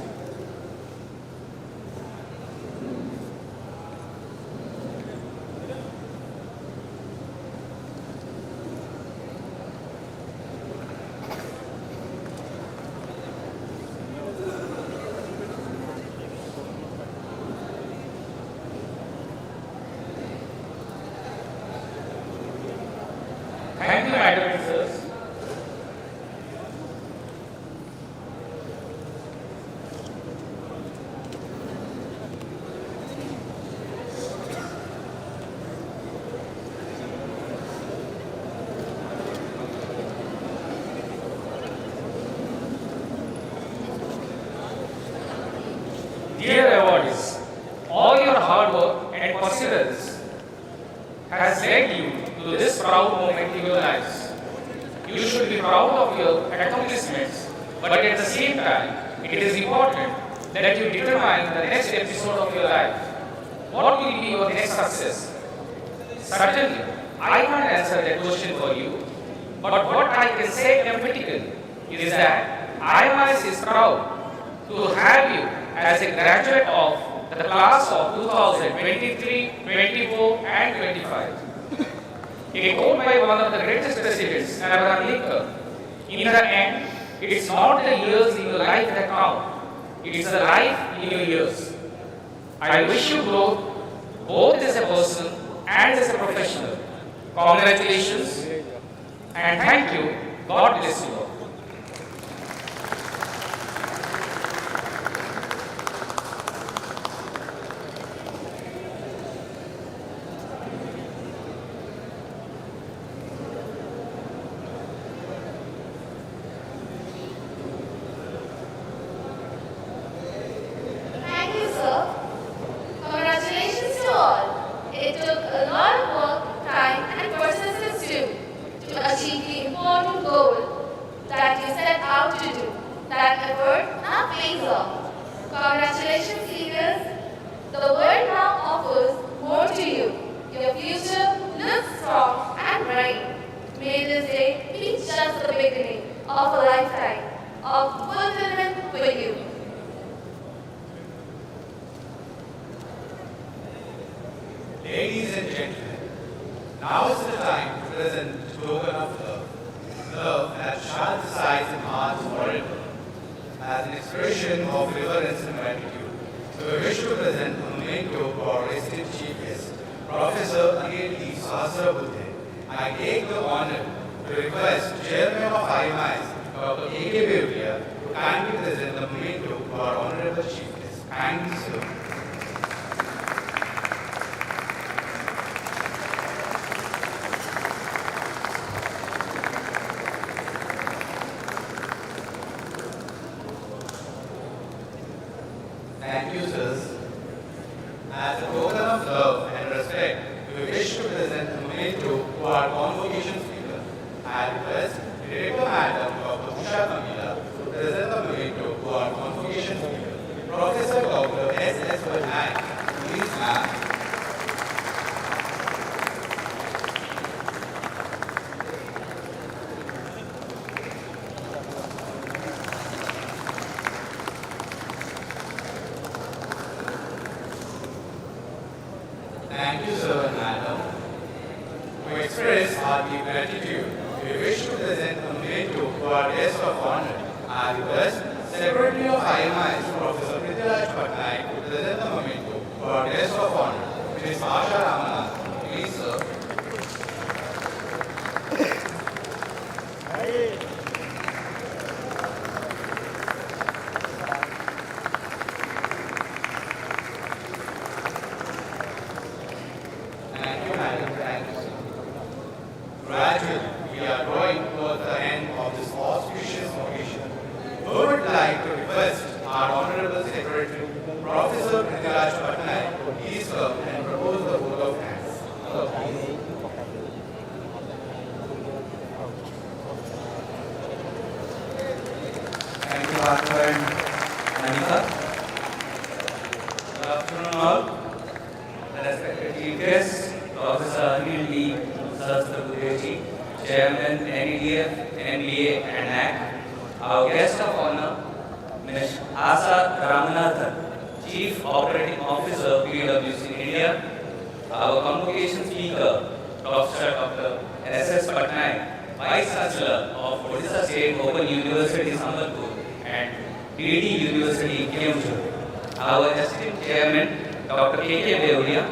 Thank you, Madam and sirs. Dear awardees, all your hard work and perseverance has led you to this proud moment in your lives. You should be proud of your accomplishments, but at the same time, it is important that you determine the next episode of your life. What will be your next success? Certainly, I can't answer that question for you, but what I can say emphatically is that IMIS is proud to have you as a graduate of the class of 2023, 24 and 25. A quote by one of the greatest presidents, Abraham Lincoln, in the end, it's not the years in your life that count, it's the life in your years. I wish you growth both as a person and as a professional. Congratulations and thank you. God bless you all.
Thank you, sir. Congratulations to all. It took a lot of work, time, and persistence too to achieve the important goal that you set out to do. That effort now pays off. Congratulations, seniors. The world now offers more to you. Your future looks strong and bright. May this day be just the beginning of a lifetime of fulfillment for you.
Ladies and gentlemen, now is the time to present the token of love. Love that shall decide in hearts forever. As an expression of reverence and gratitude, we wish to present a memento to our esteemed chief guest, Professor Anil Sahasrabudhe. I take the honor to request Chairman of IMIS, Dr. A.K. Bevulia, to kindly present the memento to our honorable chief guest. Kindly, sir. Thank you, sirs. As a token of love and respect, we wish to present a memento to our convocation speaker. I request Director Madam Dr. Usha Kamila to present the memento to our convocation speaker, Professor Dr. S.S. Patnaik. Please, ma'am. Thank you, sir and madam. To express our deep gratitude, we wish to present a memento to our guest of honor. I request Secretary of IMIS, Professor Felicitation to present the memento to our guest of honor, Ms. Asha Ramanath. Please, sir. Thank you, madam. Thank you, sir. Gradually, we are drawing towards the end of this auspicious occasion. We would like to request our Honorable Secretary, Professor Prithviraj Patnaik, to please come and propose the vote of thanks. Please.
Thank you, Arthur and Anika. Good afternoon all. The respected chief guest, Professor Anil D.
Chairman, NEDF, NBA, and NAC. Our guest of honor, Ms. Asa Ramanathan, Chief Operating Officer, PwC India. Our convocation speaker, Professor Dr. S.S. Patnaik, Vice Chancellor of Odisha State Open University, Sambalpur, and DD University, Keynote. Our esteemed Chairman, Dr. K.K. Beoria,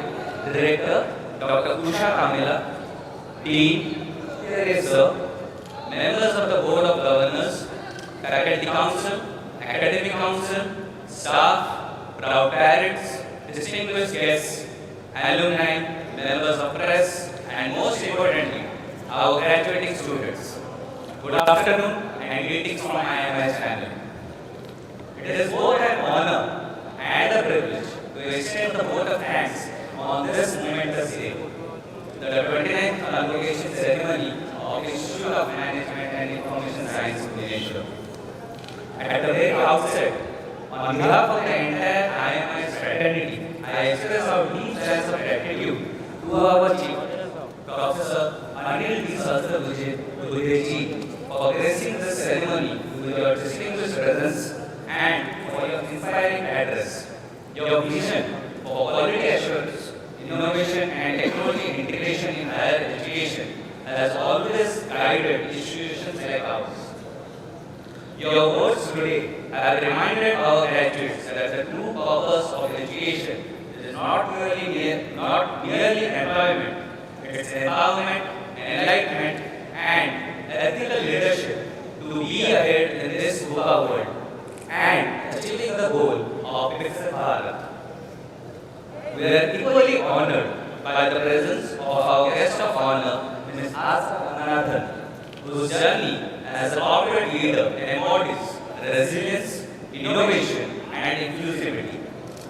Director, Dr. Usha Kamila, Dean, Sir, members of the Board of Governors, Faculty Council, Academic Council, staff, proud parents, distinguished guests, alumni, members of press, and most importantly, our graduating students. Good afternoon and greetings from IMIS family. It is both an honor and a privilege to extend the vote of thanks on this momentous day, the 29th Convocation Ceremony of the Institute of Management and Information Science, Bhubaneswar. At the very outset, on behalf of the entire IMIS fraternity, I express our deep sense of gratitude to our Chief, Professor Anil D. Sahasrabudhe for gracing this ceremony with your distinguished presence and for your inspiring address. Your vision for quality assurance, innovation and technology integration in higher education has always guided institutions like ours. Your words today have reminded our graduates that the true purpose of education is not merely employment, it's empowerment, enlightenment, and ethical leadership to be ahead in this Bhuba world and achieving the goal of Viksit Bharat. We are equally honored by the presence of our guest of honor, Ms. Asa Ramanathan, whose journey as a corporate leader embodies resilience, innovation, and inclusivity.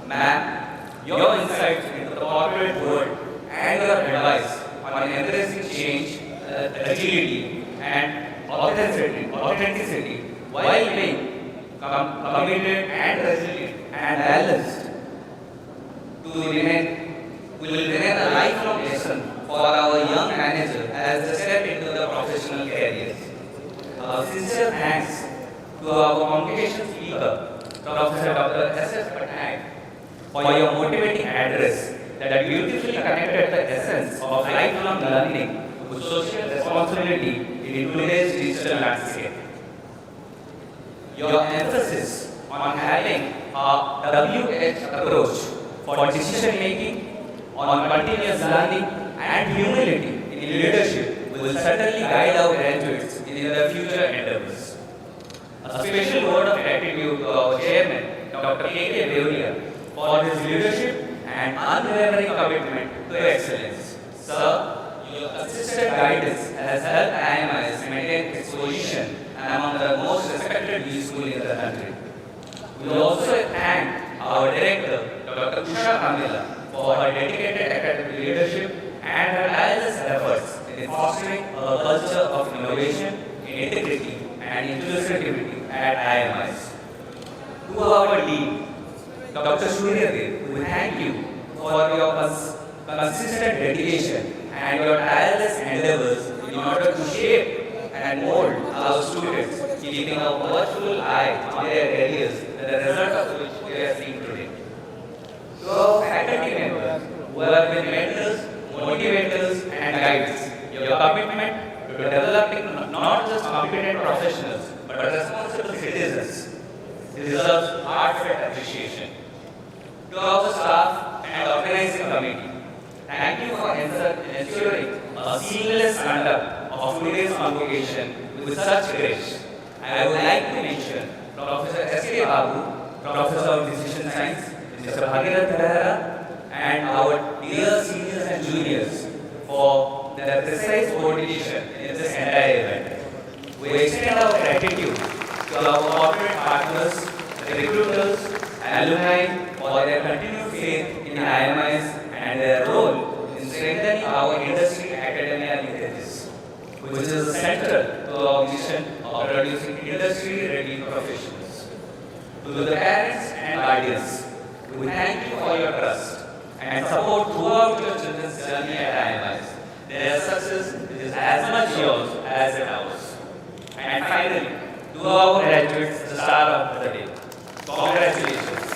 Ma'am, your insights into the corporate world and your advice on embracing change, agility, and authenticity while being committed and resilient and balanced will remain a lifelong lesson for our young managers as they step into the professional careers. Our sincere thanks to our convocation speaker, Professor Dr. S.S. Patnaik, for your motivating address that beautifully connected the essence of lifelong learning with social responsibility in today's digital landscape. Your emphasis on having a WH approach for decision making, on continuous learning and humility in leadership will certainly guide our graduates in their future endeavors. A special word of gratitude to our chairman, Dr. K.K. Beoria, for his leadership and unwavering commitment to excellence. Sir, your consistent guidance has helped IMIS maintain its position among the most respected B schools in the country. We also thank our director, Dr. Usha Kamila, for her dedicated academic leadership and her tireless efforts in fostering a culture of innovation, integrity, and inclusivity at IMIS. To our dean, Dr. Suryadev, we thank you for your consistent dedication and your tireless endeavors in order to shape and mold our students, keeping a watchful eye on their careers, the result of which we are seeing today. To our faculty members who have been mentors, motivators, and guides, your commitment to developing not just competent professionals but responsible citizens deserves heartfelt appreciation. To our staff and organizing committee, thank you for ensuring a seamless conduct of today's convocation with such grace. I would like to mention Professor S.K. Babu, Professor of Decision Science, Mr. Bhagirath Behera, and our dear seniors and juniors for their precise coordination in this entire event. We extend our gratitude to our corporate partners, recruiters, alumni for their continued faith in IMIS and their role in strengthening our industry academia linkages, which is central to our mission of producing industry-ready professionals. To the parents and guardians, we thank you for your trust and support throughout your children's journey at IMIS. Their success is as much yours as it ours. And finally, to our graduates, the star of the day, congratulations.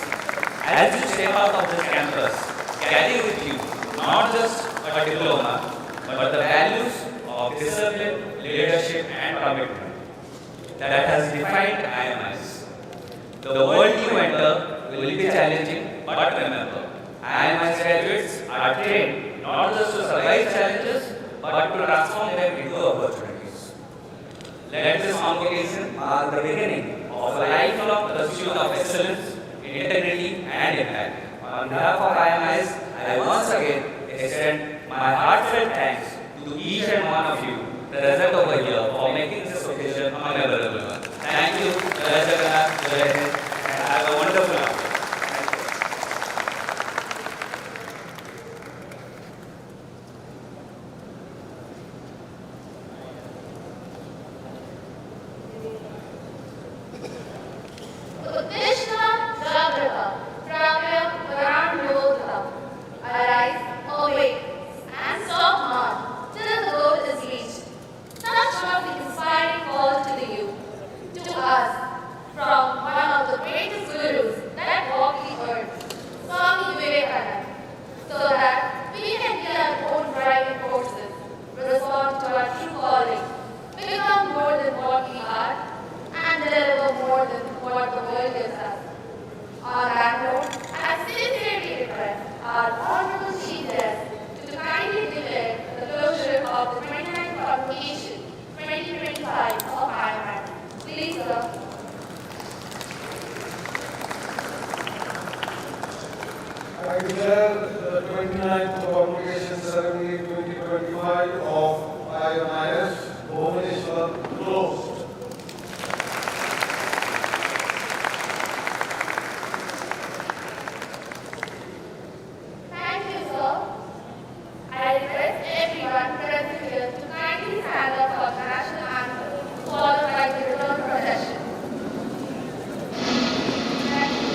As you step out of this campus, carry with you not just a diploma, but the values of discipline, leadership, and commitment that has defined IMIS. The world you enter will be challenging, but remember, IMIS graduates are trained not just to survive challenges, but to transform them into opportunities. Let this convocation mark the beginning of a lifelong pursuit of excellence, integrity, and impact. On behalf of IMIS, I once again extend my heartfelt thanks to each and one of you present over here for making this occasion a memorable one. Thank you, Jai Jagannath, Jai Hind, and have a wonderful afternoon.
Uddishta Jagrata, Pravya Paranyodha. Arise, awake, and stop not till the goal is reached. Such was the inspiring call to the youth, to us, from one of the greatest gurus that walked the earth, Swami Vivekananda, so that we can be our own driving forces, respond to our true calling, become more than what we are, and deliver more than what the world gives us. On that note, I sincerely request our Honorable Chief Guest to kindly declare the closure of the 29th Convocation 2025 of IMIS. Please, sir.
I declare the 29th Convocation Ceremony 2025 of IMIS Bhubaneswar closed.
Thank you, sir. I request everyone present here to kindly stand up for the national anthem, followed by the return procession. Thank you.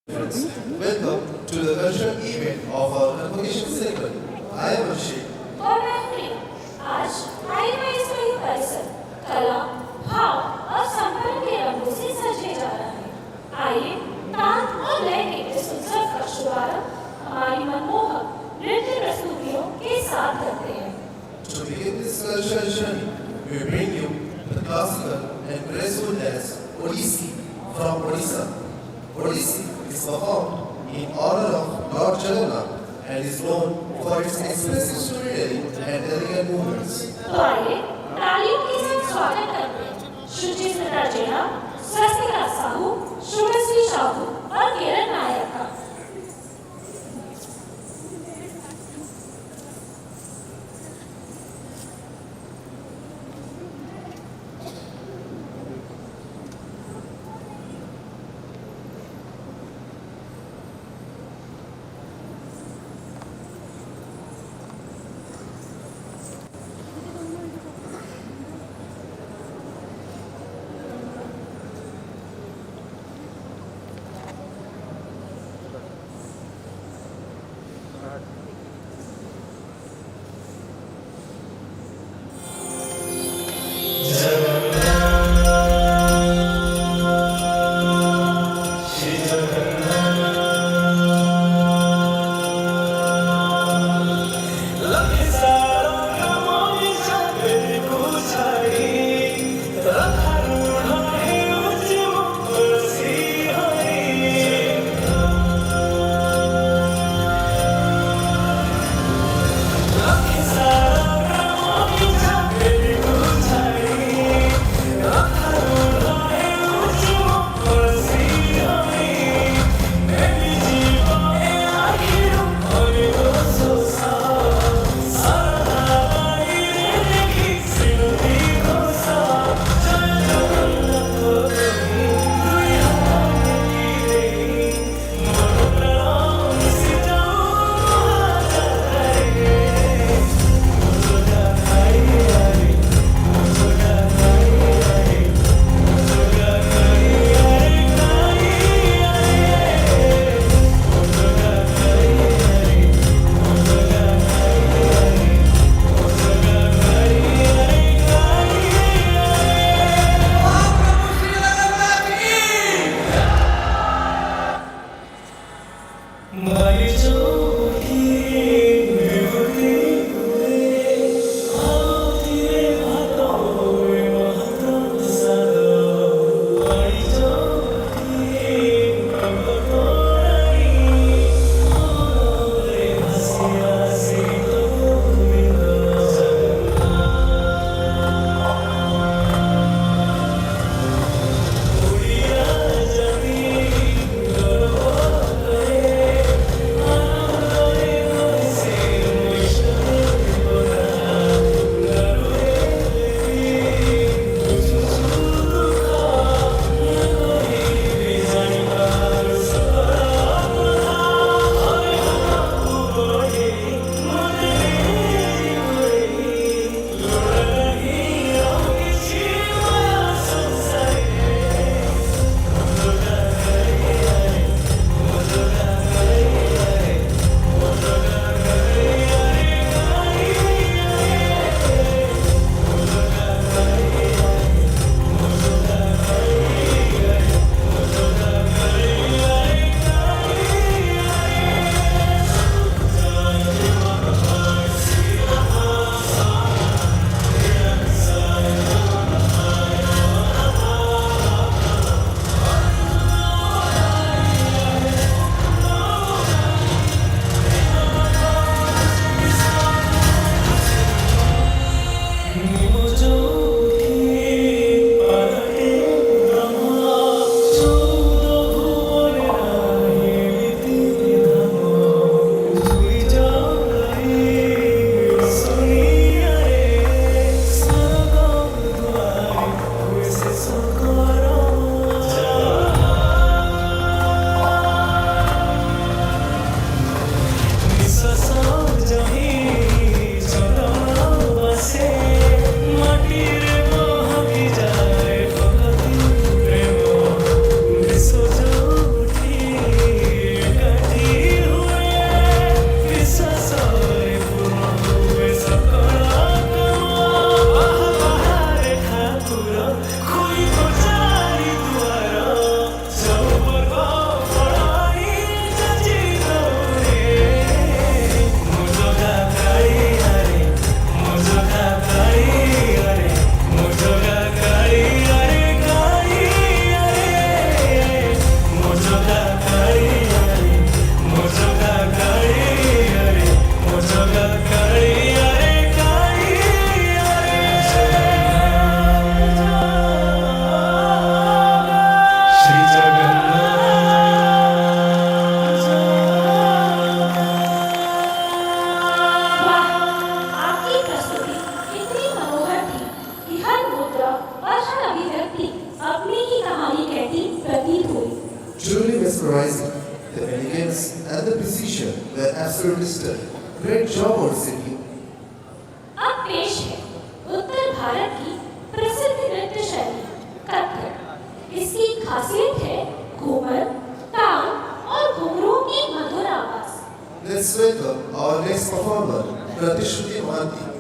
Welcome to the cultural event of our Convocation Ceremony. I am Abhishek.
और मैं हूँ प्रिया। आज IMIS का ये परिसर कला, भाव और संपर्क के रंगों से सजे जा रहा है। आइए तान और लय के इस उत्सव का शुभारंभ हमारी मनमोहक नृत्य प्रस्तुतियों के साथ करते हैं।
To begin this cultural journey, we bring you the classical and graceful dance Odissi from Odisha. Odissi is performed in honor of Lord Jagannath and is known for its expressive storytelling and elegant movements.
तो आइए तालियों के साथ स्वागत करते हैं शुचिस्मिता जेना, स्वस्तिका साहू, शुभश्री साहू और किरण नायक का।
truly mesmerizing. The elegance and the precision were absolutely stunning. Great job on singing.
अब पेश है उत्तर भारत की प्रसिद्ध नृत्य शैली कथक। इसकी खासियत है घूमर, ताल और घुंघरूओं की मधुर आवाज।
Let's welcome our next performer, Pratishruti Mahanti.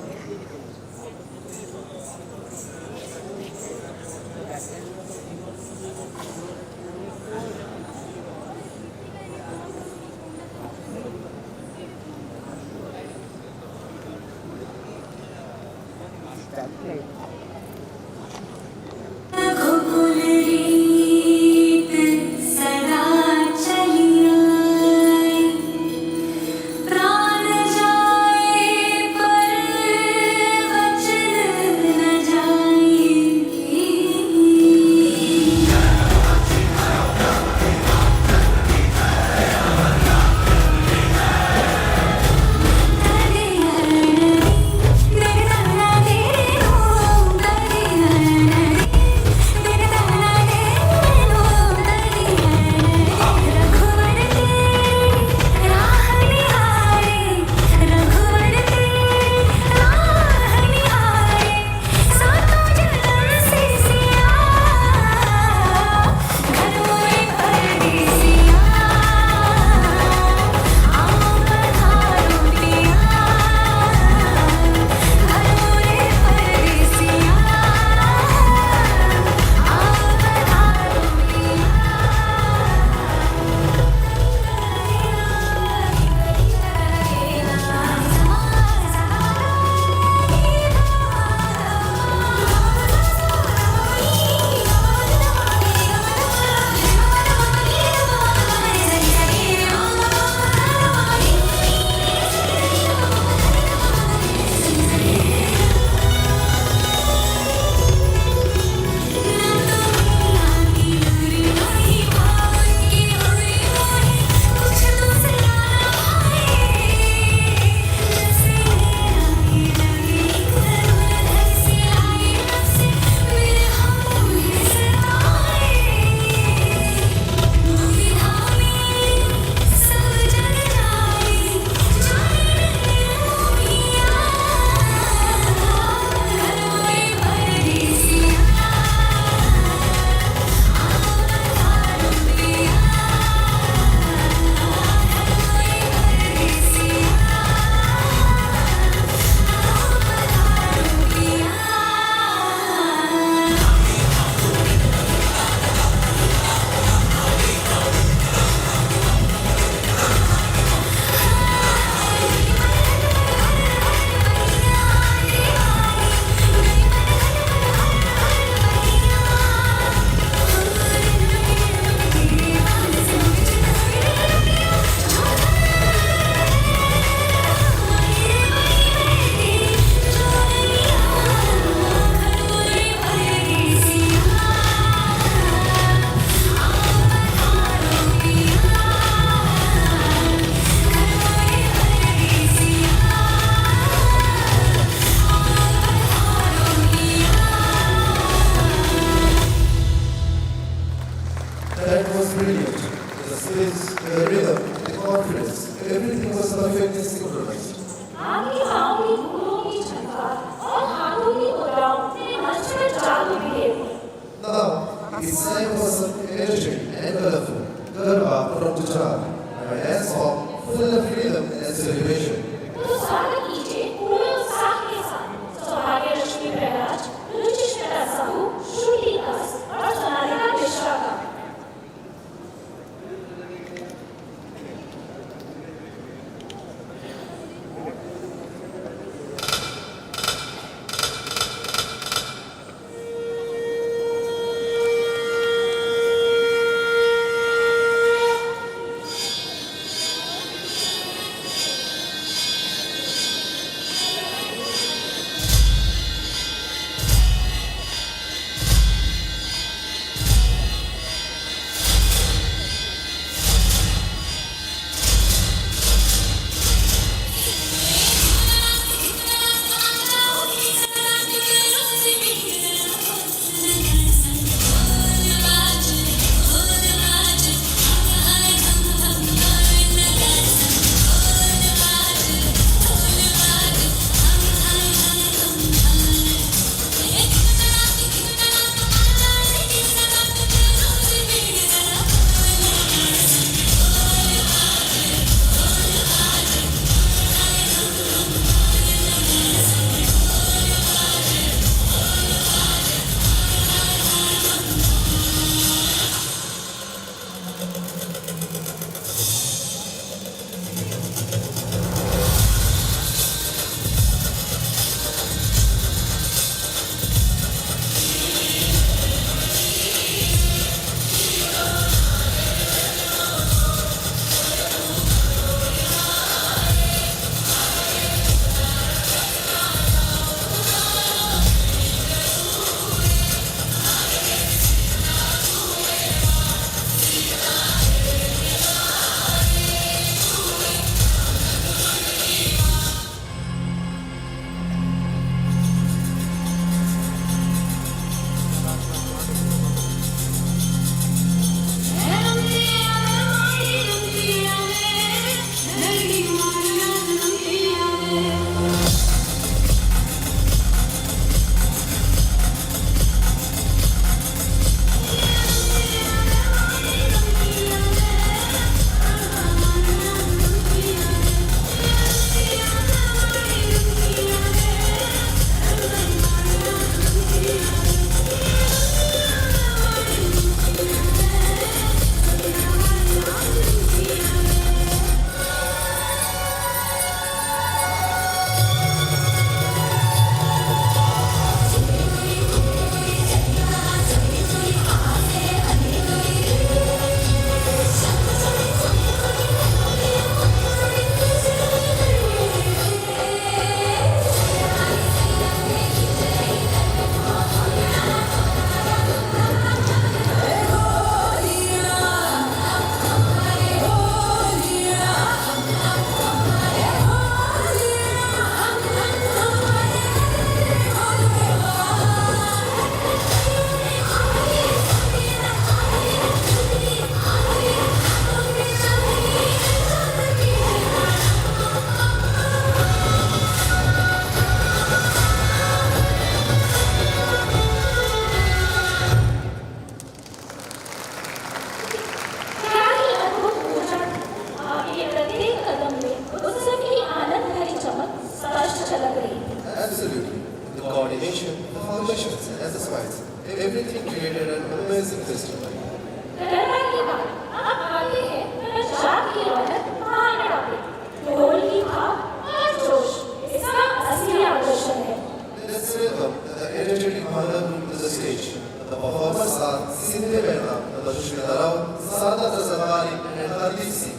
Odissi.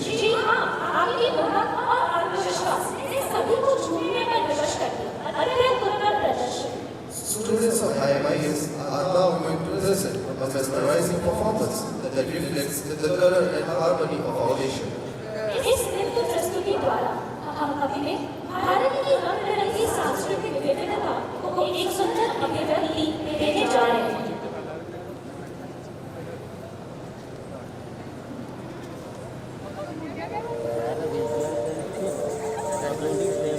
जी हाँ, आपकी हिम्मत और आत्मविश्वास ने सभी को झूमने में विवश कर दिया। अत्यंत उत्तम प्रदर्शन।
Students of IMIS are now going to present a mesmerizing performance that reflects the color and harmony of our nation.
इस नृत्य प्रस्तुति द्वारा हम अपने भारत की रंग बिरंगी सांस्कृतिक विविधता को एक सुंदर अभिव्यक्ति देने जा रहे हैं।
Thank you.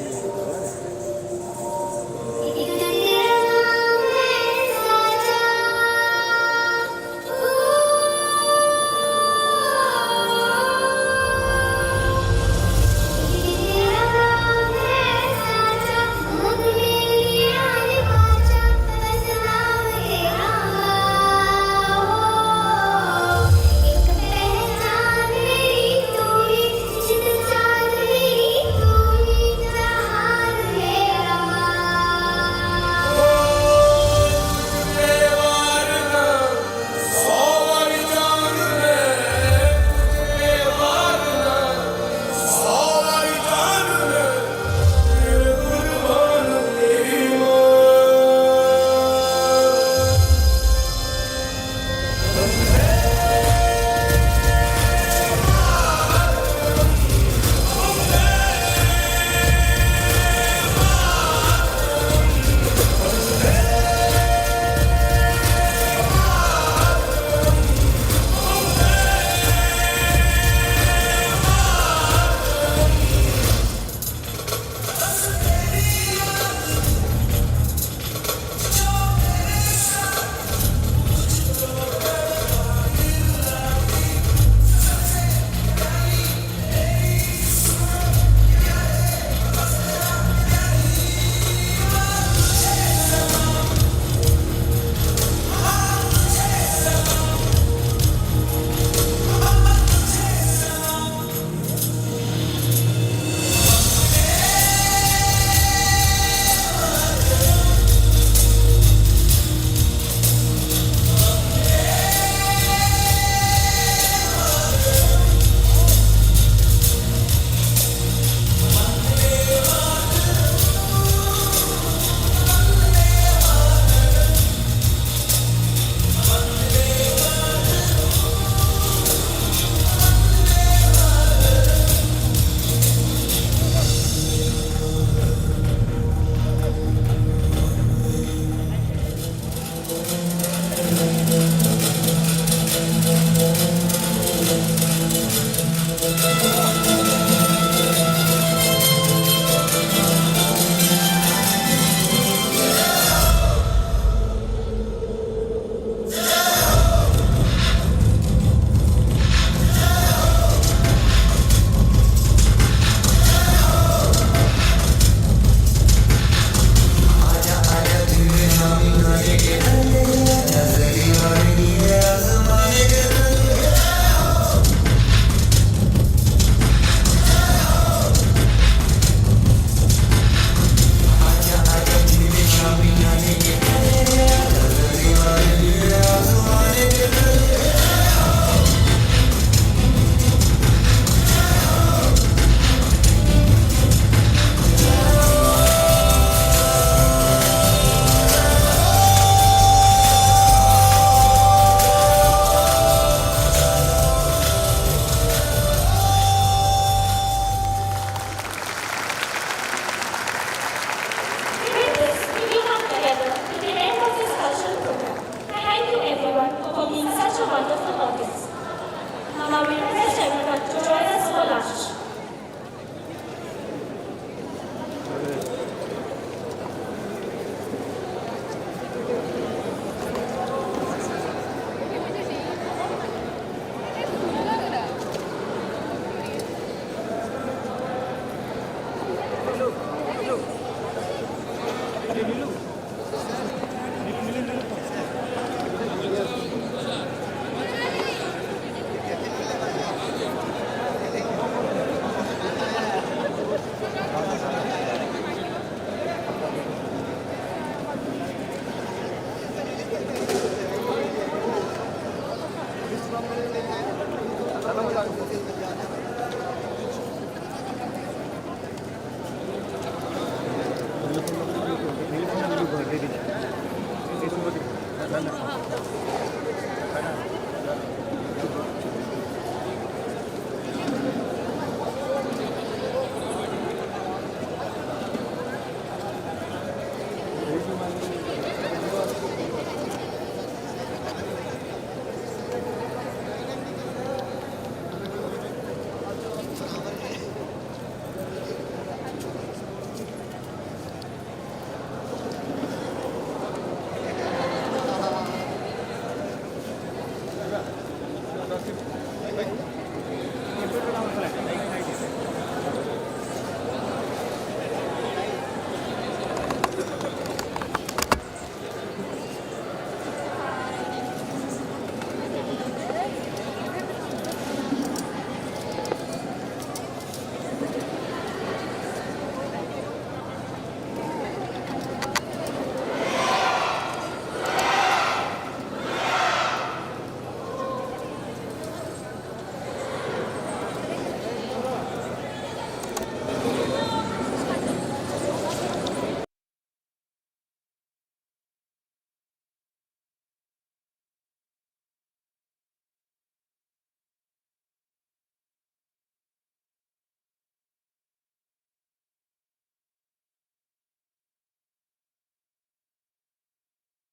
झालं ना